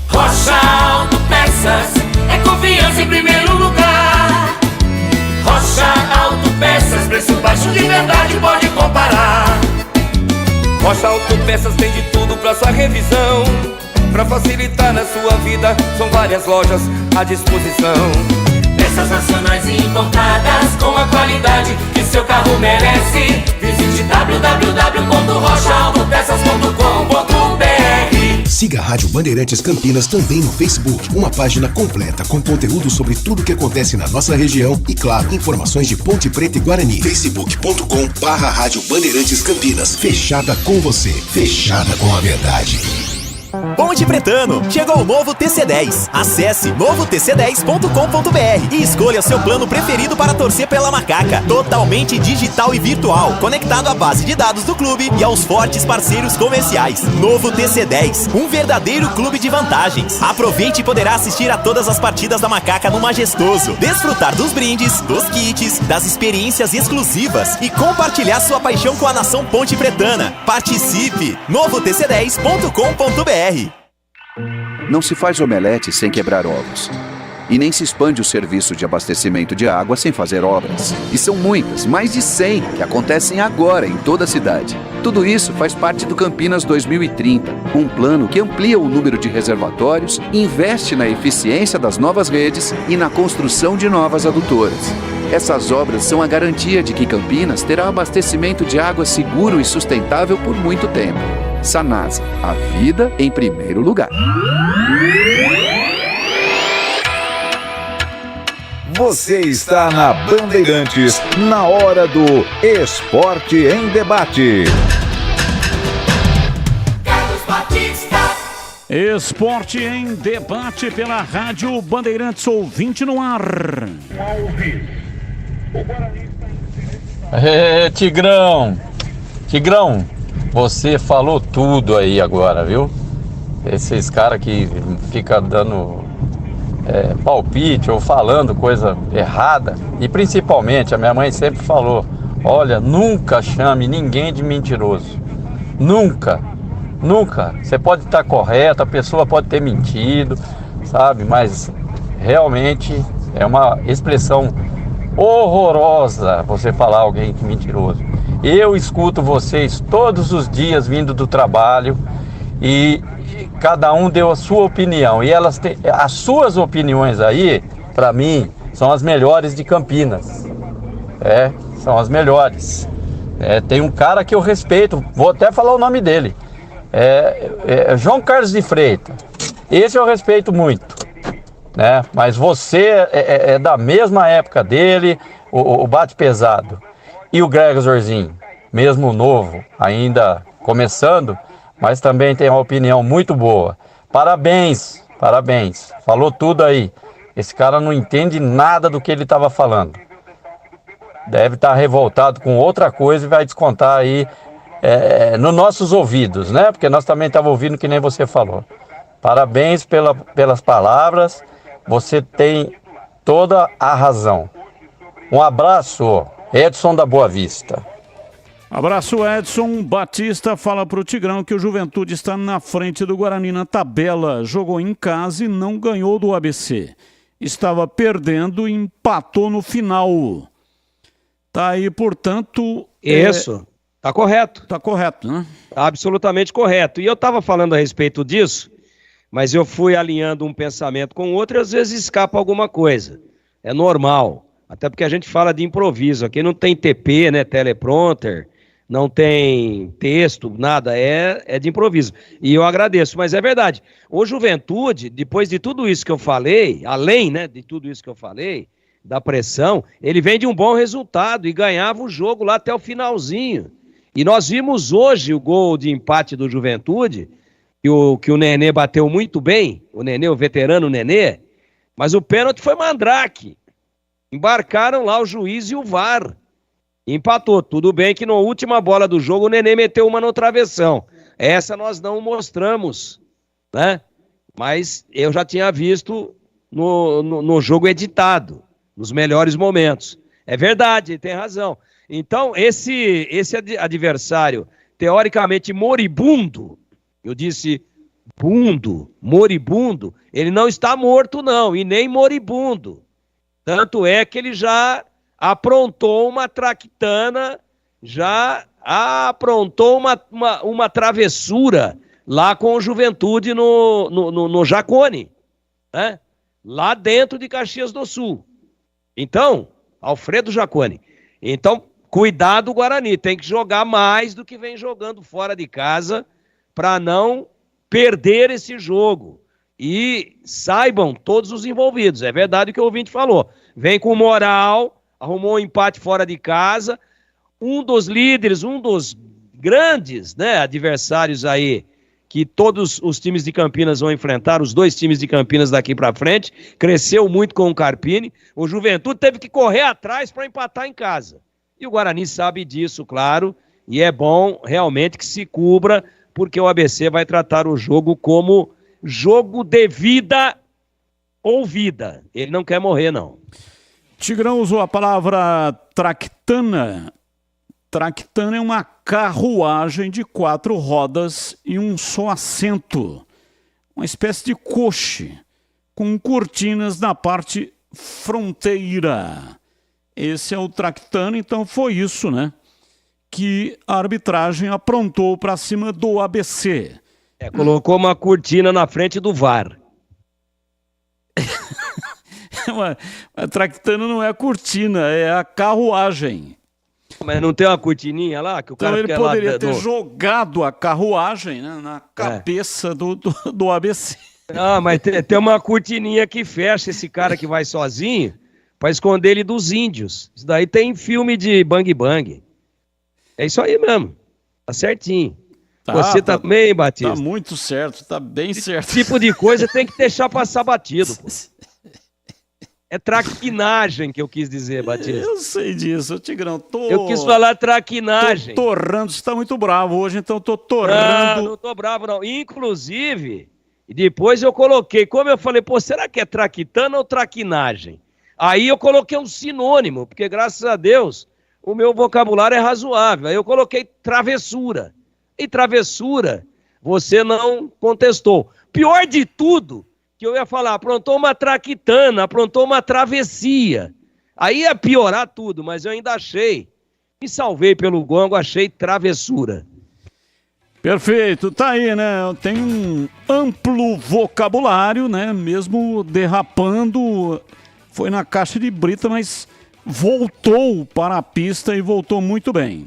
Rocha Autopeças é confiança em primeiro lugar. Rocha Autopeças, preço baixo de verdade, pode comparar. Rocha Autopeças tem de tudo pra sua revisão. Pra facilitar na sua vida, são várias lojas à disposição. Peças nacionais e importadas com a qualidade que seu carro merece. Visite www.rochaautopeças.com.br. Siga a Rádio Bandeirantes Campinas também no Facebook. Uma página completa com conteúdo sobre tudo que acontece na nossa região e, claro, informações de Ponte Preta e Guarani. facebook.com/Rádio Bandeirantes Campinas. Fechada com você. Fechada com a verdade. Ponte Pretano, chegou o novo TC10. Acesse novotc10.com.br e escolha o seu plano preferido para torcer pela Macaca. Totalmente digital e virtual, conectado à base de dados do clube e aos fortes parceiros comerciais. Novo TC10, um verdadeiro clube de vantagens. Aproveite e poderá assistir a todas as partidas da Macaca no Majestoso, desfrutar dos brindes, dos kits, das experiências exclusivas e compartilhar sua paixão com a nação Ponte Pretana. Participe! novotc10.com.br. Não se faz omelete sem quebrar ovos. E nem se expande o serviço de abastecimento de água sem fazer obras. E são muitas, mais de 100, que acontecem agora em toda a cidade. Tudo isso faz parte do Campinas 2030, um plano que amplia o número de reservatórios, investe na eficiência das novas redes e na construção de novas adutoras. Essas obras são a garantia de que Campinas terá abastecimento de água seguro e sustentável por muito tempo. Sanasa, a vida em primeiro lugar. Você está na Bandeirantes, na hora do Esporte em Debate. Esporte em Debate pela Rádio Bandeirantes, ouvinte no ar. Tigrão, você falou tudo aí agora, viu? Esses caras que ficam dando palpite ou falando coisa errada. E principalmente, a minha mãe sempre falou, olha, nunca chame ninguém de mentiroso. Nunca. Você pode estar correto, a pessoa pode ter mentido, sabe? Mas realmente é uma expressão horrorosa você falar alguém que é mentiroso. Eu escuto vocês todos os dias vindo do trabalho e cada um deu a sua opinião. E elas têm, as suas opiniões aí, para mim, são as melhores de Campinas. São as melhores. Tem um cara que eu respeito, vou até falar o nome dele. João Carlos de Freitas. Esse eu respeito muito. Mas você é da mesma época dele, o Bate Pesado. E o Gregorzinho, mesmo novo, ainda começando, mas também tem uma opinião muito boa. Parabéns. Falou tudo aí. Esse cara não entende nada do que ele estava falando. Deve estar revoltado com outra coisa e vai descontar aí nos nossos ouvidos, né? Porque nós também estávamos ouvindo que nem você falou. Parabéns pelas palavras. Você tem toda a razão. Um abraço, Edson da Boa Vista. Abraço, Edson. Batista fala pro Tigrão que o Juventude está na frente do Guarani na tabela. Jogou em casa e não ganhou do ABC. Estava perdendo e empatou no final. Tá aí, portanto... Isso, tá correto. Tá correto, né? Tá absolutamente correto. E eu estava falando a respeito disso, mas eu fui alinhando um pensamento com o outro e às vezes escapa alguma coisa. É normal. Até porque a gente fala de improviso. Aqui não tem TP, né? Teleprompter. não tem texto, nada, é de improviso. E eu agradeço, mas é verdade. O Juventude, depois de tudo isso que eu falei, além, né, de tudo isso que eu falei, da pressão, ele vem de um bom resultado e ganhava o jogo lá até o finalzinho. E nós vimos hoje o gol de empate do Juventude, que o Nenê bateu muito bem, o Nenê, o veterano Nenê, mas o pênalti foi Mandrake. Embarcaram lá o juiz e o VAR. Empatou. Tudo bem que na última bola do jogo o Nenê meteu uma no travessão. Essa nós não mostramos, né? Mas eu já tinha visto no jogo editado, nos melhores momentos. É verdade, ele tem razão. Então, esse adversário, teoricamente moribundo, eu disse moribundo, ele não está morto não, e nem moribundo. Tanto é que ele já aprontou uma traquitana, já aprontou uma travessura lá com o Juventude no Jacone, né? Lá dentro de Caxias do Sul. Então, Alfredo Jacone. Então, cuidado, Guarani, tem que jogar mais do que vem jogando fora de casa para não perder esse jogo. E saibam todos os envolvidos, é verdade o que o ouvinte falou. Vem com moral, arrumou um empate fora de casa, um dos líderes, um dos grandes, né, adversários aí, que todos os times de Campinas vão enfrentar, os dois times de Campinas daqui para frente, cresceu muito com o Carpini, o Juventude teve que correr atrás para empatar em casa. E o Guarani sabe disso, claro, e é bom realmente que se cubra, porque o ABC vai tratar o jogo como jogo de vida ou vida. Ele não quer morrer, não. Tigrão usou a palavra traquitana. Traquitana é uma carruagem de 4 rodas e um só assento. Uma espécie de coche, com cortinas na parte fronteira. Esse é o traquitana, então foi isso, né? Que a arbitragem aprontou para cima do ABC. Colocou uma cortina na frente do VAR. A traquitana não é a cortina, é a carruagem. Mas não tem uma cortininha lá? Que o então cara ele poderia ter jogado a carruagem, né, na cabeça do ABC. Ah, mas tem uma cortininha que fecha esse cara que vai sozinho para esconder ele dos índios. Isso daí tem filme de Bang Bang. É isso aí mesmo. Tá certinho. Você também, Batista? Tá muito certo, tá bem certo. Esse tipo de coisa tem que deixar passar batido, pô. É traquinagem que eu quis dizer, Batista. Eu sei disso, Tigrão. Eu quis falar traquinagem. Tô torrando, você tá muito bravo hoje, então tô torrando. Não tô bravo, não. Inclusive, depois eu coloquei, como eu falei, pô, será que é traquitana ou traquinagem? Aí eu coloquei um sinônimo, porque graças a Deus o meu vocabulário é razoável. Aí eu coloquei travessura. E travessura, você não contestou. Pior de tudo, que eu ia falar, aprontou uma traquitana, aprontou uma travessia. Aí ia piorar tudo, mas eu ainda achei. Me salvei pelo gongo, achei travessura. Perfeito, tá aí, né? Tem um amplo vocabulário, né? Mesmo derrapando, foi na caixa de brita, mas voltou para a pista e voltou muito bem.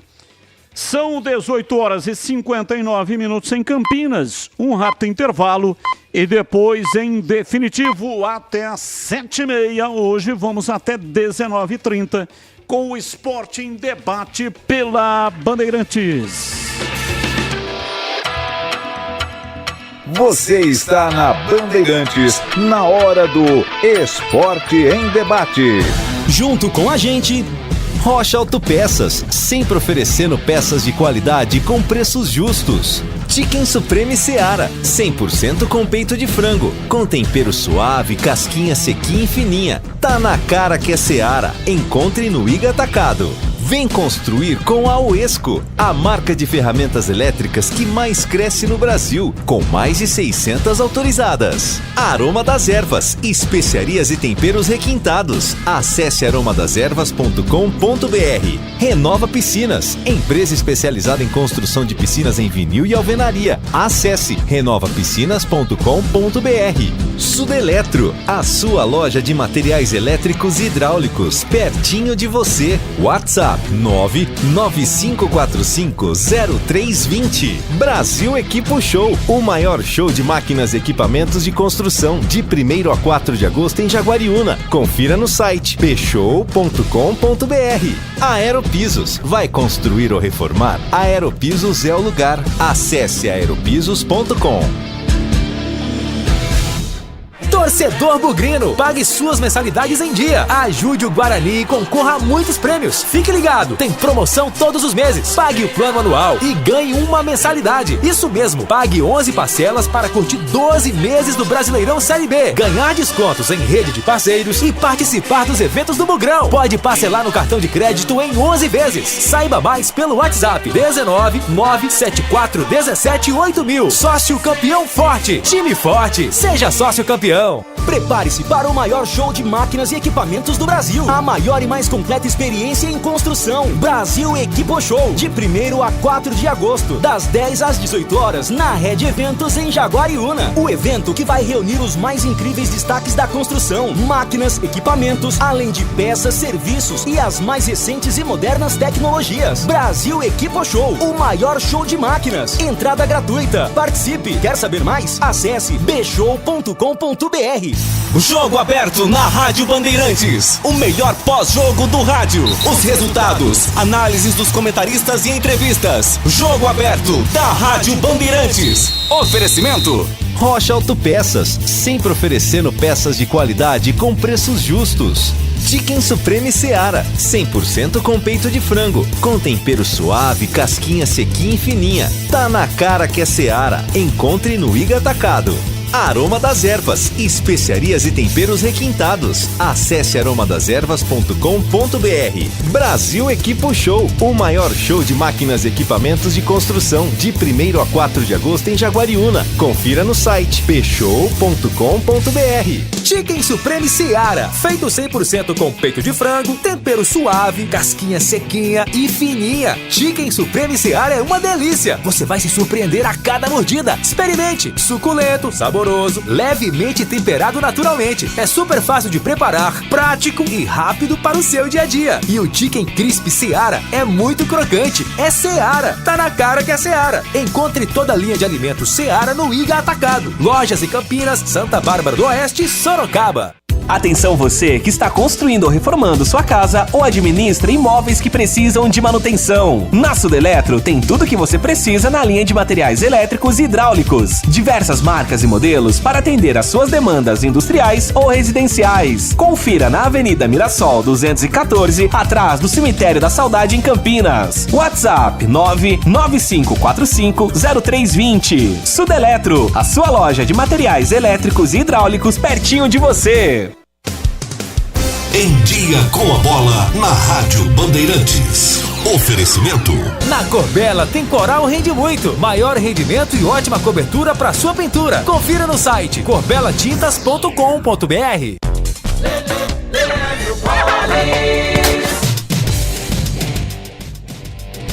São 18 horas e 59 minutos em Campinas, um rápido intervalo e depois, em definitivo, até às 7h30. Hoje vamos até 19h30 com o Esporte em Debate pela Bandeirantes. Você está na Bandeirantes, na hora do Esporte em Debate. Junto com a gente, Rocha Autopeças, sempre oferecendo peças de qualidade com preços justos. Chicken Supreme Seara, 100% com peito de frango, com tempero suave, casquinha sequinha e fininha. Tá na cara que é Seara. Encontre no Iga Atacado. Vem construir com a Uesco, a marca de ferramentas elétricas que mais cresce no Brasil, com mais de 600 autorizadas. Aroma das Ervas, especiarias e temperos requintados. Acesse aromadeservas.com.br. Renova Piscinas, empresa especializada em construção de piscinas em vinil e alvenaria. Acesse renovapiscinas.com.br. Sudeletro, a sua loja de materiais elétricos e hidráulicos, pertinho de você. WhatsApp 995450320. Brasil Equipo Show, o maior show de máquinas e equipamentos de construção, de 1º a 4 de agosto em Jaguariúna. Confira no site pshow.com.br. Aeropisos, vai construir ou reformar? Aeropisos é o lugar. Acesse aeropisos.com. Torcedor bugrino, pague suas mensalidades em dia. Ajude o Guarani e concorra a muitos prêmios. Fique ligado, tem promoção todos os meses. Pague o plano anual e ganhe uma mensalidade. Isso mesmo, pague 11 parcelas para curtir 12 meses do Brasileirão Série B. Ganhar descontos em rede de parceiros e participar dos eventos do Bugrão. Pode parcelar no cartão de crédito em 11 vezes. Saiba mais pelo WhatsApp 19 974 17 8000. Sócio campeão forte. Time forte. Seja sócio campeão. Prepare-se para o maior show de máquinas e equipamentos do Brasil. A maior e mais completa experiência em construção. Brasil Equipo Show. De 1º a 4 de agosto. Das 10 às 18 horas. Na Rede Eventos em Jaguariúna. O evento que vai reunir os mais incríveis destaques da construção. Máquinas, equipamentos, além de peças, serviços e as mais recentes e modernas tecnologias. Brasil Equipo Show. O maior show de máquinas. Entrada gratuita. Participe. Quer saber mais? Acesse bshow.com.br. Jogo aberto na Rádio Bandeirantes. O melhor pós-jogo do rádio. Os resultados, análises dos comentaristas e entrevistas. Jogo aberto da Rádio Bandeirantes. Oferecimento Rocha Autopeças, sempre oferecendo peças de qualidade com preços justos. Chicken Supreme Seara, 100% com peito de frango, com tempero suave, casquinha sequinha e fininha. Tá na cara que é Seara. Encontre no Iga Atacado. Aroma das Ervas, especiarias e temperos requintados. Acesse aromadeservas.com.br. Brasil Equipo Show, o maior show de máquinas e equipamentos de construção, de 1º a 4 de agosto em Jaguariúna. Confira no site pshow.com.br. Chicken Supreme Seara, feito 100% com peito de frango, tempero suave, casquinha sequinha e fininha. Chicken Supreme Seara é uma delícia. Você vai se surpreender a cada mordida. Experimente. Suculento, saboroso, levemente temperado naturalmente. É super fácil de preparar, prático e rápido para o seu dia a dia. E o Chicken Crisp Seara é muito crocante. É Seara. Tá na cara que é Seara. Encontre toda a linha de alimentos Seara no Iga Atacado. Lojas em Campinas, Santa Bárbara do Oeste e Sorocaba. Atenção você que está construindo ou reformando sua casa ou administra imóveis que precisam de manutenção. Na Sudeletro tem tudo que você precisa na linha de materiais elétricos e hidráulicos. Diversas marcas e modelos para atender às suas demandas industriais ou residenciais. Confira na Avenida Mirassol 214, atrás do Cemitério da Saudade em Campinas. WhatsApp 995450320. Sudeletro, a sua loja de materiais elétricos e hidráulicos pertinho de você. Em Dia com a Bola, na Rádio Bandeirantes. Oferecimento. Na Corbella tem Coral Rende Muito. Maior rendimento e ótima cobertura para sua pintura. Confira no site corbelatintas.com.br.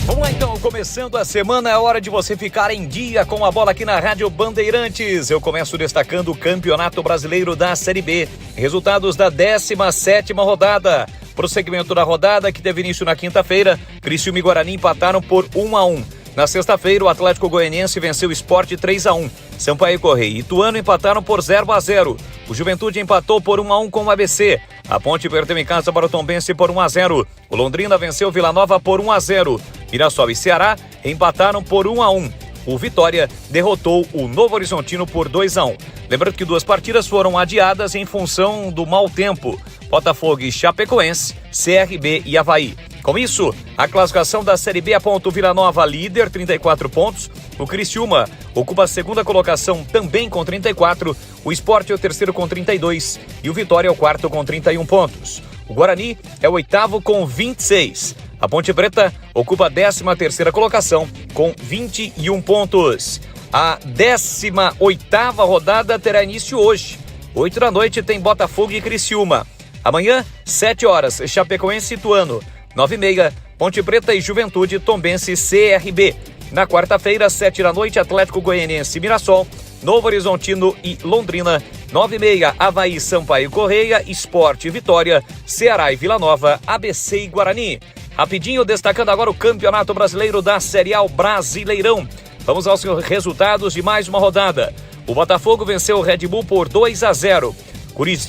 Vamos lá então, começando a semana, é hora de você ficar em dia com a bola aqui na Rádio Bandeirantes. Eu começo destacando o Campeonato Brasileiro da Série B. Resultados da 17ª rodada. Prosseguimento da rodada, que teve início na quinta-feira, Criciúma e Guarani empataram por 1-1. Na sexta-feira, o Atlético Goianiense venceu o Sport 3-1. Sampaio Correia e Ituano empataram por 0-0. O Juventude empatou por 1-1 com o ABC. A Ponte perdeu em casa para o Tombense por 1-0. O Londrina venceu o Vila Nova por 1-0. Mirassol e Ceará empataram por 1-1. O Vitória derrotou o Novo Horizontino por 2-1. Lembrando que 2 partidas foram adiadas em função do mau tempo. Botafogo e Chapecoense, CRB e Avaí. Com isso, a classificação da Série B aponta o Vila Nova líder, 34 pontos. O Criciúma ocupa a segunda colocação também com 34. O Sport é o terceiro com 32. E o Vitória é o quarto com 31 pontos. O Guarani é o oitavo com 26. A Ponte Preta ocupa a 13ª colocação com 21 pontos. A 18ª rodada terá início hoje. 8 da noite tem Botafogo e Criciúma. Amanhã, 7 horas, Chapecoense e Ituano. 9h30, Ponte Preta e Juventude, Tombense e CRB. Na quarta-feira, 7 da noite, Atlético Goianiense e Mirassol. Novo Horizontino e Londrina. 9h30, Avaí, Sampaio Correia, Sport e Vitória. Ceará e Vila Nova, ABC e Guarani. Rapidinho, destacando agora o Campeonato Brasileiro da Série A, o Brasileirão. Vamos aos resultados de mais uma rodada. O Botafogo venceu o Red Bull por 2-0.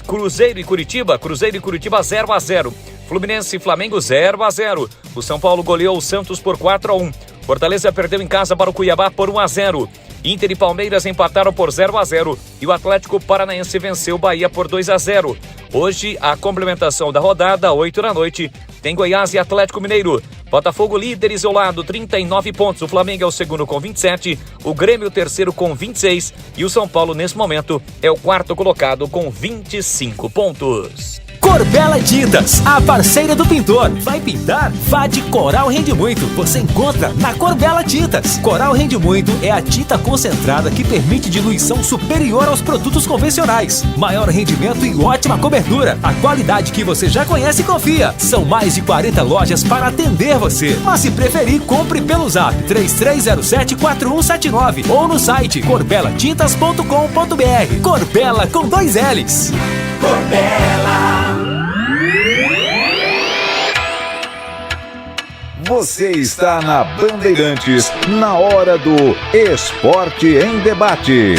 Cruzeiro e Curitiba 0-0. Fluminense e Flamengo 0-0. O São Paulo goleou o Santos por 4-1. Fortaleza perdeu em casa para o Cuiabá por 1-0. Inter e Palmeiras empataram por 0-0 e o Atlético Paranaense venceu o Bahia por 2-0. Hoje, a complementação da rodada, 8 da noite, tem Goiás e Atlético Mineiro. Botafogo líder isolado, 39 pontos. O Flamengo é o segundo com 27, o Grêmio o terceiro com 26 e o São Paulo, nesse momento, é o quarto colocado com 25 pontos. Corbela Tintas, a parceira do pintor. Vai pintar? Vá de Coral Rende Muito. Você encontra na Corbela Tintas. Coral Rende Muito é a tinta concentrada que permite diluição superior aos produtos convencionais. Maior rendimento e ótima cobertura. A qualidade que você já conhece e confia. São mais de 40 lojas para atender você. Mas se preferir, compre pelo zap 3307-4179 ou no site corbelatintas.com.br. Corbela com 2 L's. Corbela. Você está na Bandeirantes, na hora do Esporte em Debate.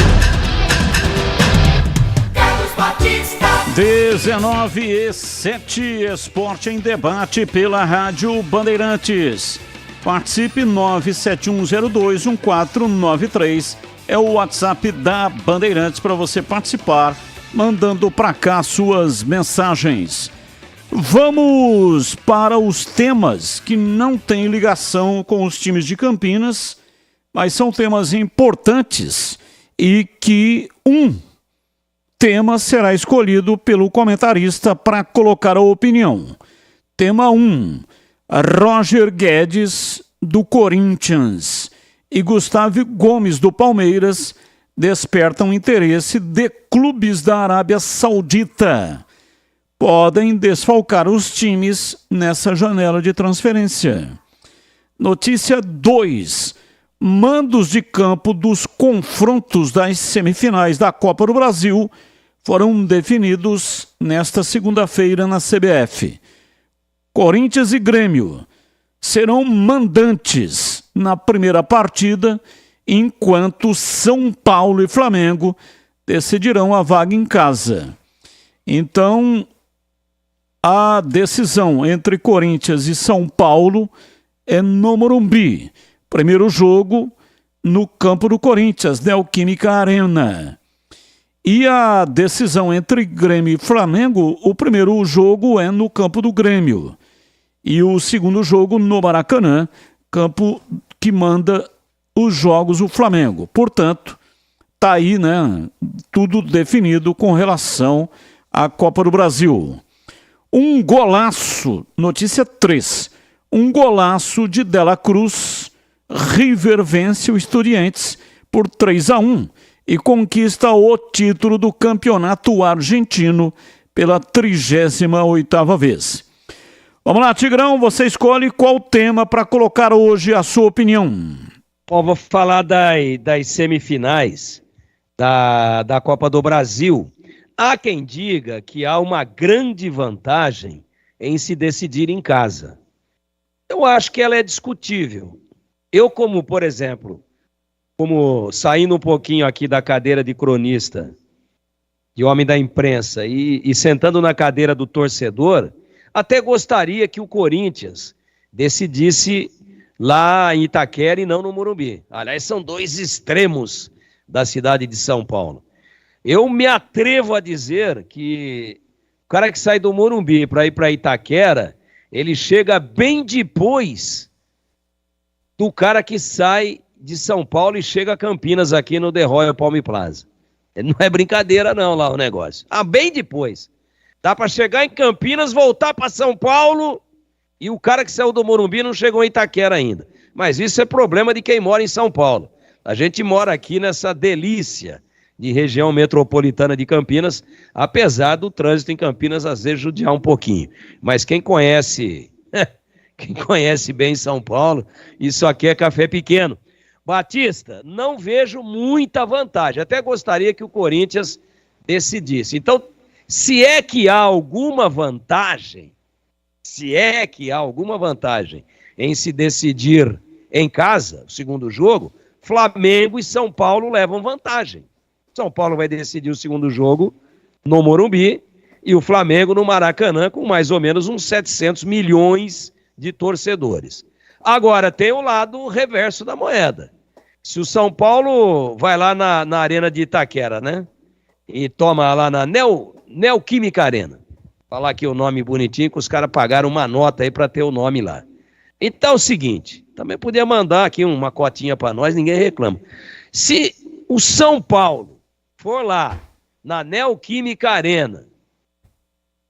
19:07, Esporte em Debate pela Rádio Bandeirantes. Participe 971021493. É o WhatsApp da Bandeirantes para você participar, mandando para cá suas mensagens. Vamos para os temas que não têm ligação com os times de Campinas, mas são temas importantes e que um tema será escolhido pelo comentarista para colocar a opinião. Tema 1, Roger Guedes, do Corinthians, e Gustavo Gomes, do Palmeiras, despertam interesse de clubes da Arábia Saudita. Podem desfalcar os times nessa janela de transferência. Notícia 2. Mandos de campo dos confrontos das semifinais da Copa do Brasil foram definidos nesta segunda-feira na CBF. Corinthians e Grêmio serão mandantes na primeira partida, enquanto São Paulo e Flamengo decidirão a vaga em casa. Então, a decisão entre Corinthians e São Paulo é no Morumbi. Primeiro jogo no campo do Corinthians, Neoquímica Arena. E a decisão entre Grêmio e Flamengo, o primeiro jogo é no campo do Grêmio. E o segundo jogo no Maracanã, campo que manda os jogos o Flamengo. Portanto, tá aí, né, tudo definido com relação à Copa do Brasil. Um golaço, notícia 3, um golaço de Dela Cruz, River vence o Estudiantes por 3-1 e conquista o título do campeonato argentino pela 38ª vez. Vamos lá, Tigrão, você escolhe qual tema para colocar hoje a sua opinião. Bom, vou falar das semifinais da Copa do Brasil. Há quem diga que há uma grande vantagem em se decidir em casa. Eu acho que ela é discutível. Eu, por exemplo, saindo um pouquinho aqui da cadeira de cronista, de homem da imprensa, e sentando na cadeira do torcedor, até gostaria que o Corinthians decidisse lá em Itaquera e não no Morumbi. Aliás, são dois extremos da cidade de São Paulo. Eu me atrevo a dizer que o cara que sai do Morumbi para ir para Itaquera, ele chega bem depois do cara que sai de São Paulo e chega a Campinas aqui no The Royal Palm Plaza. Não é brincadeira não lá o negócio. Bem depois. Dá para chegar em Campinas, voltar para São Paulo e o cara que saiu do Morumbi não chegou em Itaquera ainda. Mas isso é problema de quem mora em São Paulo. A gente mora aqui nessa delícia de região metropolitana de Campinas, apesar do trânsito em Campinas às vezes judiar um pouquinho. Mas quem conhece bem São Paulo, isso aqui é café pequeno. Batista, não vejo muita vantagem. Até gostaria que o Corinthians decidisse. Então, se é que há alguma vantagem, se é que há alguma vantagem em se decidir em casa, o segundo jogo, Flamengo e São Paulo levam vantagem. São Paulo vai decidir o segundo jogo no Morumbi e o Flamengo no Maracanã com mais ou menos uns 700 milhões de torcedores. Agora, tem o lado reverso da moeda. Se o São Paulo vai lá na Arena de Itaquera, né? E toma lá na Neoquímica Arena. Falar aqui o nome bonitinho, que os caras pagaram uma nota aí para ter o nome lá. Então é o seguinte, também podia mandar aqui uma cotinha para nós, ninguém reclama. Se o São Paulo for lá na Neoquímica Arena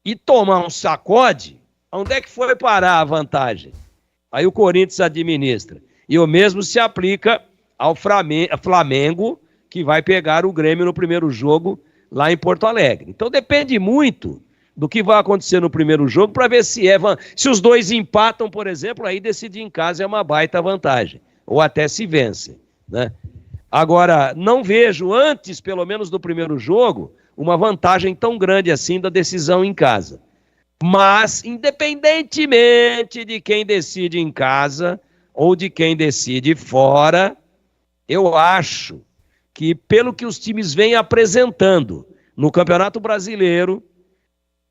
e tomar um sacode, onde é que foi parar a vantagem? Aí o Corinthians administra. E o mesmo se aplica ao Flamengo, que vai pegar o Grêmio no primeiro jogo lá em Porto Alegre. Então depende muito do que vai acontecer no primeiro jogo para ver se os dois empatam, por exemplo, aí decidir em casa é uma baita vantagem. Ou até se vence, né? Agora, não vejo antes, pelo menos do primeiro jogo, uma vantagem tão grande assim da decisão em casa. Mas, independentemente de quem decide em casa ou de quem decide fora, eu acho que, pelo que os times vêm apresentando no Campeonato Brasileiro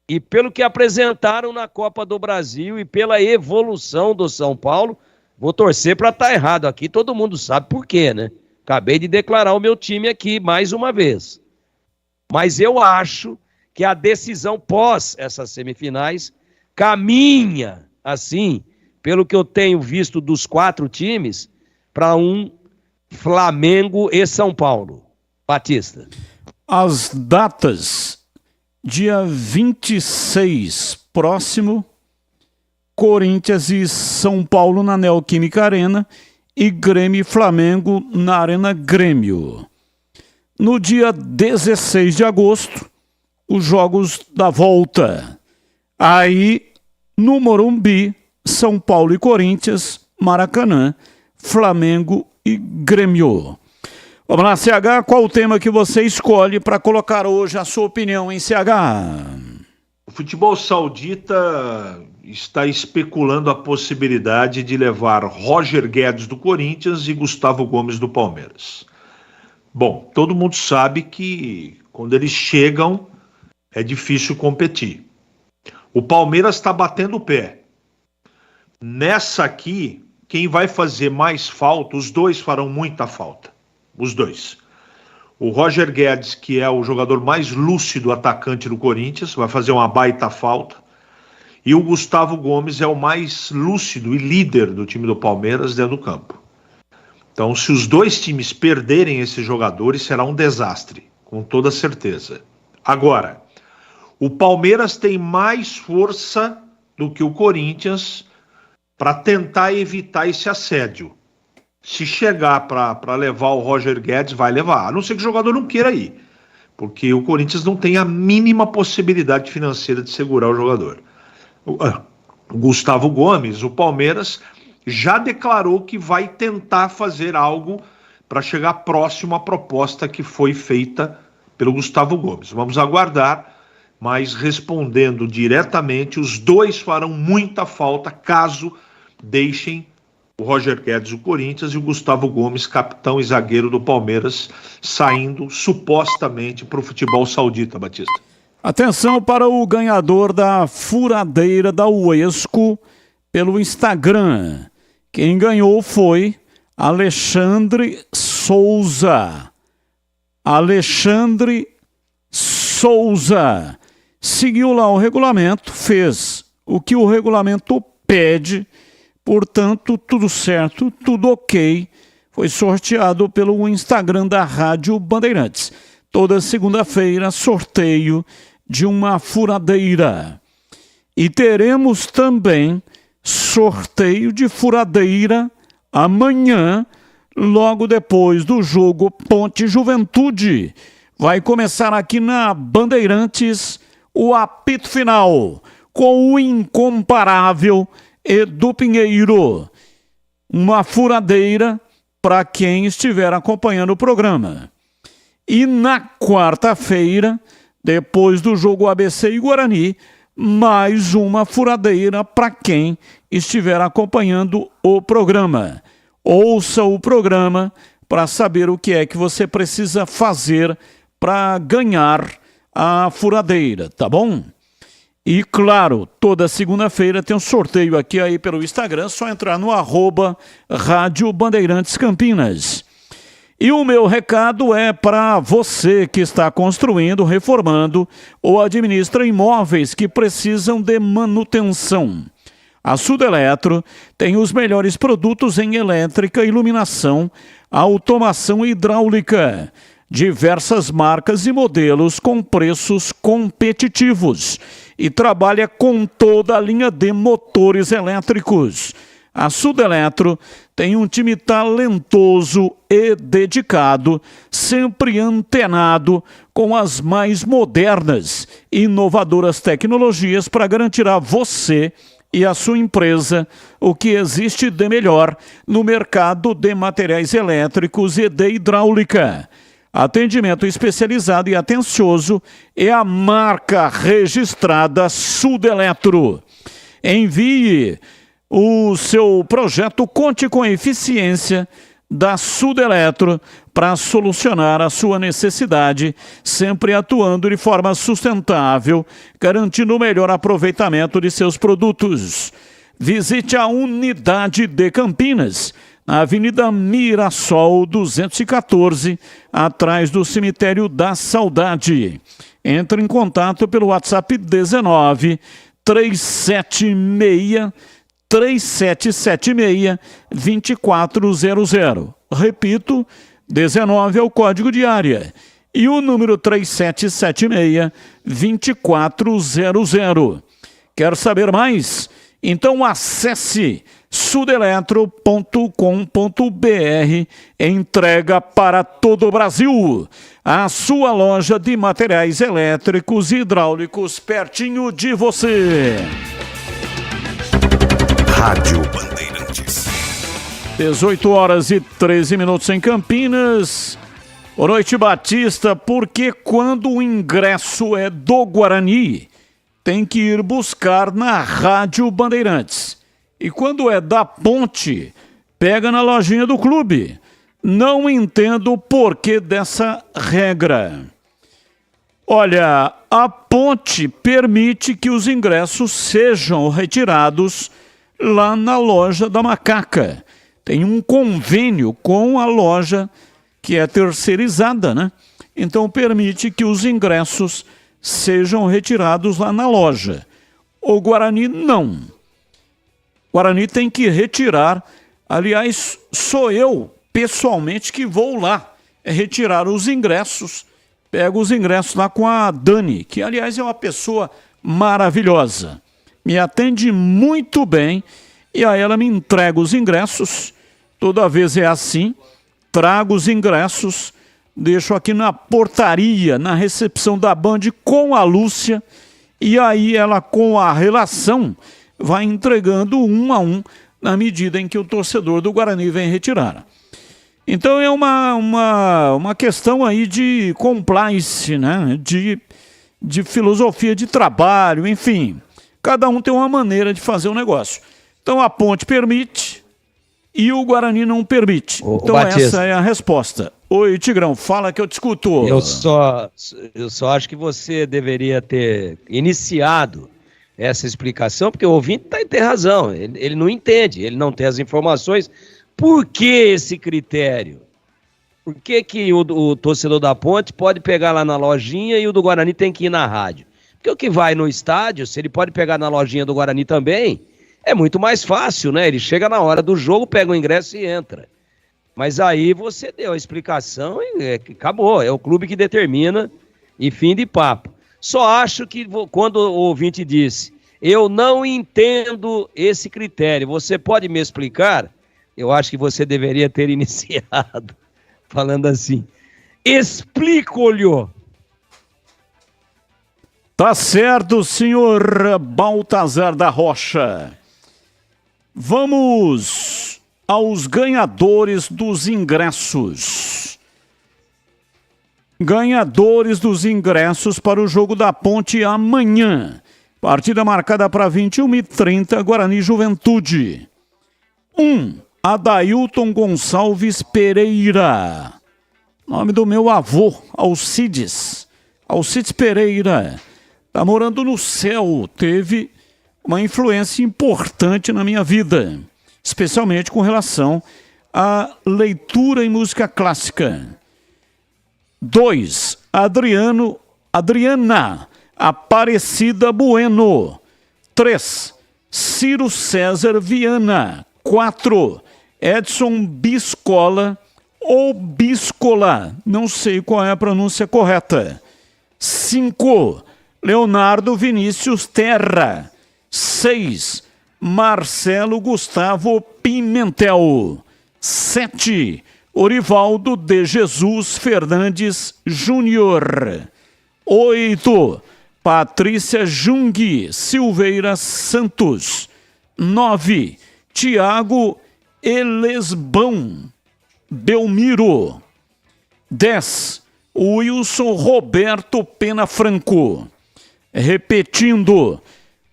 e pelo que apresentaram na Copa do Brasil e pela evolução do São Paulo, vou torcer para estar errado aqui, todo mundo sabe por quê, né? Acabei de declarar o meu time aqui mais uma vez. Mas eu acho que a decisão pós essas semifinais caminha, assim, pelo que eu tenho visto dos 4 times, para um Flamengo e São Paulo. Batista. As datas, dia 26, próximo, Corinthians e São Paulo na Neoquímica Arena e Grêmio e Flamengo na Arena Grêmio. No dia 16 de agosto, os jogos da volta. Aí, no Morumbi, São Paulo e Corinthians, Maracanã, Flamengo e Grêmio. Vamos lá, CH, qual o tema que você escolhe para colocar hoje a sua opinião em CH? O futebol saudita está especulando a possibilidade de levar Roger Guedes do Corinthians e Gustavo Gomes do Palmeiras. Bom, todo mundo sabe que quando eles chegam é difícil competir. O Palmeiras está batendo o pé. Nessa aqui, quem vai fazer mais falta, os dois farão muita falta. Os dois. O Roger Guedes, que é o jogador mais lúcido atacante do Corinthians, vai fazer uma baita falta. E o Gustavo Gomes é o mais lúcido e líder do time do Palmeiras dentro do campo. Então, se os dois times perderem esses jogadores, será um desastre, com toda certeza. Agora, o Palmeiras tem mais força do que o Corinthians para tentar evitar esse assédio. Se chegar para levar o Roger Guedes, vai levar. A não ser que o jogador não queira ir. Porque o Corinthians não tem a mínima possibilidade financeira de segurar o jogador. O Gustavo Gomes, o Palmeiras, já declarou que vai tentar fazer algo para chegar próximo à proposta que foi feita pelo Gustavo Gomes. Vamos aguardar, mas respondendo diretamente, os dois farão muita falta caso deixem o Roger Guedes do Corinthians e o Gustavo Gomes, capitão e zagueiro do Palmeiras, saindo supostamente para o futebol saudita, Batista. Atenção para o ganhador da furadeira da Uesco pelo Instagram. Quem ganhou foi Alexandre Souza. Alexandre Souza. Seguiu lá o regulamento, fez o que o regulamento pede, portanto, tudo certo, tudo ok. Foi sorteado pelo Instagram da Rádio Bandeirantes. Toda segunda-feira, sorteio de uma furadeira. E teremos também sorteio de furadeira amanhã, logo depois do jogo Ponte Juventude. Vai começar aqui na Bandeirantes o apito final com o incomparável Edu Pinheiro. Uma furadeira para quem estiver acompanhando o programa. E na quarta-feira, depois do jogo ABC e Guarani, mais uma furadeira para quem estiver acompanhando o programa. Ouça o programa para saber o que é que você precisa fazer para ganhar a furadeira, tá bom? E claro, toda segunda-feira tem um sorteio aqui aí pelo Instagram, só entrar no @Rádio Bandeirantes Campinas. E o meu recado é para você que está construindo, reformando ou administra imóveis que precisam de manutenção. A Sudeletro tem os melhores produtos em elétrica, iluminação, automação hidráulica. Diversas marcas e modelos com preços competitivos. E trabalha com toda a linha de motores elétricos. A Sudeletro tem um time talentoso e dedicado, sempre antenado com as mais modernas e inovadoras tecnologias para garantir a você e a sua empresa o que existe de melhor no mercado de materiais elétricos e de hidráulica. Atendimento especializado e atencioso é a marca registrada Sudeletro. Envie o seu projeto, conte com a eficiência da Sudeletro para solucionar a sua necessidade, sempre atuando de forma sustentável, garantindo o melhor aproveitamento de seus produtos. Visite a unidade de Campinas, na Avenida Mirassol 214, atrás do Cemitério da Saudade. Entre em contato pelo WhatsApp 19 376 3776-2400. Repito, 19 é o código de área. E o número 3776-2400. Quer saber mais? Então acesse sudeletro.com.br. Entrega para todo o Brasil. A sua loja de materiais elétricos e hidráulicos pertinho de você. Rádio Bandeirantes. 18h13 em Campinas. Boa noite, Batista. Porque quando o ingresso é do Guarani, tem que ir buscar na Rádio Bandeirantes. E quando é da Ponte, pega na lojinha do clube. Não entendo o porquê dessa regra. Olha, a Ponte permite que os ingressos sejam retirados lá na loja da Macaca. Tem um convênio com a loja que é terceirizada, né? Então permite que os ingressos sejam retirados lá na loja. O Guarani não. O Guarani tem que retirar. Aliás, sou eu, pessoalmente, que vou lá retirar os ingressos. Pego os ingressos lá com a Dani, que, aliás, é uma pessoa maravilhosa. Me atende muito bem e aí ela me entrega os ingressos. Toda vez é assim. Trago os ingressos, deixo aqui na portaria, na recepção da Band com a Lúcia. E aí ela, com a relação, vai entregando um a um na medida em que o torcedor do Guarani vem retirar. Então é uma questão aí de compliance, né? De filosofia de trabalho, enfim. Cada um tem uma maneira de fazer o negócio. Então a Ponte permite e o Guarani não permite. Então Batista, essa é a resposta. Oi, Tigrão, fala que eu te escuto. Eu só acho que você deveria ter iniciado essa explicação, porque o ouvinte tem razão. Ele não entende, ele não tem as informações. Por que esse critério? Por que o torcedor da Ponte pode pegar lá na lojinha e o do Guarani tem que ir na rádio? Porque o que vai no estádio, se ele pode pegar na lojinha do Guarani também, é muito mais fácil, né? Ele chega na hora do jogo, pega o ingresso e entra. Mas aí você deu a explicação e acabou. É o clube que determina e fim de papo. Só acho que quando o ouvinte disse, eu não entendo esse critério, você pode me explicar? Eu acho que você deveria ter iniciado falando assim, explico-lhe. Tá certo, senhor Baltazar da Rocha. Vamos aos ganhadores dos ingressos. Ganhadores dos ingressos para o jogo da Ponte amanhã. Partida marcada para 21h30, Guarani e Juventude. 1. Adailton Gonçalves Pereira. Nome do meu avô, Alcides. Alcides Pereira. Tá morando no céu. Teve uma influência importante na minha vida, especialmente com relação à leitura em música clássica. 2. Adriana Aparecida Bueno. 3. Ciro César Viana. 4. Edson Biscola ou Biscola, não sei qual é a pronúncia correta. 5. Leonardo Vinícius Terra. 6. Marcelo Gustavo Pimentel. 7. Orivaldo de Jesus Fernandes Júnior. 8. Patrícia Jung Silveira Santos. 9. Tiago Elesbão Belmiro. 10. Wilson Roberto Pena Franco. Repetindo,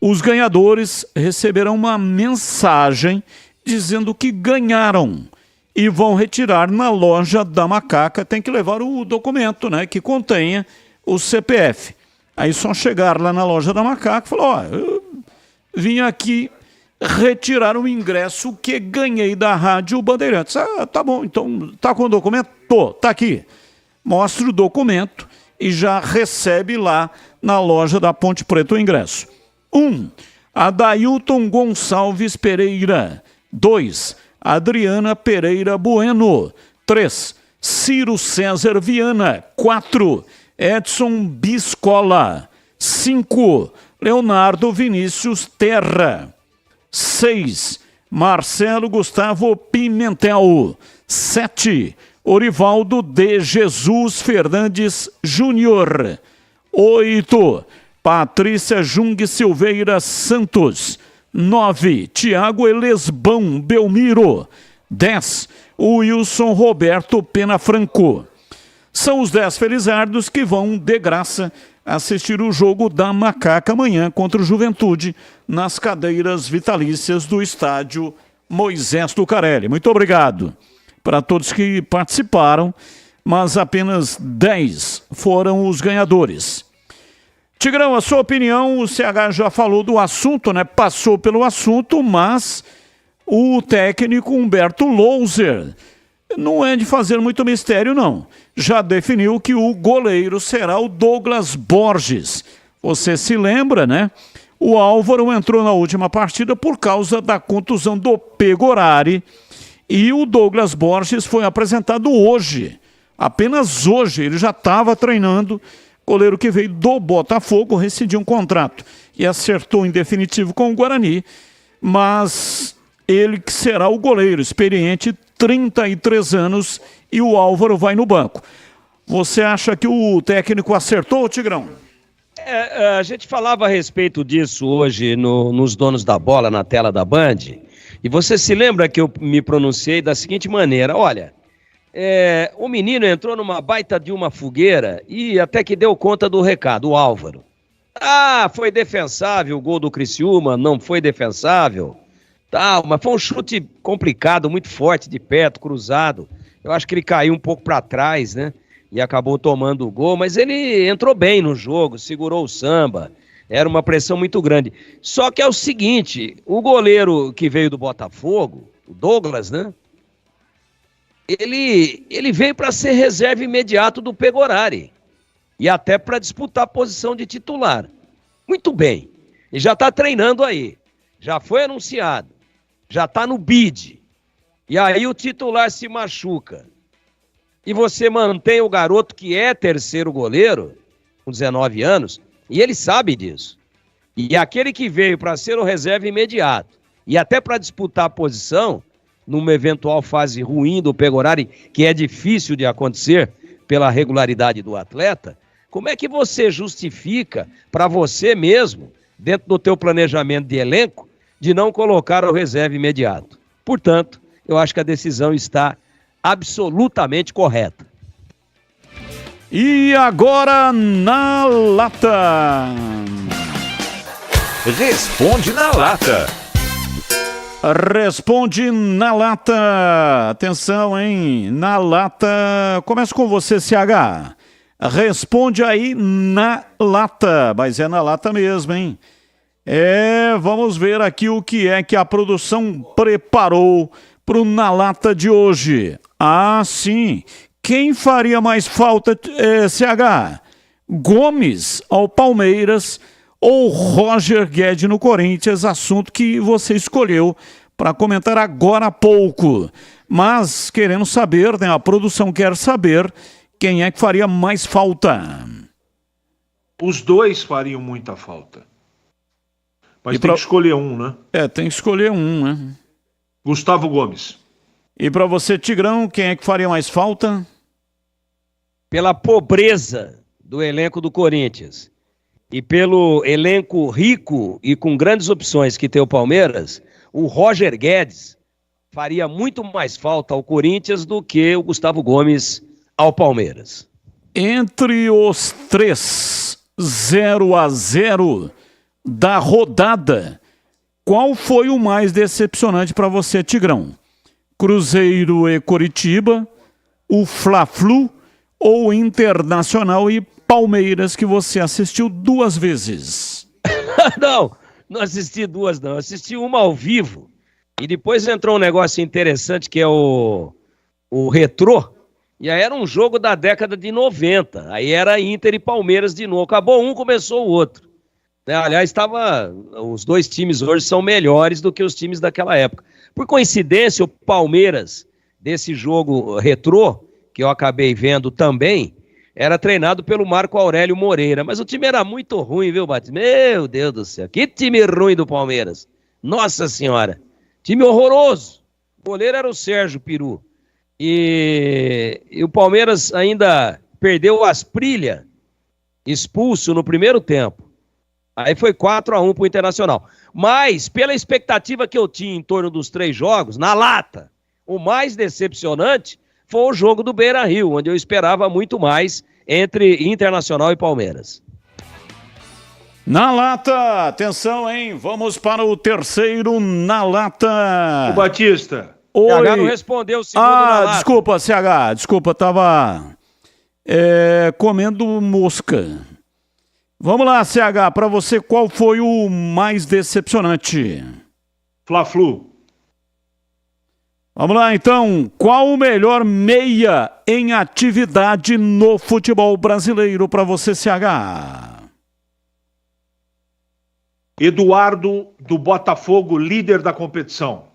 os ganhadores receberão uma mensagem dizendo que ganharam e vão retirar na loja da Macaca. Tem que levar o documento, né, que contenha o CPF. Aí só chegar lá na loja da Macaca e falar: eu vim aqui retirar o ingresso que ganhei da Rádio Bandeirantes. Ah, tá bom, então tá com o documento? Tô, tá aqui. Mostra o documento e já recebe lá na loja da Ponte Preta o ingresso. 1. Adailton Gonçalves Pereira. 2. Adriana Pereira Bueno. 3. Ciro César Viana. 4. Edson Biscola. 5. Leonardo Vinícius Terra. 6. Marcelo Gustavo Pimentel. 7. Orivaldo de Jesus Fernandes Júnior. 8. Patrícia Jung Silveira Santos. 9. Tiago Elesbão Belmiro. 10. Wilson Roberto Pena Franco. São os 10 felizardos que vão, de graça, assistir o jogo da Macaca amanhã contra o Juventude nas cadeiras vitalícias do estádio Moisés Lucarelli. Muito obrigado para todos que participaram, mas apenas 10 foram os ganhadores. Tigrão, a sua opinião, o CH já falou do assunto, né? Passou pelo assunto, mas o técnico Humberto Louser não é de fazer muito mistério, não. Já definiu que o goleiro será o Douglas Borges. Você se lembra, né? O Álvaro entrou na última partida por causa da contusão do Pegorari e o Douglas Borges foi apresentado hoje. Apenas hoje, ele já estava treinando. Goleiro que veio do Botafogo, rescindiu um contrato e acertou em definitivo com o Guarani, mas ele que será o goleiro experiente, 33 anos, e o Álvaro vai no banco. Você acha que o técnico acertou, Tigrão? A gente falava a respeito disso hoje nos Donos da Bola, na tela da Band, e você se lembra que eu me pronunciei da seguinte maneira: olha, o menino entrou numa baita de uma fogueira e até que deu conta do recado, o Álvaro. Ah, foi defensável o gol do Criciúma, não foi defensável, tal, mas foi um chute complicado, muito forte, de perto, cruzado. Eu acho que ele caiu um pouco para trás, né? E acabou tomando o gol, mas ele entrou bem no jogo, segurou o samba, era uma pressão muito grande. Só que é o seguinte, o goleiro que veio do Botafogo, o Douglas, né? Ele veio para ser reserva imediato do Pegorari e até para disputar a posição de titular. Muito bem, ele já está treinando aí, já foi anunciado, já está no bid, e aí o titular se machuca. E você mantém o garoto que é terceiro goleiro, com 19 anos, e ele sabe disso. E aquele que veio para ser o reserva imediato, e até para disputar a posição, numa eventual fase ruim do Pegorari, que é difícil de acontecer pela regularidade do atleta, como é que você justifica para você mesmo, dentro do teu planejamento de elenco, de não colocar o reserva imediato? Portanto, eu acho que a decisão está absolutamente correta. E agora na lata. Responde na Lata. Responde na Lata. Atenção, hein? Na Lata. Começa com você, CH. Responde aí na lata. Mas é na lata mesmo, hein? Vamos ver aqui o que é que a produção preparou pro Na Lata de hoje. Ah, sim. Quem faria mais falta, CH? Gomes ao Palmeiras ou Roger Guedes no Corinthians? Assunto que você escolheu para comentar agora há pouco. Mas querendo saber, né? A produção quer saber quem é que faria mais falta. Os dois fariam muita falta. Mas tem que escolher um, né? Tem que escolher um, né? Gustavo Gomes. E para você, Tigrão, quem é que faria mais falta? Pela pobreza do elenco do Corinthians e pelo elenco rico e com grandes opções que tem o Palmeiras, o Roger Guedes faria muito mais falta ao Corinthians do que o Gustavo Gomes ao Palmeiras. Entre os 0-0 da rodada, qual foi o mais decepcionante para você, Tigrão? Cruzeiro e Coritiba, o Fla-Flu ou Internacional e Palmeiras, que você assistiu 2 vezes? Não assisti 2 não, assisti uma ao vivo e depois entrou um negócio interessante que é o retrô, e aí era um jogo da década de 90, aí era Inter e Palmeiras de novo, acabou um, começou o outro. Aliás, os 2 times hoje são melhores do que os times daquela época. Por coincidência, o Palmeiras, desse jogo retrô, que eu acabei vendo também, era treinado pelo Marco Aurélio Moreira. Mas o time era muito ruim, viu, Batista? Meu Deus do céu, que time ruim do Palmeiras. Nossa Senhora, time horroroso. O goleiro era o Sérgio Peru. E o Palmeiras ainda perdeu o Asprilla, expulso no primeiro tempo. Aí foi 4-1 pro Internacional. Mas, pela expectativa que eu tinha em torno dos 3 jogos, na lata, o mais decepcionante foi o jogo do Beira-Rio, onde eu esperava muito mais entre Internacional e Palmeiras. Na lata, atenção, hein? Vamos para o terceiro na lata. O Batista. Oi. CH não respondeu o segundo na lata. Desculpa, CH, tava comendo mosca. Vamos lá, CH, para você, qual foi o mais decepcionante? Fla-Flu. Vamos lá, então. Qual o melhor meia em atividade no futebol brasileiro para você, CH? Eduardo, do Botafogo, líder da competição.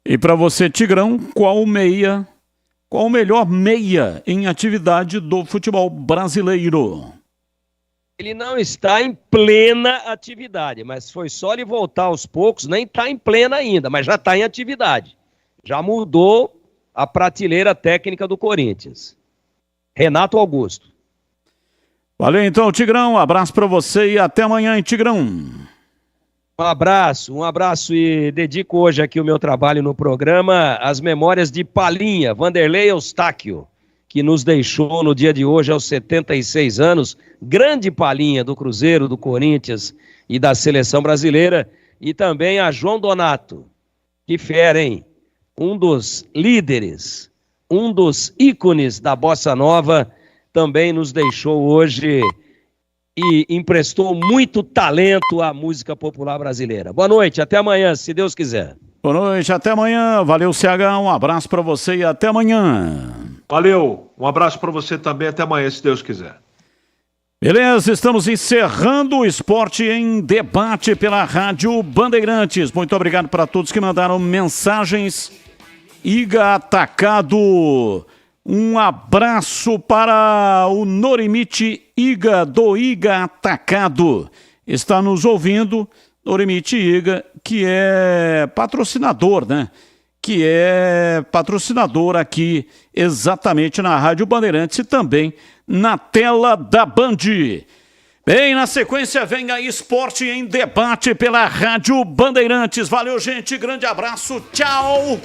E para você, Tigrão, qual o melhor meia em atividade do futebol brasileiro? Ele não está em plena atividade, mas foi só ele voltar aos poucos, nem está em plena ainda, mas já está em atividade. Já mudou a prateleira técnica do Corinthians. Renato Augusto. Valeu então, Tigrão, abraço para você e até amanhã, hein, Tigrão. Um abraço e dedico hoje aqui o meu trabalho no programa às memórias de Palinha, Vanderlei Eustáquio, que nos deixou no dia de hoje aos 76 anos, grande Palinha do Cruzeiro, do Corinthians e da Seleção Brasileira, e também a João Donato, que fera, hein? Um dos líderes, um dos ícones da Bossa Nova, também nos deixou hoje e emprestou muito talento à música popular brasileira. Boa noite, até amanhã, se Deus quiser. Boa noite, até amanhã. Valeu, CH, um abraço para você e até amanhã. Valeu, um abraço para você também, até amanhã, se Deus quiser. Beleza, estamos encerrando o Esporte em Debate pela Rádio Bandeirantes. Muito obrigado para todos que mandaram mensagens. Iga Atacado, um abraço para o Norimite Iga, do Iga Atacado. Está nos ouvindo, Norimite Iga, que é patrocinador, né? Que é patrocinador aqui exatamente na Rádio Bandeirantes e também na tela da Band. Bem, na sequência vem a Esporte em Debate pela Rádio Bandeirantes. Valeu, gente, grande abraço, tchau!